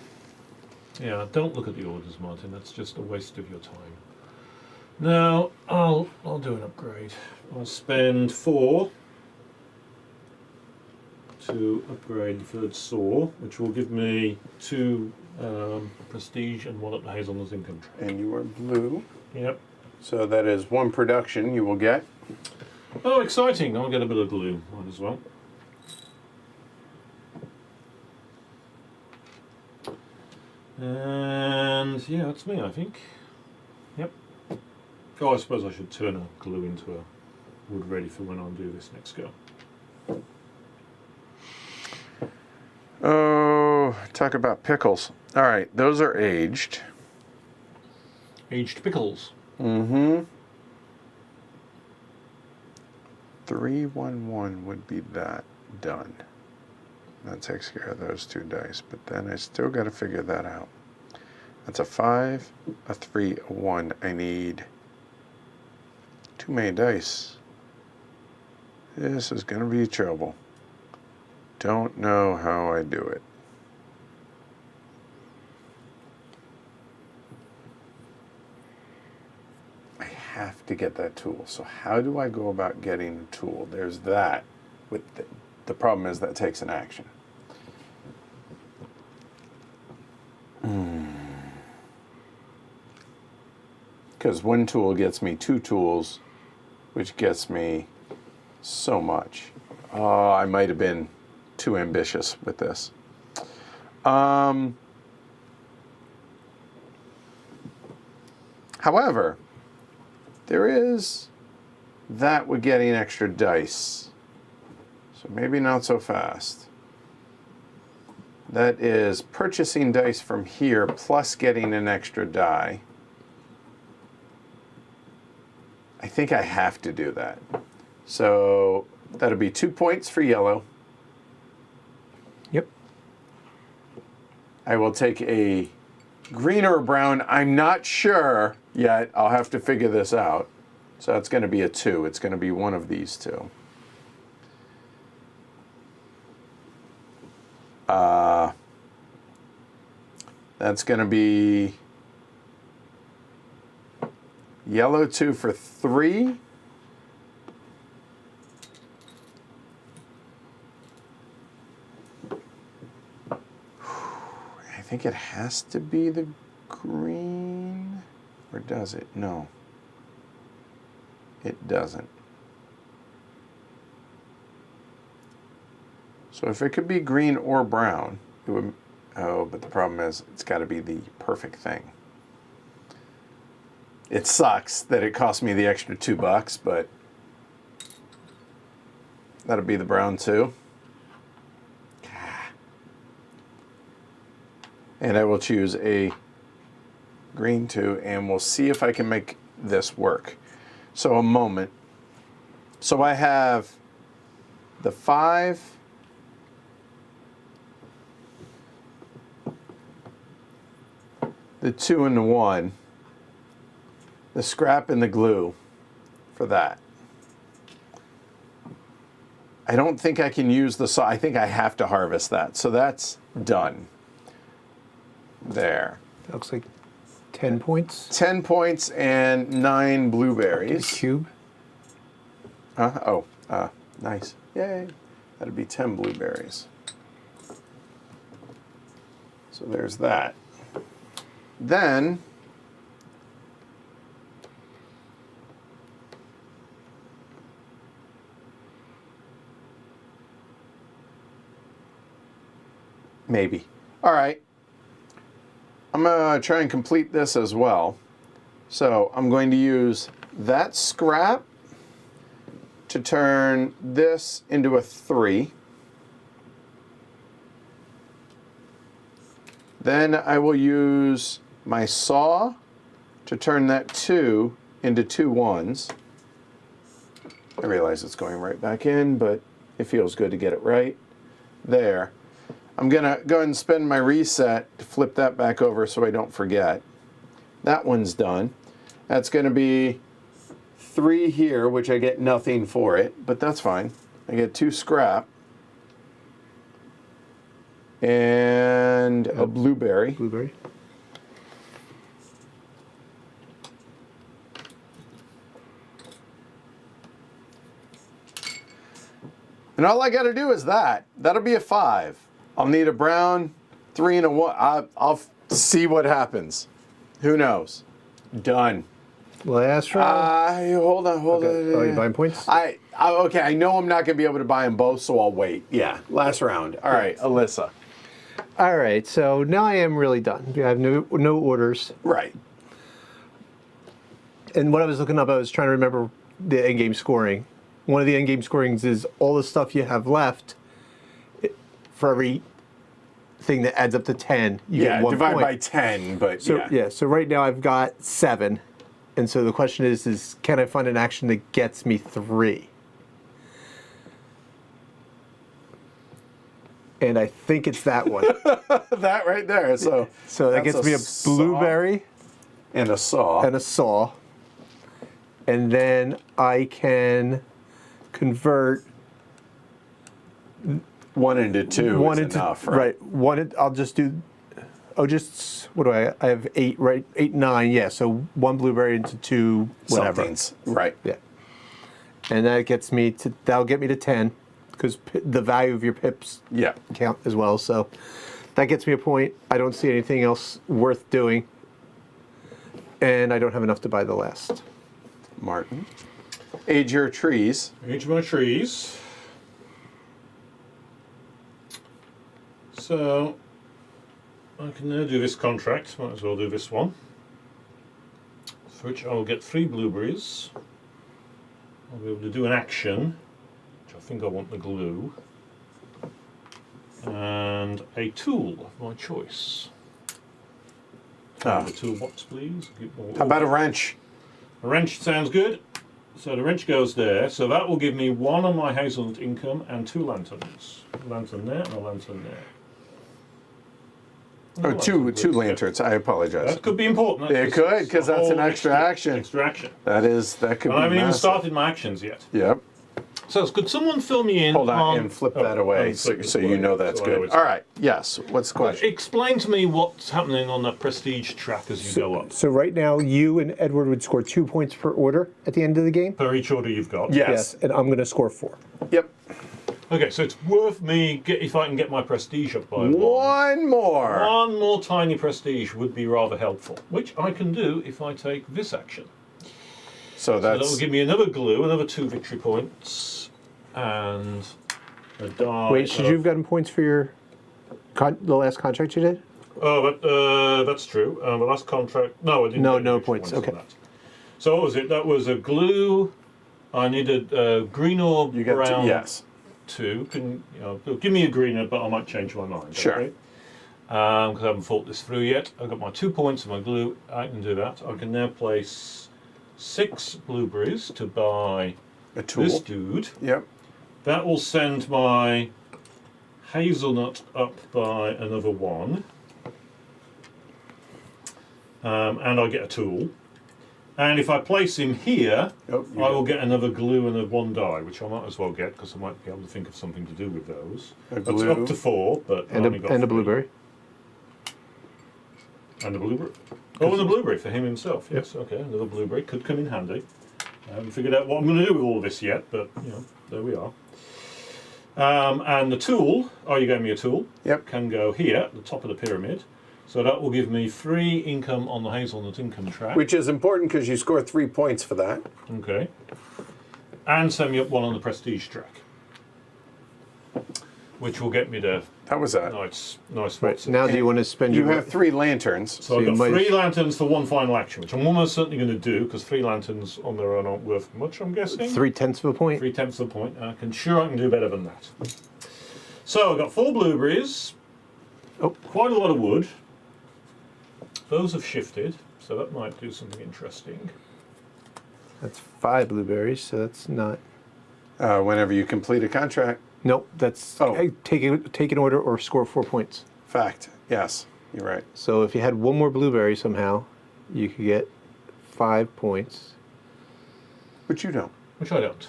Yeah, don't look at the orders, Martin. That's just a waste of your time. Now I'll do an upgrade. I'll spend 4 to upgrade the 3rd saw, which will give me 2 prestige and 1 up the hazelnut income track. And you are blue. Yep. So that is 1 production you will get. Oh, exciting! I'll get a bit of glue. Might as well. And yeah, that's me, I think. Yep. Oh, I suppose I should turn a glue into a wood ready for when I do this next go. Oh, talk about pickles. All right, those are aged. Aged pickles. Mm-hmm. 311 would be that done. That takes care of those 2 dice, but then I still got to figure that out. That's a 5, a 3, a 1. I need too many dice. This is going to be trouble. Don't know how I do it. I have to get that tool. So how do I go about getting the tool? There's that. With the problem is that takes an action. Because 1 tool gets me 2 tools, which gets me so much. Oh, I might have been too ambitious with this. However, there is that with getting extra dice. So maybe not so fast. That is purchasing dice from here plus getting an extra die. I think I have to do that. So that'll be 2 points for yellow. Yep. I will take a green or a brown. I'm not sure yet. I'll have to figure this out. So that's going to be a 2. It's going to be one of these two. That's going to be yellow 2 for 3. I think it has to be the green, or does it? No, it doesn't. So if it could be green or brown, it would. Oh, but the problem is it's got to be the perfect thing. It sucks that it cost me the extra $2, but that'll be the brown too. And I will choose a green 2, and we'll see if I can make this work. So a moment. So I have the 5, the 2 and the 1, the scrap and the glue for that. I don't think I can use the saw. I think I have to harvest that. So that's done. There. That looks like 10 points. 10 points and 9 blueberries. Cube. Nice. Yay. That'd be 10 blueberries. So there's that. Then maybe. All right. I'm going to try and complete this as well. So I'm going to use that scrap to turn this into a 3. Then I will use my saw to turn that 2 into 2 1s. I realize it's going right back in, but it feels good to get it right. There. I'm going to go ahead and spend my reset to flip that back over so I don't forget. That one's done. That's going to be 3 here, which I get nothing for it, but that's fine. I get 2 scrap and a blueberry. Blueberry. And all I got to do is that. That'll be a 5. I'll need a brown, 3 and a 1. I'll see what happens. Who knows? Done. Last round. Hold on. Okay. Oh, you buying points? Okay, I know I'm not going to be able to buy them both, so I'll wait. Yeah, last round. All right, Alyssa. All right, so now I am really done. I have no orders. Right. And what I was looking up, I was trying to remember the endgame scoring. One of the endgame scorings is all the stuff you have left. For every thing that adds up to 10, you get 1 divide point. by 10, but So so right now I've got 7. And so the question is can I find an action that gets me 3? And I think it's that one. that right there. So that gets me a blueberry and a saw. and a saw. And then I can convert 1 into 2 one is into enough, right? I'll just do. Oh, just what do I have 8, right? 8, 9. Yeah. So 1 blueberry into 2, whatever. Somethings. Right. Yeah. And that'll get me to 10 because the value of your pips Yeah. count as well. So that gets me a point. I don't see anything else worth doing, and I don't have enough to buy the last. Martin. Age your trees. Age my trees. So I can now do this contract. Might as well do this one. For which I will get 3 blueberries. I'll be able to do an action, which I think I want the glue, and a tool of my choice. The toolbox, please. How about a wrench? A wrench sounds good. So the wrench goes there. So that will give me 1 on my hazelnut income and 2 lanterns. A lantern there and a lantern there. Oh, two lanterns. I apologize. That could be important. It could, because that's an extra action. Extra action. That could be I haven't even massive. started my actions yet. Yep. So could someone fill me in? Hold on and flip that away flip so it you away, know that's so I know good. it's All right. Yes. What's the question? Explain to me what's happening on that prestige track as you go up. So right now, you and Edward would score 2 points per order at the end of the game. Per each order you've got. Yes. And I'm going to score 4. Yep. Okay, so it's worth me if I can get my prestige up by 1. One more. 1 more tiny prestige would be rather helpful, which I can do if I take this action. So That will that's give me another glue, another 2 victory points, and a die. Wait, should you have gotten points for your the last contract you did? Oh, but that's true. The last contract. No, I didn't. No, get any no victory points, on okay. that. So what was it? That was a glue. I needed green or you get brown. yes. 2. Can give me a greener, but I might change my mind. Sure. Okay? Because I haven't thought this through yet. I've got my 2 points of my glue. I can do that. I can now place 6 blueberries to buy A tool. this dude. Yep. That will send my hazelnut up by another 1. And I get a tool. And if I place him here, Oh, you I will got get another glue and a 1 die, which I might as well get because I might be able to think of something to do with those. A That's glue. up to 4, but I only got And a 3. blueberry. And a blueberry. Oh, and a blueberry for him himself. Yes, okay, another blueberry could come in handy. I haven't figured out what I'm going to do with all this yet, but there we are. And the tool, you gave me a tool. Yep. Can go here at the top of the pyramid. So that will give me 3 income on the hazelnut income track. Which is important because you score 3 points for that. Okay. And send me up 1 on the prestige track. Which will get me to That was that. nice Right. spots. Now, do you want to spend You your... have 3 lanterns. So I've you got might- 3 lanterns for 1 final action, which I'm almost certainly going to do because 3 lanterns on their own aren't worth much, I'm guessing. 3/10 of a point? 3/10 of a point. I can do better than that. So I've got 4 blueberries. Oh. Quite a lot of wood. Those have shifted, so that might do something interesting. That's 5 blueberries, so that's not... Whenever you complete a contract. Nope, that's Oh. take an order or score 4 points. Fact. Yes. You're right. So if you had 1 more blueberry somehow, you could get 5 points. But you don't. Which I don't.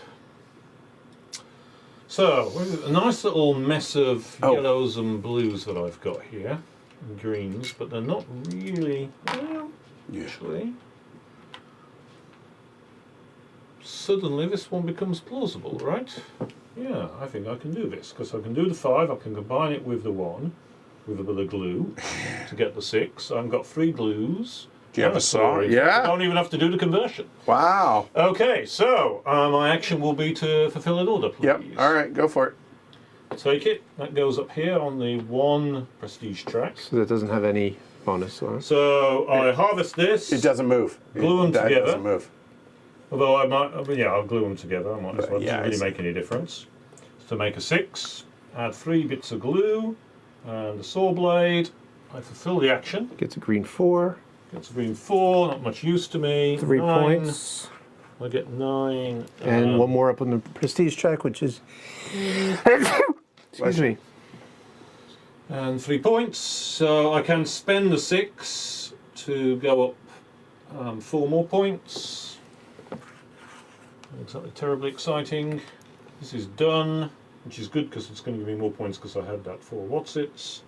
So, a nice little mess of yellows and blues that I've got here. And greens, but they're not really... Well, actually... Suddenly this one becomes plausible, right? Yeah, I think I can do this, because I can do the 5, I can combine it with the 1, with a bit of glue, to get the 6. I've got 3 glues. Do you have and a saw? storage. Yeah. I don't even have to do the conversion. Wow. Okay, so my action will be to fulfill an order, please. Yep. All right. Go for it. Take it. That goes up here on the 1 prestige track. So that doesn't have any bonus on it. So I harvest this. It doesn't move. Glue 'em That together. doesn't move. Although I might, I'll glue them together. I might as well. It Yeah, doesn't really it's- make any difference. To make a 6, add 3 bits of glue and a saw blade. I fulfill the action. Gets a green 4, Gets a green 4. Not much use to me. 3 9. points, I get 9. and 1 more up on the prestige track, which is... Excuse me. And 3 points. So I can spend the 6 to go up 4 more points. Not exactly terribly exciting. This is done, which is good because it's going to give me more points because I had that for what's-its.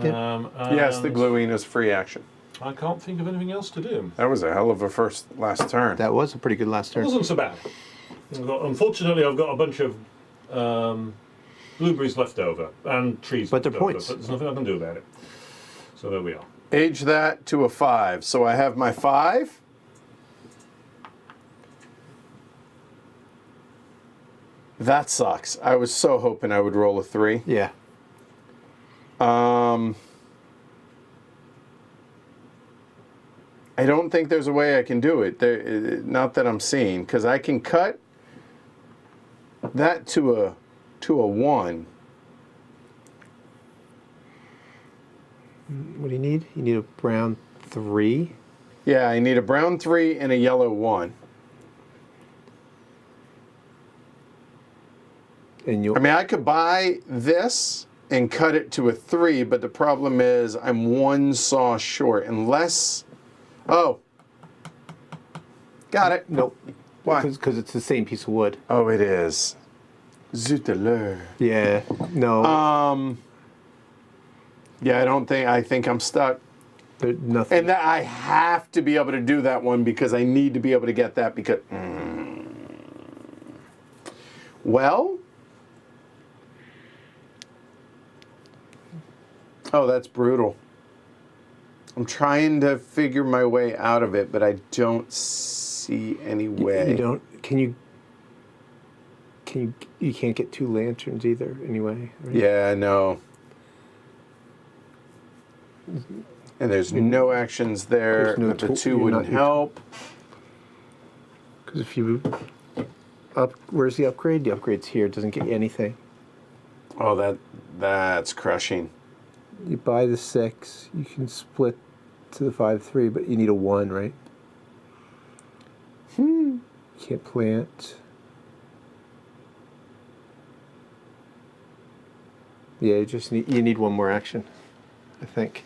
Yes, the gluing is free action. I can't think of anything else to do. That was a hell of a last turn. That was a pretty good last It turn. wasn't so bad. Unfortunately, I've got a bunch of blueberries left over and trees But they're left over, points. but there's nothing I can do about it. So there we are. Age that to a 5. So I have my 5. That sucks. I was so hoping I would roll a 3. Yeah. I don't think there's a way I can do it. Not that I'm seeing, because I can cut that to a 1. What do you need? You need a brown 3. Yeah, I need a brown 3 and a yellow 1. And you. I mean, I could buy this and cut it to a 3, but the problem is I'm 1 saw short. Unless, oh, got it. Nope. Why? Because it's the same piece of wood. Oh, it is. Zut alors. Yeah. No. Yeah, I think I'm stuck. There's nothing. And that I have to be able to do that one because I need to be able to get that because. Well. Oh, that's brutal. I'm trying to figure my way out of it, but I don't see any way. You don't. Can you? You can't get 2 lanterns either. Anyway. Right? Yeah, no. And there's no actions there. There's no But the tool- 2 you're wouldn't not- help. Because if you where's the upgrade? The upgrade's here. It doesn't get you anything. Oh, that's crushing. You buy the 6. You can split to the 5/3, but you need a 1, right? You can't plant. Yeah, you need 1 more action, I think.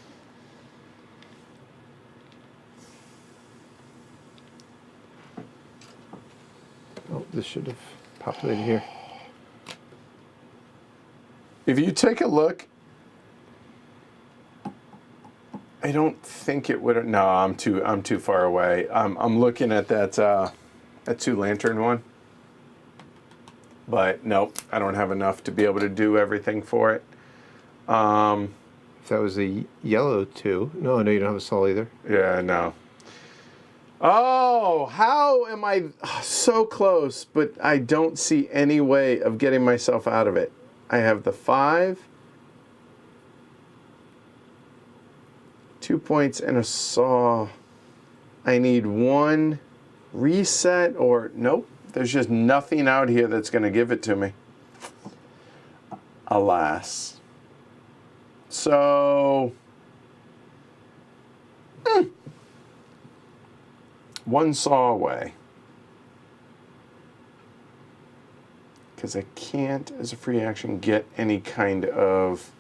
Oh, this should have populated here. If you take a look, I don't think it would. No, I'm too far away. I'm looking at that 2 lantern one, but nope, I don't have enough to be able to do everything for it. If that was a yellow 2. No, you don't have a sol either. Yeah, no. Oh, how am I so close, but I don't see any way of getting myself out of it. I have the 5, 2 points and a saw. I need 1 reset or nope. There's just nothing out here that's going to give it to me. Alas. So, 1 saw away. Because I can't, as a free action, get any kind of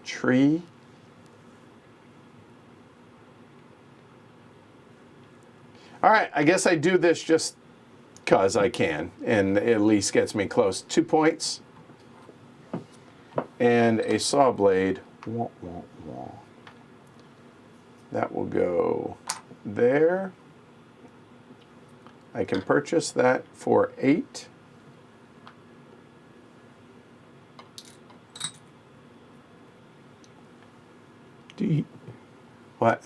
tree. All right, I guess I do this just because I can, and it at least gets me close. 2 points and a saw blade. Wah, wah, wah. That will go there. I can purchase that for 8. What?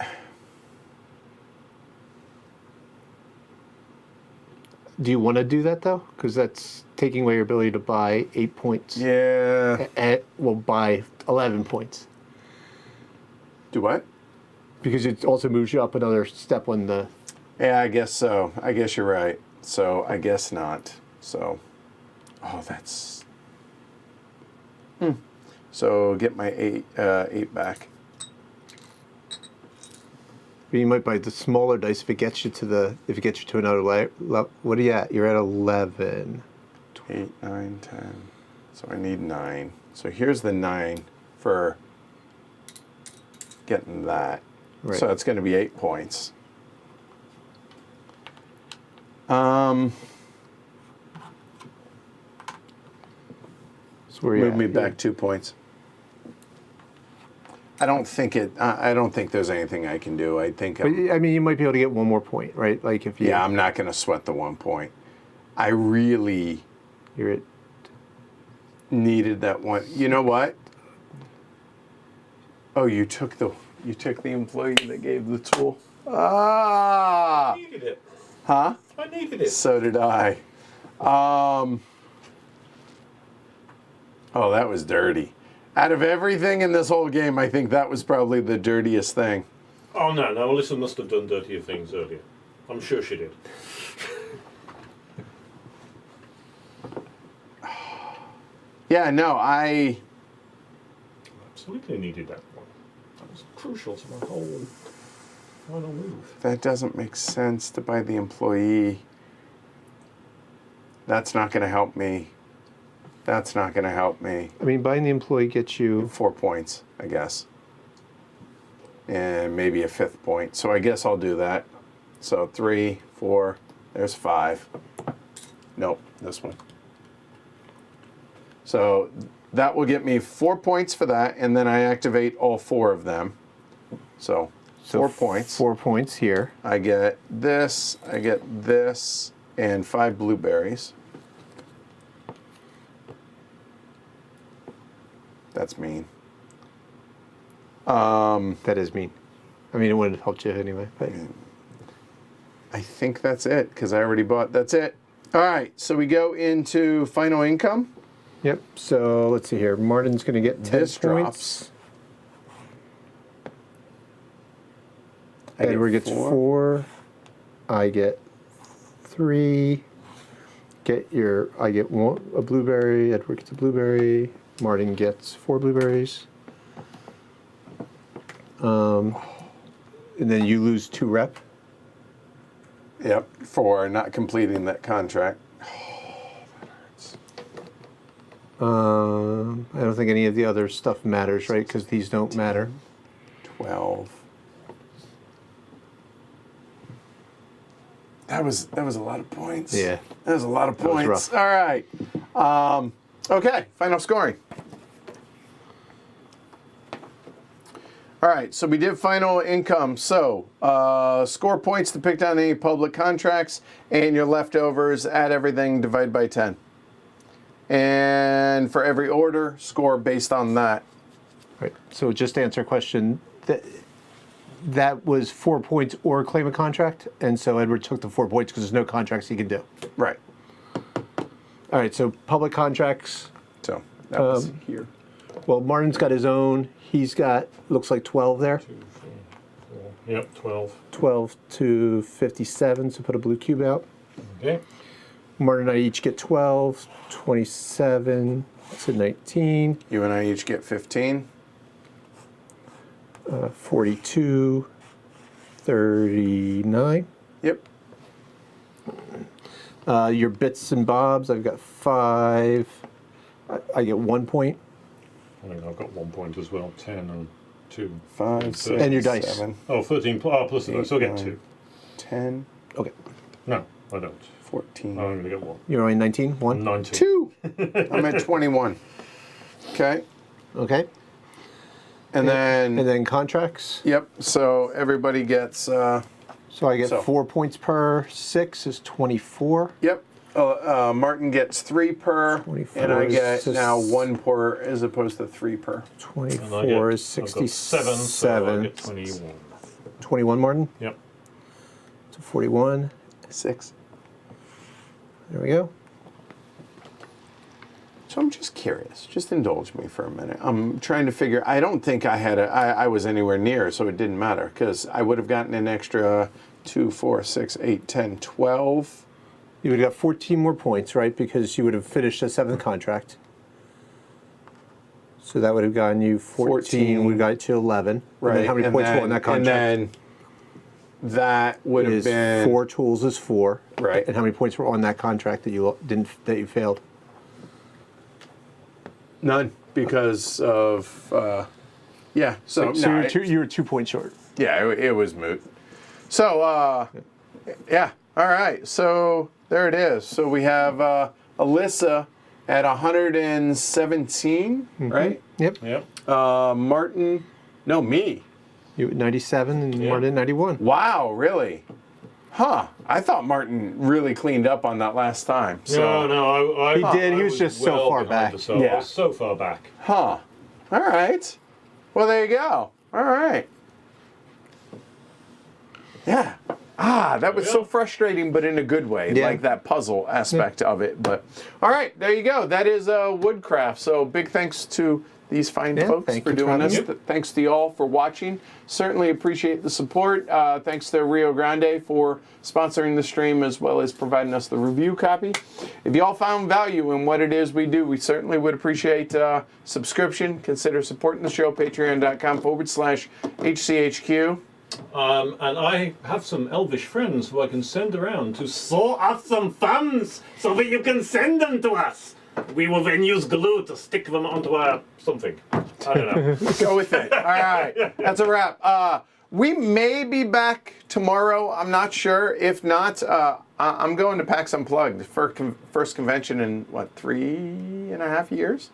Do you want to do that though? Because that's taking away your ability to buy 8 points. Yeah. Buy 11 points. Do what? Because it also moves you up another step on the. Yeah, I guess so. I guess you're right. So I guess not. So, oh, that's. So get my 8 back. You might buy the smaller dice if it gets you to another layer. What are you at? You're at 11. 8, 9, 10. So I need 9. So here's the 9 for getting that. Right. So it's going to be 8 points. Move me back 2 points. I don't think there's anything I can do. I think. But I mean, you might be able to get 1 more point, right? Like if you. Yeah, I'm not going to sweat the 1 point. I really. You're at. Needed that one. You know what? Oh, you took the employee that gave the tool. Ah. I needed it. Huh? I needed it. So did I. Oh, that was dirty. Out of everything in this whole game, I think that was probably the dirtiest thing. Oh no, no, Alyssa must have done dirtier things earlier. I'm sure she did. Yeah, no, I Absolutely needed that one. That was crucial to my whole final move. that doesn't make sense to buy the employee. That's not going to help me. That's not going to help me. I mean, buying the employee gets you 4 points, I guess. And maybe a 5th point. So I guess I'll do that. So 3, 4, there's 5. Nope, this one. So that will get me 4 points for that, and then I activate all 4 of them. So 4 points. 4 points here. I get this, and 5 blueberries. That's mean. That is mean. I mean, it wouldn't have helped you anyway. But I think that's it, because I already bought. That's it. All right, so we go into final income. yep. So let's see here. Martin's going to get 10 This points. drops. I get Edward gets 4. I get 3. I get a blueberry. Edward gets a blueberry. Martin gets 4 blueberries. And then you lose 2 rep. Yep, for not completing that contract. I don't think any of the other stuff matters, right? Because these don't matter. 12. That was a lot of points. Yeah. That was a lot of was points. rough. All right. Okay, final scoring. All right, so we did final income. So score points to pick down any public contracts, and your leftovers, add everything, divide by 10. And for every order, score based on that. Right. So just to answer a question, that was 4 points or claim a contract, and so Edward took the 4 points because there's no contracts he can do. Right. All right. So public contracts. So that was here. Well, Martin's got his own. He's got, looks like 12 there. 2, 3, 4. Yep, 12. 12 to 57, so put a blue cube out. Okay. Martin and I each get 12, 27, that's a 19, You and I each get 15. 42, 39. Yep. Your bits and bobs, I've got 5. I get 1 point. I think I've got 1 point as well. 10 and 2. 5, 6, And your dice. 7, Oh, 13 plus the dice. So I get 9, 2. 10, Okay. No, I don't. 14. I'm going to get 1. You're only 19? 1? 19. 2. I'm at 21. Okay. Okay. And then, And then contracts. yep, so everybody gets, So I get So- 4 points per 6 is 24. yep. Martin gets 3 per, 24 and I is get just- now 1 per as opposed to 3 per. And I 24 is I've got 7, so I get 21. 21, Martin. Yep. So 41. 6. There we go. So I'm just curious. Just indulge me for a minute. I'm trying to figure. I don't think I was anywhere near, so it didn't matter because I would have gotten an extra 2, 4, 6, 8, 10, 12. You would have got 14 more points, right? Because you would have finished the 7th contract. So that would have gotten you 14. Would have got you to 11. Right. And then how many points were on that contract? And then that would have is been 4 tools is 4. Right. And how many points were on that contract that you failed? none because of yeah. So, So no, you were 2 points short. yeah, it was moot. So yeah. All right. So there it is. So we have Alyssa at 117, right? Yep. Yep. Martin, no, me. You at 97 and Yeah. Martin at 91. Wow, really? Huh. I thought Martin really cleaned up on that last time. So, No, I He did, he I was just so well far behind back. the side. Yeah. I was so far back. huh. All right. Well, there you go. All right. Yeah. That was so frustrating, but in a good way, Yeah. like that puzzle aspect of it. But all right, there you go. That is Woodcraft. So big thanks to these fine Yeah, folks thank for you for doing having this. me. Thanks to you all for watching. Certainly appreciate the support. Thanks to Rio Grande for sponsoring the stream as well as providing us the review copy. If you all found value in what it is we do, we certainly would appreciate subscription. Consider supporting the show, patreon.com/HCHQ. And I have some elvish friends who I can send around to sort out some funds so that you can send them to us. We will then use glue to stick them onto something. I don't know. Go with it. All right. That's a wrap. We may be back tomorrow. I'm not sure. If not, I'm going to PAX Unplugged, first convention in, 3.5 years?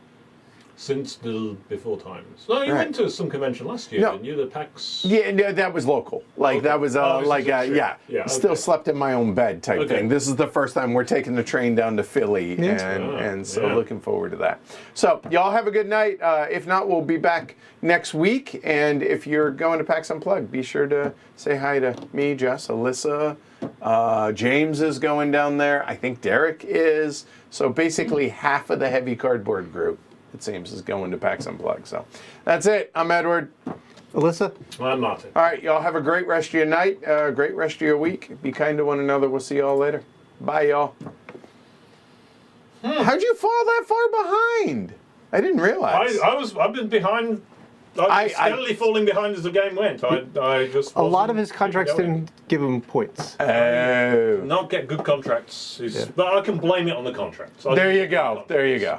Since the before times. No, you Right. went to some convention last year, No. didn't you? The PAX. Yeah, no, that was local. Like, Okay. that was, Oh, this is a trip. yeah. Yeah, Still okay. slept in my own bed type Okay. thing. This is the first time we're taking the train down to Philly, and so yeah. looking forward to that. So, y'all have a good night. If not, we'll be back next week. And if you're going to PAX Unplugged, be sure to say hi to me, Jess, Alyssa. James is going down there. I think Derek is. So basically half of the heavy cardboard group, it seems, is going to PAX Unplugged. So that's it. I'm Edward. Alyssa? I'm Martin. All right, y'all have a great rest of your night, great rest of your week. Be kind to one another. We'll see y'all later. Bye, y'all. How'd you fall that far behind? I didn't realize. I've been behind. I was steadily falling behind as the game went. I just A lot of wasn't his contracts keeping going. didn't give him points. Oh. Not get good contracts, but I can blame it on the contracts. There you go. There you go.